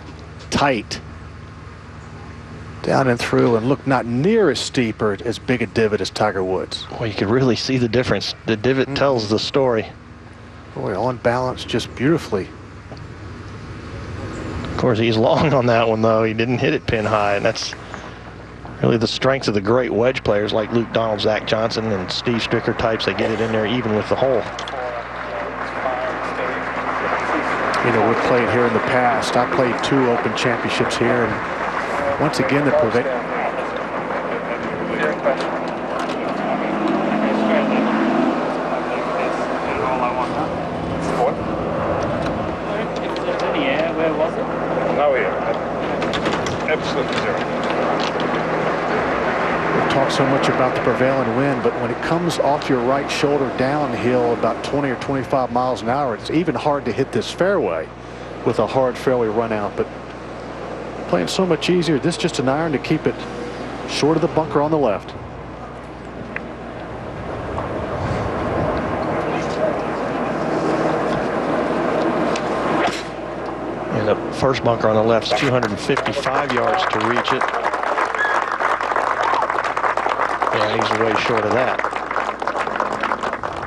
tight. Down and through, and look, not near as steep or as big a divot as Tiger Woods. Well, you can really see the difference. The divot tells the story. Boy, on balance just beautifully. Of course, he's long on that one, though. He didn't hit it pin high, and that's really the strength of the great wedge players like Luke Donald, Zach Johnson, and Steve Stricker types. They get it in there even with the hole. You know, we've played here in the past. I played 2 Open Championships here, and once again, the Where was it? No, here. Absolutely zero. We've talked so much about the prevailing wind, but when it comes off your right shoulder downhill about 20 or 25 miles an hour, it's even hard to hit this fairway with a hard fairway run out. But playing so much easier. This just an iron to keep it short of the bunker on the left. And the first bunker on the left is 255 yards to reach it. Yeah, he's way short of that.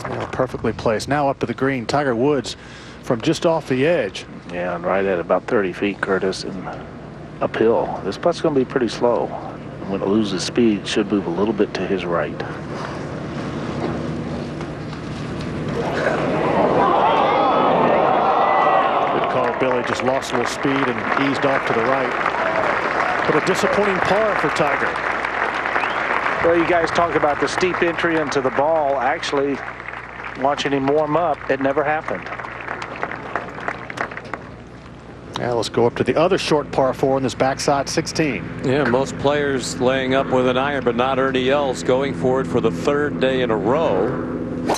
Yeah, perfectly placed. Now up to the green, Tiger Woods from just off the edge. Yeah, and right at about 30 feet, Curtis, and uphill. This putt's going to be pretty slow. And when it loses speed, it should move a little bit to his right. Good call, Billy. Just lost a little speed and eased off to the right. But a disappointing par for Tiger. Well, you guys talk about the steep entry into the ball. Actually, watching him warm up, it never happened. Now let's go up to the other short par 4 on this backside 16. Yeah, most players laying up with an iron, but not Ernie Els going for it for the 3rd day in a row.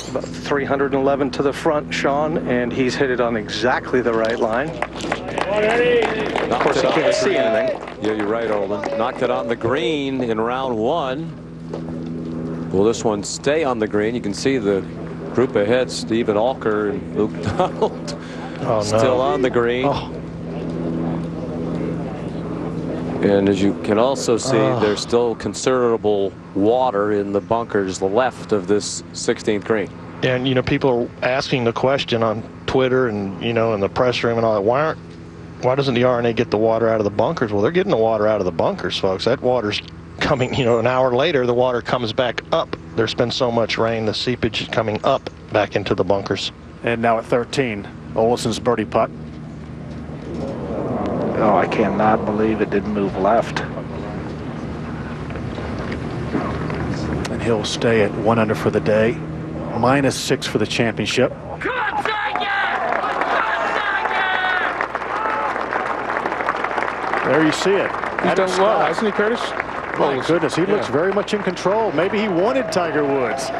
About 311 to the front, Sean, and he's hit it on exactly the right line. Of course, he can't see anything. Yeah, you're right, Olin. Knocked it on the green in round 1. Will this one stay on the green? You can see the group ahead, Stephen Alker and Luke Donald. Oh, still no. on the green. Oh. And as you can also see, there's still considerable water in the bunkers left of this 16th green. And, you know, people are asking the question on Twitter and, you know, in the press room and all that, why doesn't the R&A get the water out of the bunkers? Well, they're getting the water out of the bunkers, folks. That water's coming, you know, an hour later, the water comes back up. There's been so much rain, the seepage is coming up back into the bunkers. And now at 13, Olsen's birdie putt. Oh, I cannot believe it didn't move left. And he'll stay at 1 under for the day. -6 for the championship. There you see it. He's done well, hasn't he, Curtis? My goodness, he looks very much in control. Maybe he wanted Tiger Woods.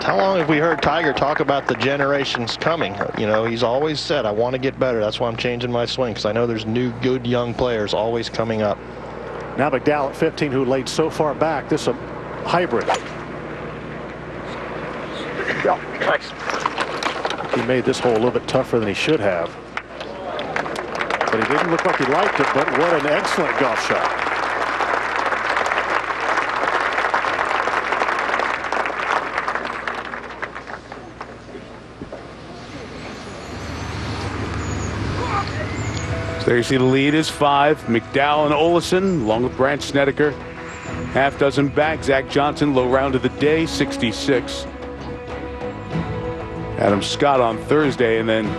How long have we heard Tiger talk about the generations coming? You know, he's always said, I want to get better. That's why I'm changing my swing, because I know there's new, good, young players always coming up. Now McDowell at 15, who laid so far back. This is a hybrid. He made this hole a little bit tougher than he should have. But he didn't look like he liked it, but what an excellent golf shot. So there you see the lead is 5. McDowell and Olesen, along with Brandt Snedeker. Half dozen back. Zach Johnson, low round of the day, 66. Adam Scott on Thursday, and then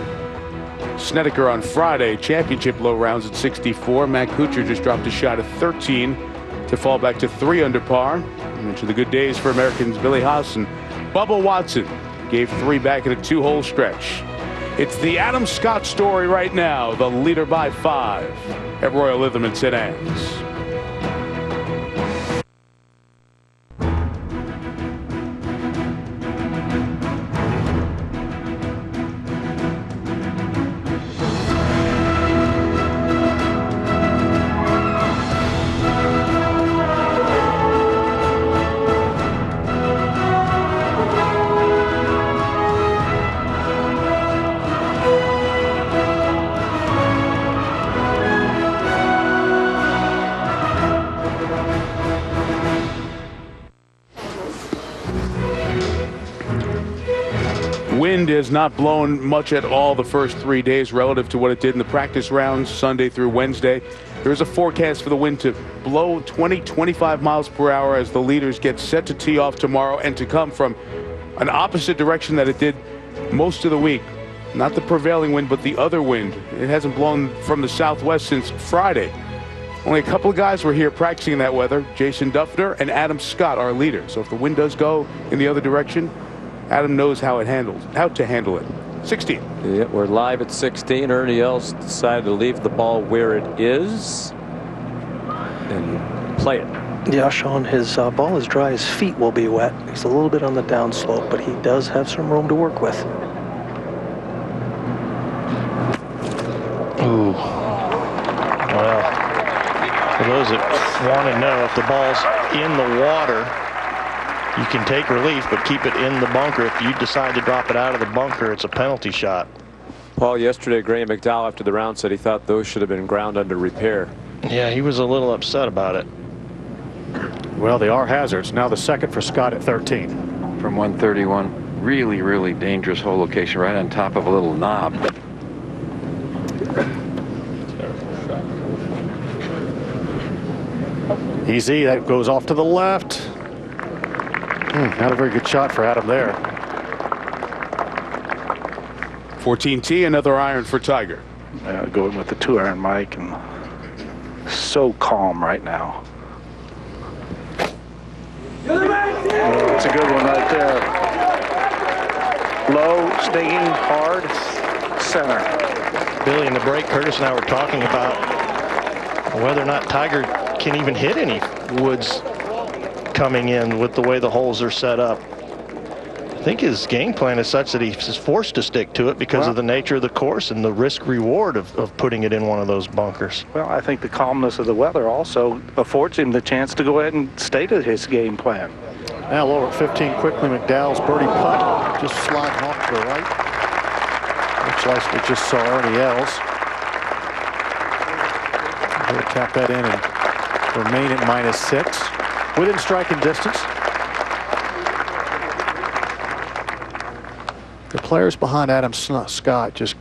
Snedeker on Friday. Championship low rounds at 64. Matt Kuchar just dropped a shot at 13 to fall back to 3 under par. I mentioned the good days for Americans Billy Haas and Bubba Watson. Gave 3 back in a 2-hole stretch. It's the Adam Scott story right now, the leader by 5 at Royal Lytham in St. Anne's. Wind has not blown much at all the first 3 days relative to what it did in the practice rounds Sunday through Wednesday. There is a forecast for the wind to blow 20-25 miles per hour as the leaders get set to tee off tomorrow, and to come from an opposite direction that it did most of the week. Not the prevailing wind, but the other wind. It hasn't blown from the southwest since Friday. Only a couple of guys were here practicing in that weather. Jason Duffner and Adam Scott, our leader. So if the wind does go in the other direction, Adam knows how to handle it. 16. Yeah, we're live at 16. Ernie Els decided to leave the ball where it is and play it. Yeah, Sean, his ball is dry. His feet will be wet. He's a little bit on the downslope, but he does have some room to work with. Ooh. Well, for those that want to know, if the ball's in the water, you can take relief, but keep it in the bunker. If you decide to drop it out of the bunker, it's a penalty shot. Paul, yesterday, Graham McDowell after the round said he thought those should have been ground under repair. Yeah, he was a little upset about it. Well, they are hazards. Now the second for Scott at 13. From 131. Really, really dangerous hole location right on top of a little knob. Easy. That goes off to the left. Not a very good shot for Adam there. 14T, another iron for Tiger. Going with the 2-iron, Mike, and so calm right now. It's a good one right there. Low, stinging, hard, center. Billy, in the break, Curtis and I were talking about whether or not Tiger can even hit any woods coming in with the way the holes are set up. I think his game plan is such that he's forced to stick to it because of the nature of the course and the risk reward of putting it in one of those bunkers. Well, I think the calmness of the weather also affords him the chance to go ahead and stay to his game plan. Now lower at 15 quickly. McDowell's birdie putt just sliding off to the right. Looks like we just saw Ernie Els. He'll tap that in and remain at -6. Within striking distance. The players behind Adam Scott just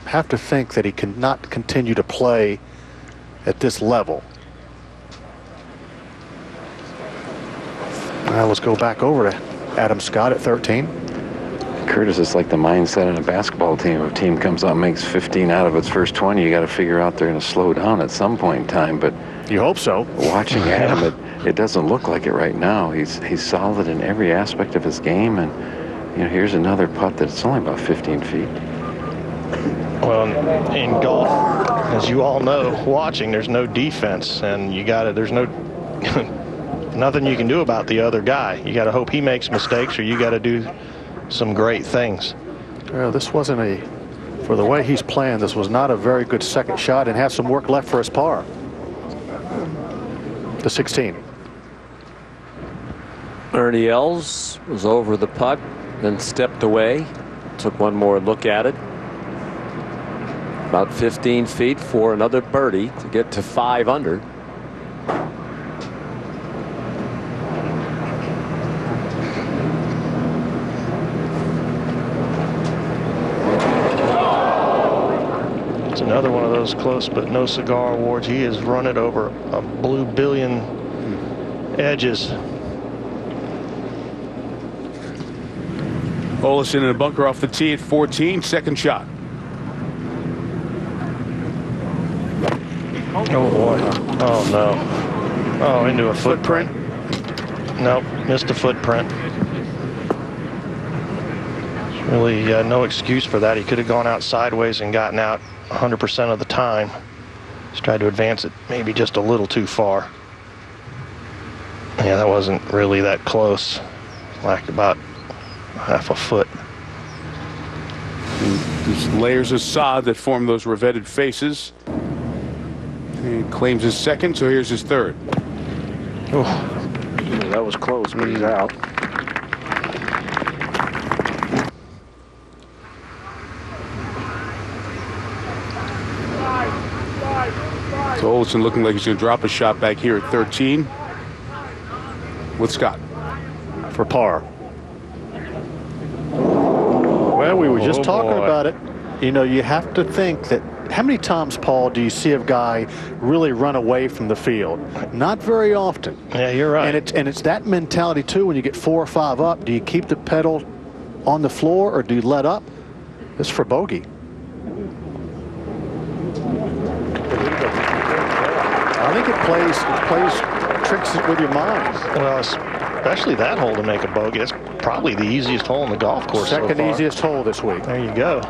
have to think that he cannot continue to play at this level. Now let's go back over to Adam Scott at 13. Curtis, it's like the mindset on a basketball team. If a team comes out and makes 15 out of its first 20, you got to figure out they're going to slow down at some point in time. But you hope so. Watching Adam, it doesn't look like it right now. He's solid in every aspect of his game, and you know, here's another putt that's only about 15 feet. Well, in golf, as you all know, watching, there's no defense, and there's no nothing you can do about the other guy. You got to hope he makes mistakes, or you got to do some great things. Well, this wasn't for the way he's playing, this was not a very good second shot, and has some work left for his par. The 16. Ernie Els was over the putt, then stepped away, took one more look at it. About 15 feet for another birdie to get to 5 under. It's another one of those close but no cigar awards. He has run it over a blue billion edges. Olesen in a bunker off the tee at 14, second shot. Oh boy. Oh no. Oh, into a footprint. Nope, missed a footprint. Really no excuse for that. He could have gone out sideways and gotten out 100% of the time. Just tried to advance it maybe just a little too far. Yeah, that wasn't really that close. Lacked about half a foot. There's layers of sod that form those revetted faces. He claims his second, so here's his third. Oh, that was close, but he's out. So Olesen looking like he's going to drop a shot back here at 13 with Scott. for par. Well, we were just talking about it. You know, you have to think that how many times, Paul, do you see a guy really run away from the field? Not very often. Yeah, you're right. And it's that mentality, too, when you get 4 or 5 up. Do you keep the pedal on the floor or do you let up? It's for bogey. I think it plays tricks with your mind. Well, especially that hole to make a bogey. It's probably the easiest hole in the golf course so Second far. easiest hole this week. There you go.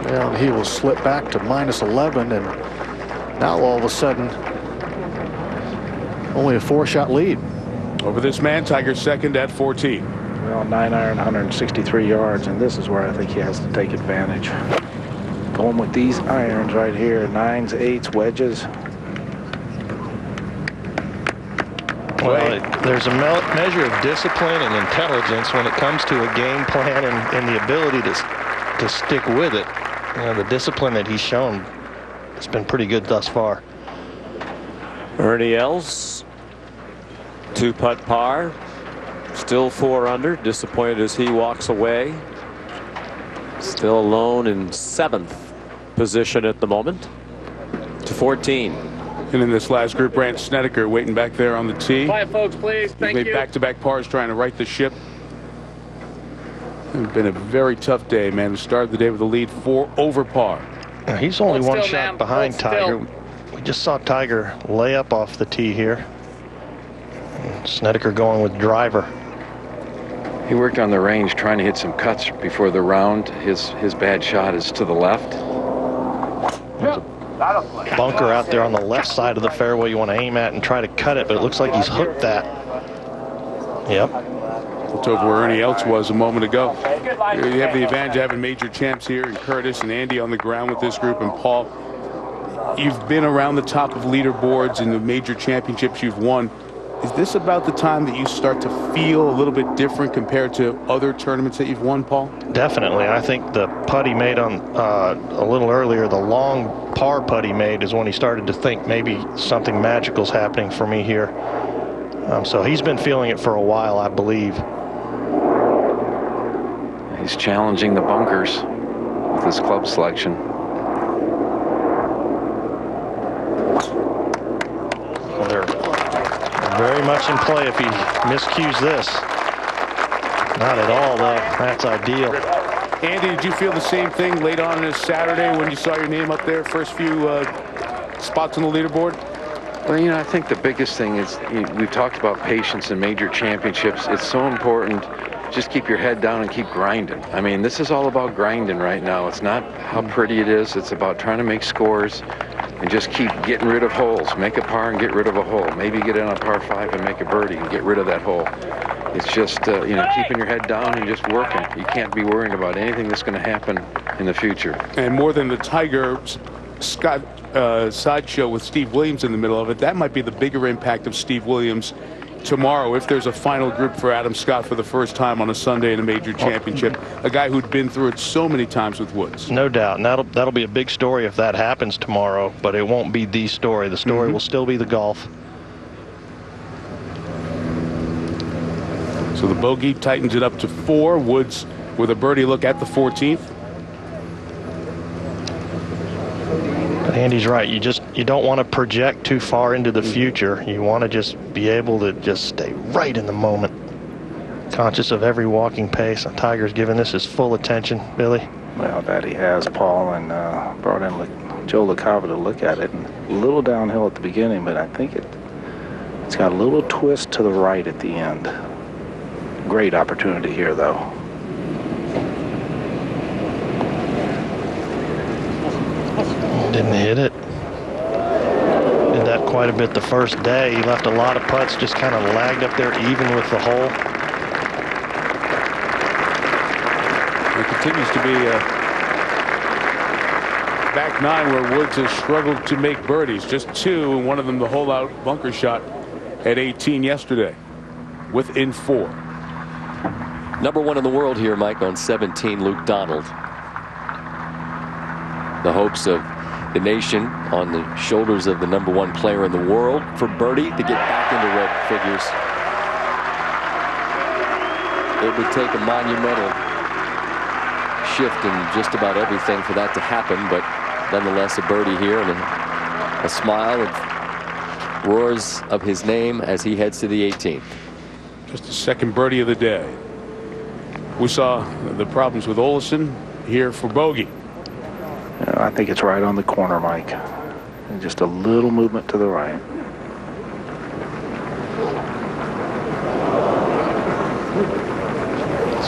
Well, he will slip back to -11, and now all of a sudden, only a 4-shot lead. Over this man, Tiger second at 14. Well, 9-iron, 163 yards, and this is where I think he has to take advantage. Going with these irons right here, 9s, 8s, wedges. Well, there's a measure of discipline and intelligence when it comes to a game plan and the ability to stick with it. You know, the discipline that he's shown, it's been pretty good thus far. Ernie Els, 2-putt par, still 4 under, disappointed as he walks away. Still alone in 7th position at the moment to 14. And in this last group, Brandt Snedeker waiting back there on the tee. Quiet, folks, please. Thank you. He's made back-to-back pars trying to right the ship. It's been a very tough day, man. We started the day with a lead 4 over par. Now, he's only one shot behind Tiger. We just saw Tiger lay up off the tee here. Snedeker going with driver. He worked on the range trying to hit some cuts before the round. His bad shot is to the left. Bunker out there on the left side of the fairway you want to aim at and try to cut it, but it looks like he's hooked that. Yep. Looked over where Ernie Els was a moment ago. You have the advantage of having major champs here, and Curtis and Andy on the ground with this group, and Paul. You've been around the top of leaderboards in the major championships you've won. Is this about the time that you start to feel a little bit different compared to other tournaments that you've won, Paul? Definitely. I think the putt he made on a little earlier, the long par putt he made, is when he started to think maybe something magical's happening for me here. So he's been feeling it for a while, I believe. He's challenging the bunkers with his club selection. Well, they're very much in play if he miscues this. Not at all, though. That's ideal. Andy, did you feel the same thing late on this Saturday when you saw your name up there, first few spots on the leaderboard? Well, you know, I think the biggest thing is, we've talked about patience in major championships. It's so important. Just keep your head down and keep grinding. I mean, this is all about grinding right now. It's not how pretty it is. It's about trying to make scores and just keep getting rid of holes. Make a par and get rid of a hole. Maybe get in a par 5 and make a birdie and get rid of that hole. It's just, you know, keeping your head down and just working. You can't be worrying about anything that's going to happen in the future. And more than the Tiger Scott sideshow with Steve Williams in the middle of it, that might be the bigger impact of Steve Williams tomorrow if there's a final group for Adam Scott for the first time on a Sunday in a major championship. A guy who'd been through it so many times with Woods. No doubt. And that'll be a big story if that happens tomorrow, but it won't be the story. The story will still be the golf. So the bogey tightens it up to 4. Woods with a birdie look at the 14th. But Andy's right. You don't want to project too far into the future. You want to just be able to just stay right in the moment. Conscious of every walking pace. Tiger's giving this his full attention, Billy. Well, that he has, Paul, and brought in Joe LaCava to look at it. And a little downhill at the beginning, but I think it's got a little twist to the right at the end. Great opportunity here, though. Didn't hit it. Did that quite a bit the first day. He left a lot of putts, just kind of lagged up there even with the hole. It continues to be a back 9 where Woods has struggled to make birdies. Just 2, and one of them the hole-out bunker shot at 18 yesterday. Within 4. Number 1 in the world here, Mike, on 17, Luke Donald. The hopes of the nation on the shoulders of the number 1 player in the world for birdie to get back into red figures. it would take a monumental shift in just about everything for that to happen, but nonetheless a birdie here and a smile of roars of his name as he heads to the 18th. Just the second birdie of the day. We saw the problems with Olesen here for bogey. I think it's right on the corner, Mike. And just a little movement to the right.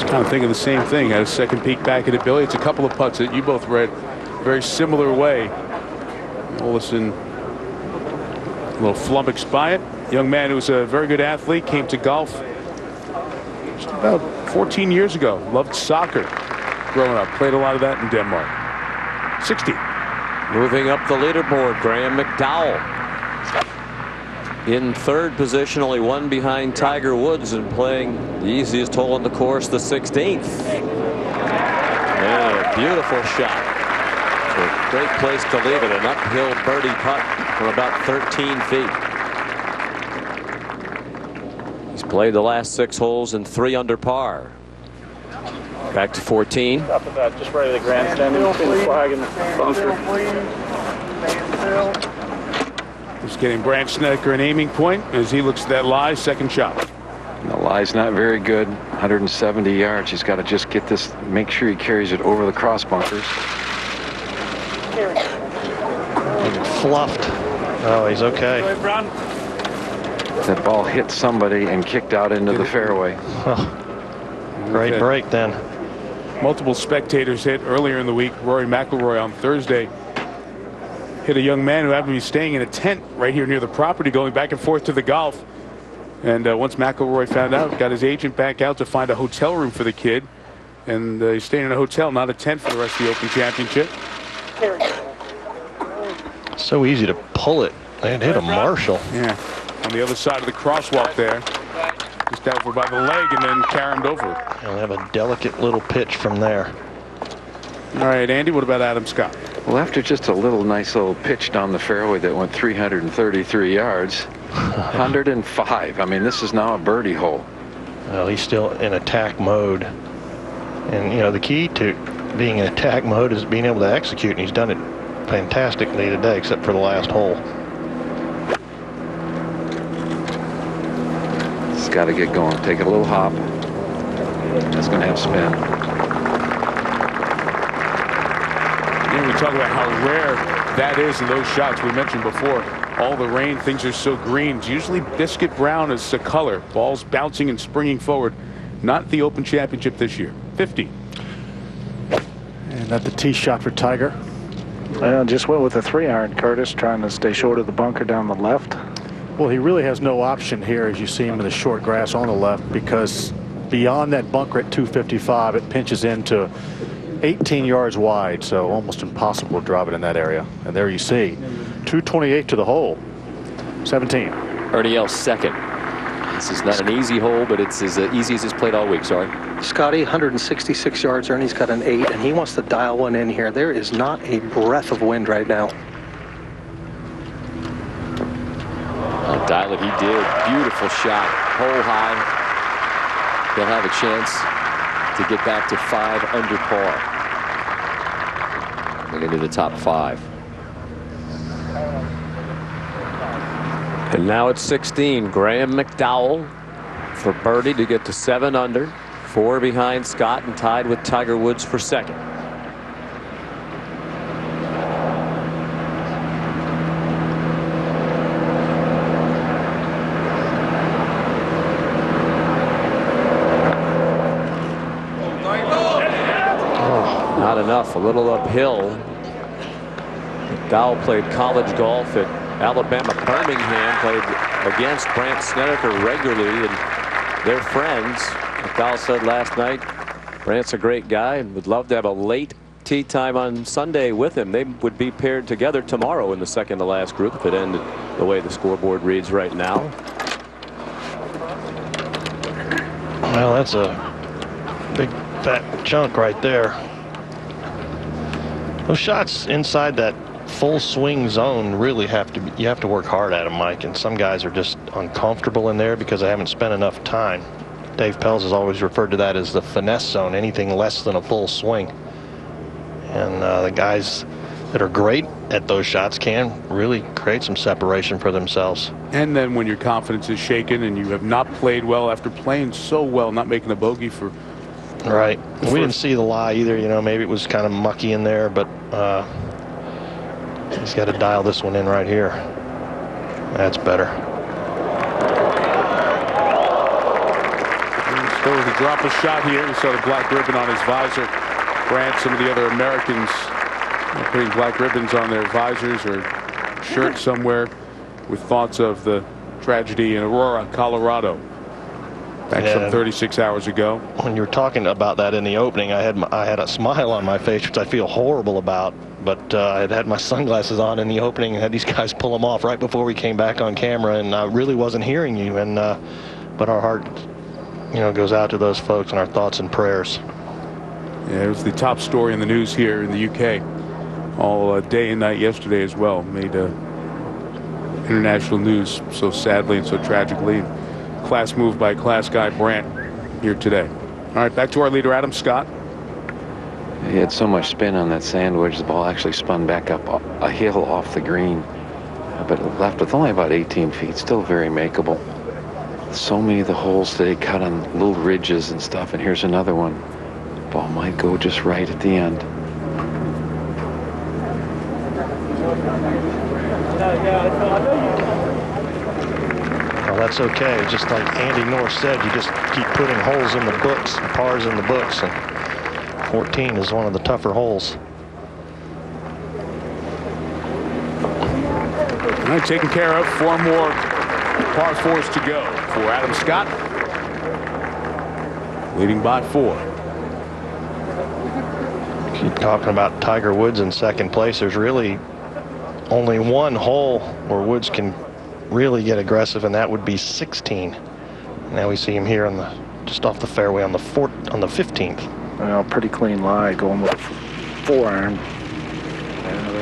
Kind of thinking the same thing. Had a second peek back at it, Billy. It's a couple of putts that you both read very similar way. Olesen a little flummoxed by it. Young man who was a very good athlete, came to golf just about 14 years ago. Loved soccer growing up. Played a lot of that in Denmark. 60. Moving up the leaderboard, Graham McDowell in third position, only one behind Tiger Woods, and playing the easiest hole on the course, the 16th. And a beautiful shot. So a great place to leave it. An uphill birdie putt from about 13 feet. He's played the last 6 holes in 3 under par. Back to 14. Top of that, just right of the grandstand, between the flag and the bunker. Just getting Brandt Snedeker an aiming point as he looks at that lie. Second shot. The lie's not very good. 170 yards. He's got to just get this, make sure he carries it over the cross bunkers. Fluffed. Oh, he's okay. That ball hit somebody and kicked out into the fairway. Great break then. Multiple spectators hit earlier in the week. Rory McIlroy on Thursday hit a young man who happened to be staying in a tent right here near the property, going back and forth to the golf. And once McIlroy found out, got his agent back out to find a hotel room for the kid. And he's staying in a hotel, not a tent, for the rest of the Open Championship. So easy to pull it and hit a Marshall. Yeah, on the other side of the crosswalk there. Just over by the leg and then caromed over. He'll have a delicate little pitch from there. All right, Andy, what about Adam Scott? Well, after just a nice little pitch down the fairway that went 333 yards, 105. I mean, this is now a birdie hole. Well, he's still in attack mode. And, you know, the key to being in attack mode is being able to execute, and he's done it fantastically today, except for the last hole. It's got to get going. Take a little hop. That's going to have spin. We talk about how rare that is in those shots. We mentioned before, all the rain, things are so green. It's usually biscuit brown as the color. Balls bouncing and springing forward. Not the Open Championship this year. 50. And that's the tee shot for Tiger. Well, just went with a 3-iron, Curtis, trying to stay short of the bunker down the left. Well, he really has no option here as you see him in the short grass on the left, because beyond that bunker at 255, it pinches into 18 yards wide, so almost impossible to drive it in that area. And there you see 228 to the hole. 17. Ernie Els second. This is not an easy hole, but it's as easy as it's played all week. Sorry, Scotty, 166 yards. Ernie's got an 8, and he wants to dial one in here. There is not a breath of wind right now. Dial it, he did. Beautiful shot, hole high. He'll have a chance to get back to 5 under par and into the top 5. And now it's 16. Graham McDowell for birdie to get to 7 under. 4 behind Scott and tied with Tiger Woods for second. Not enough, a little uphill. McDowell played college golf at Alabama Birmingham, played against Brandt Snedeker regularly, and they're friends. McDowell said last night, Brandt's a great guy and would love to have a late tee time on Sunday with him. They would be paired together tomorrow in the second to last group if it ended the way the scoreboard reads right now. Well, that's a big fat chunk right there. Those shots inside that full swing zone really you have to work hard at them, Mike, and some guys are just uncomfortable in there because they haven't spent enough time Dave Pelz has always referred to that as the finesse zone, anything less than a full swing. And the guys that are great at those shots can really create some separation for themselves. And then when your confidence is shaken and you have not played well after playing so well, not making a bogey for... Right. We didn't see the lie either. You know, maybe it was kind of mucky in there, but he's got to dial this one in right here. That's better. So to drop a shot here, you saw the black ribbon on his visor. Brant, some of the other Americans putting black ribbons on their visors or shirts somewhere with thoughts of the tragedy in Aurora, Colorado, back some 36 hours ago. When you were talking about that in the opening, I had a smile on my face, which I feel horrible about. But I had my sunglasses on in the opening and had these guys pull them off right before we came back on camera, and I really wasn't hearing you. And but our heart, goes out to those folks, and our thoughts and prayers. Yeah, it was the top story in the news here in the UK all day and night yesterday as well. Made international news so sadly and so tragically. Class move by class guy Brant here today. All right, back to our leader, Adam Scott. He had so much spin on that sand wedge, the ball actually spun back up a hill off the green, but left with only about 18 feet, still very makeable. So many of the holes today cut on little ridges and stuff, and here's another one. Ball might go just right at the end. Well, that's okay. Just like Andy North said, you just keep putting holes in the books, pars in the books, and 14 is one of the tougher holes. All right, taken care of. 4 more par 4s to go for Adam Scott, leading by 4. Keep talking about Tiger Woods in second place. There's really only one hole where Woods can really get aggressive, and that would be 16. Now we see him here on the just off the fairway on the 15th. Well, pretty clean lie going with a 4-iron.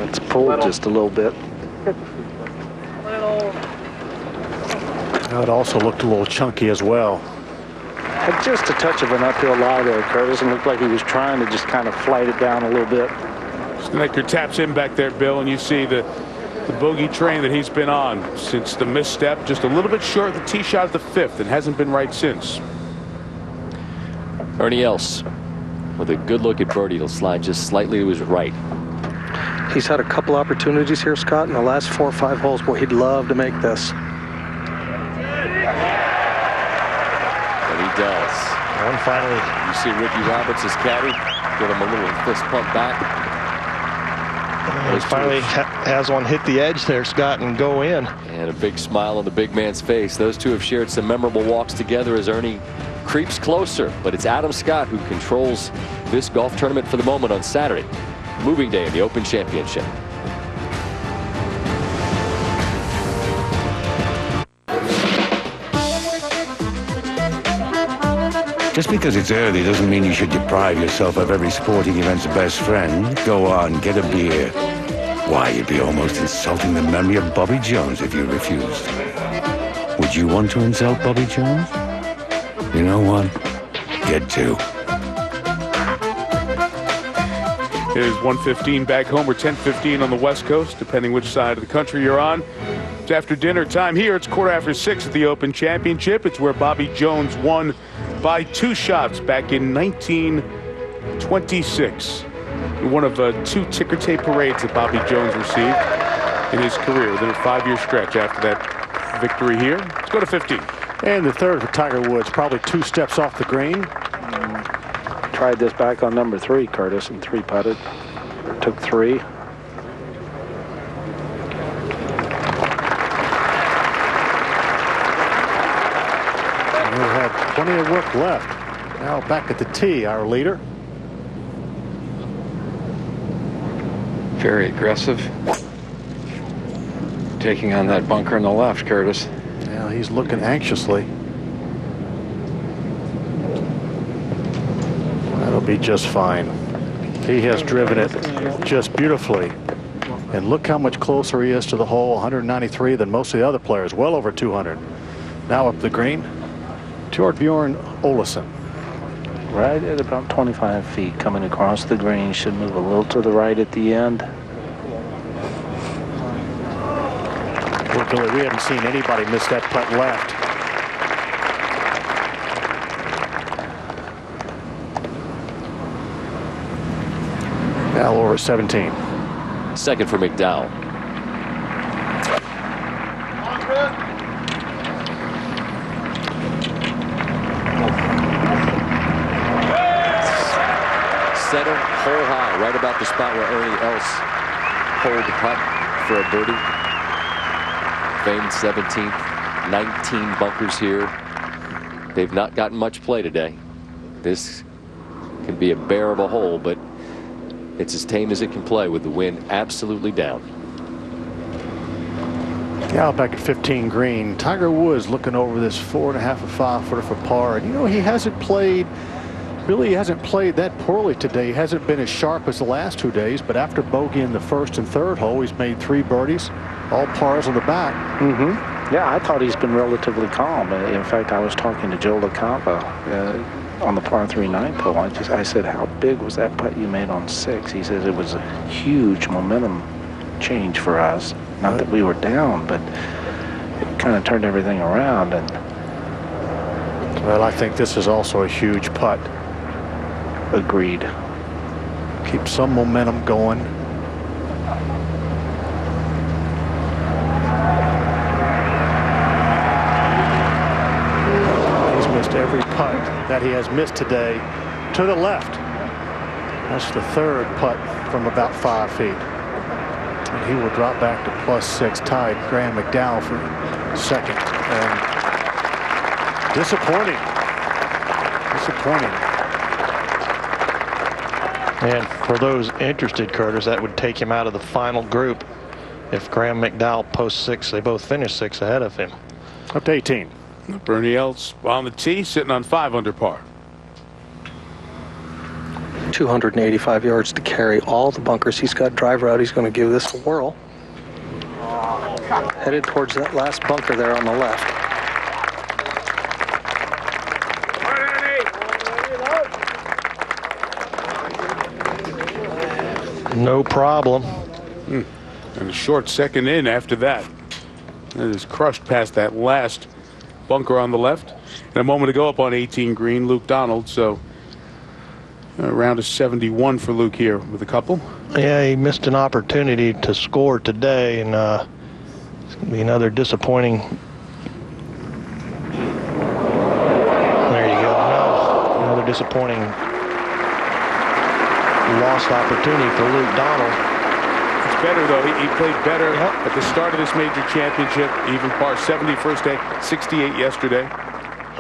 That's pulled just a little bit. It also looked a little chunky as well. Had just a touch of an uphill lie there, Curtis, and looked like he was trying to just kind of flight it down a little bit. Snedeker taps in back there, Bill, and you see the bogey train that he's been on since the misstep, just a little bit short of the tee shot at the 5th, and hasn't been right since. Ernie Els with a good look at birdie. He'll slide just slightly to his right. He's had a couple opportunities here, Scott, in the last 4 or 5 holes. Boy, he'd love to make this. And he does. And finally, you see Ricky Roberts' caddy give him a little fist pump back. He finally has one hit the edge there, Scott, and go in. And a big smile on the big man's face. Those two have shared some memorable walks together as Ernie creeps closer. But it's Adam Scott who controls this golf tournament for the moment on Saturday. Moving day in the Open Championship. Just because it's early doesn't mean you should deprive yourself of every sporting event's best friend. Go on, get a beer. Why, you'd be almost insulting the memory of Bobby Jones if you refused. Would you want to insult Bobby Jones? You know what? Get 2. It is 1:15 back home, or 10:15 on the West Coast, depending which side of the country you're on. It's after dinner time here. It's 6:15 at the Open Championship. It's where Bobby Jones won by 2 shots back in 1926. One of 2 ticker tape parades that Bobby Jones received in his career within a 5-year stretch after that victory here. Let's go to 15. And the third for Tiger Woods, probably 2 steps off the green. Tried this back on number 3, Curtis, and 3-putted. Took 3. We had plenty of work left. Now back at the tee, our leader. Very aggressive. Taking on that bunker on the left, Curtis. Yeah, he's looking anxiously. That'll be just fine. He has driven it just beautifully. And look how much closer he is to the hole, 193, than most of the other players, well over 200. Now up the green. Torbjorn Olesen. Right at about 25 feet coming across the green. Should move a little to the right at the end. Well, Billy, we haven't seen anybody miss that putt left. Now over 17. Second for McDowell. Center, hole high, right about the spot where Ernie Els holed the putt for a birdie. Famed 17th, 19 bunkers here. They've not gotten much play today. This can be a bearable hole, but it's as tame as it can play with the wind absolutely down. Yeah, back at 15 green, Tiger Woods looking over this 4.5 or 5 footer for par. And you know, he hasn't played. Really hasn't played that poorly today. He hasn't been as sharp as the last 2 days, but after bogeying the first and third hole, he's made 3 birdies, all pars on the back. Yeah, I thought he's been relatively calm. In fact, I was talking to Joe LaCava on the par 3 ninth hole. I said, how big was that putt you made on 6? He says it was a huge momentum change for us. Not that we were down, but it kind of turned everything around. And well, I think this is also a huge putt. Agreed. Keep some momentum going. He's missed every putt that he has missed today to the left. That's the 3rd putt from about 5 feet. And he will drop back to +6, tied Graham McDowell for 2nd. And disappointing. Disappointing. And for those interested, Curtis, that would take him out of the final group. If Graham McDowell posts 6, they both finish 6 ahead of him. Up to 18. Bernie Els on the tee, sitting on 5 under par. 285 yards to carry all the bunkers. He's got driver out. He's going to give this a whirl. Headed towards that last bunker there on the left. No problem. And a short second in after that. It is crushed past that last bunker on the left. And a moment ago up on 18 green, Luke Donald. So around a 71 for Luke here with a couple. Yeah, he missed an opportunity to score today, and it's going to be another disappointing. There you go. No, another disappointing lost opportunity for Luke Donald. It's better, though. He played better at the start of this major championship. Even par 70 first day, 68 yesterday.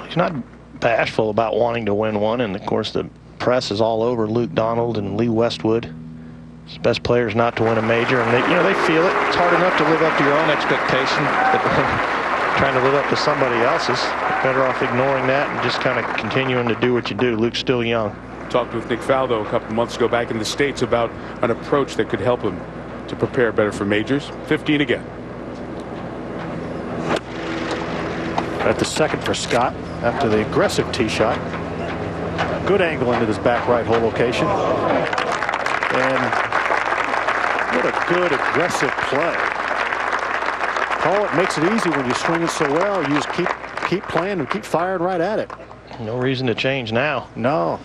He's not bashful about wanting to win one, and of course the press is all over Luke Donald and Lee Westwood. His best players not to win a major, and they feel it. It's hard enough to live up to your own expectation, but trying to live up to somebody else's, better off ignoring that and just kind of continuing to do what you do. Luke's still young. Talked with Nick Faldo a couple months ago back in the States about an approach that could help him to prepare better for majors. 15 again. At the 2nd for Scott after the aggressive tee shot. Good angle into this back right hole location. And what a good aggressive play. Paul, it makes it easy when you're swinging so well. You just keep playing and keep firing right at it. No reason to change now. No.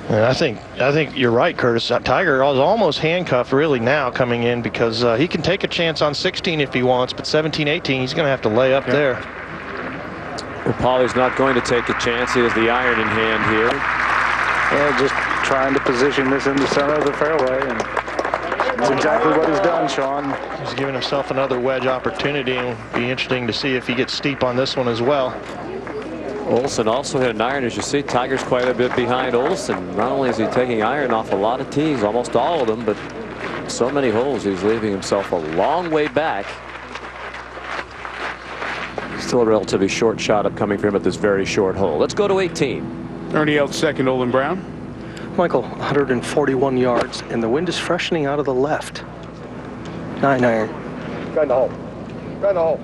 And I think you're right, Curtis. Tiger is almost handcuffed really now coming in, because he can take a chance on 16 if he wants, but 17, 18, he's going to have to lay up there. Well, Paulie's not going to take a chance. He has the iron in hand here. Yeah, just trying to position this in the center of the fairway, and that's exactly what he's done, Sean. He's giving himself another wedge opportunity, and it'll be interesting to see if he gets steep on this one as well. Olsen also hit an iron. As you see, Tiger's quite a bit behind Olsen. Not only is he taking iron off a lot of tees, almost all of them, but so many holes, he's leaving himself a long way back. Still a relatively short shot upcoming for him at this very short hole. Let's go to 18. Ernie Els 2nd, Olin Brown. Michael, 141 yards, and the wind is freshening out of the left. 9 iron. Right in the hole. Right in the hole.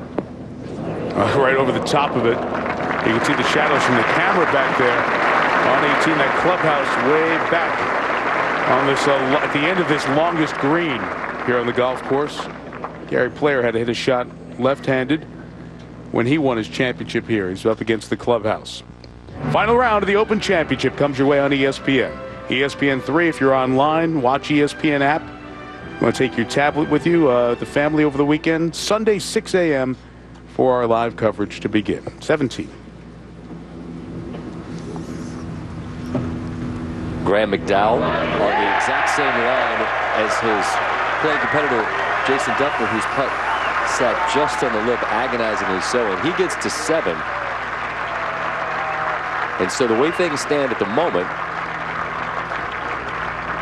Right over the top of it. You can see the shadows from the camera back there on 18, that clubhouse way back on this at the end of this longest green here on the golf course. Gary Player had to hit a shot left-handed when he won his championship here. He's up against the clubhouse. Final round of the Open Championship comes your way on ESPN. ESPN3 if you're online, watch ESPN app. You want to take your tablet with you, the family over the weekend. Sunday 6 a.m. for our live coverage to begin. 17. Graham McDowell on the exact same line as his playing competitor Jason Duffner, whose putt sat just on the lip, agonizingly so, and he gets to 7. And so the way things stand at the moment,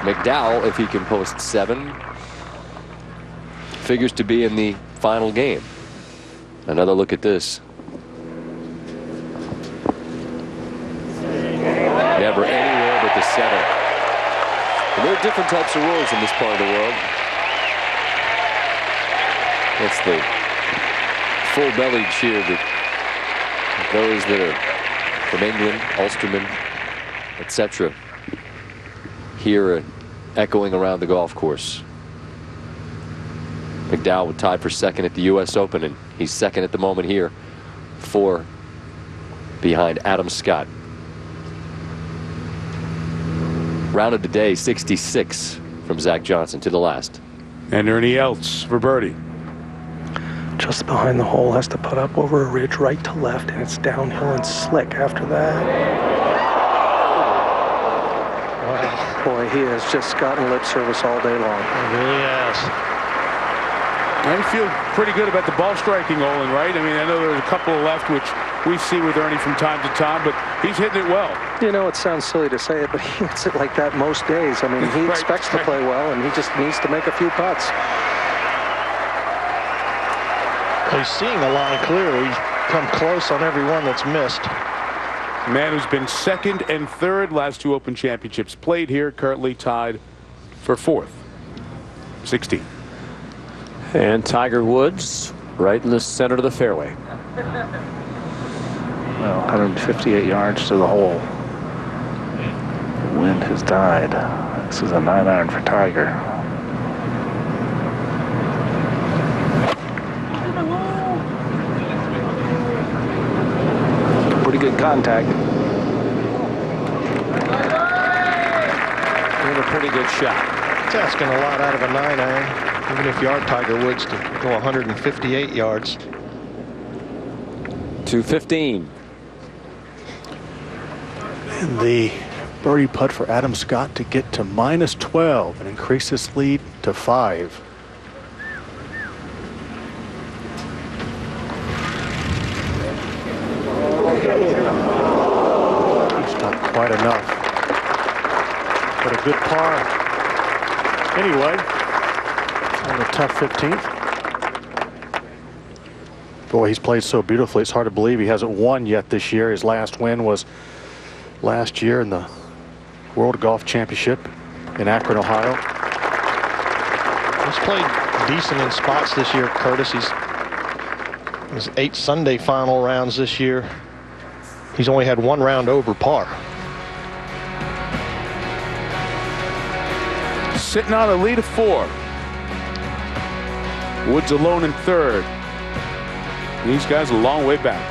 McDowell, if he can post 7, figures to be in the final game. Another look at this. Never anywhere but the center. And there are different types of rules in this part of the world. It's the full-bellied cheer that those that are from England, Ulstermen, etc., hear echoing around the golf course. McDowell tied for second at the U.S. Open, and he's second at the moment here, 4 behind Adam Scott. Round of the day, 66 from Zach Johnson to the last. And Ernie Els for birdie. Just behind the hole, has to put up over a ridge right to left, and it's downhill and slick after that. Wow. Boy, he has just gotten lip service all day long. He really has. I feel pretty good about the ball striking, Olin, right? I mean, I know there's a couple left, which we see with Ernie from time to time, but he's hitting it well. You know, it sounds silly to say it, but he hits it like that most days. I mean, he expects to play well, and he just needs to make a few putts. He's seeing the line clearly. He's come close on every one that's missed. Man who's been second and third last 2 Open Championships played here, currently tied for 4th. 16. And Tiger Woods right in the center of the fairway. Well, 158 yards to the hole. The wind has died. This is a 9-iron for Tiger. Pretty good contact. And a pretty good shot. It's asking a lot out of a 9-iron, even if you are Tiger Woods, to go 158 yards. 215. And the birdie putt for Adam Scott to get to -12 and increase his lead to 5. It's not quite enough, but a good par anyway on the tough 15th. Boy, he's played so beautifully. It's hard to believe he hasn't won yet this year. His last win was last year in the World Golf Championship in Akron, Ohio. He's played decent in spots this year, Curtis. He's 8 Sunday final rounds this year. He's only had 1 round over par. Sitting on a lead of 4. Woods alone in third. These guys a long way back.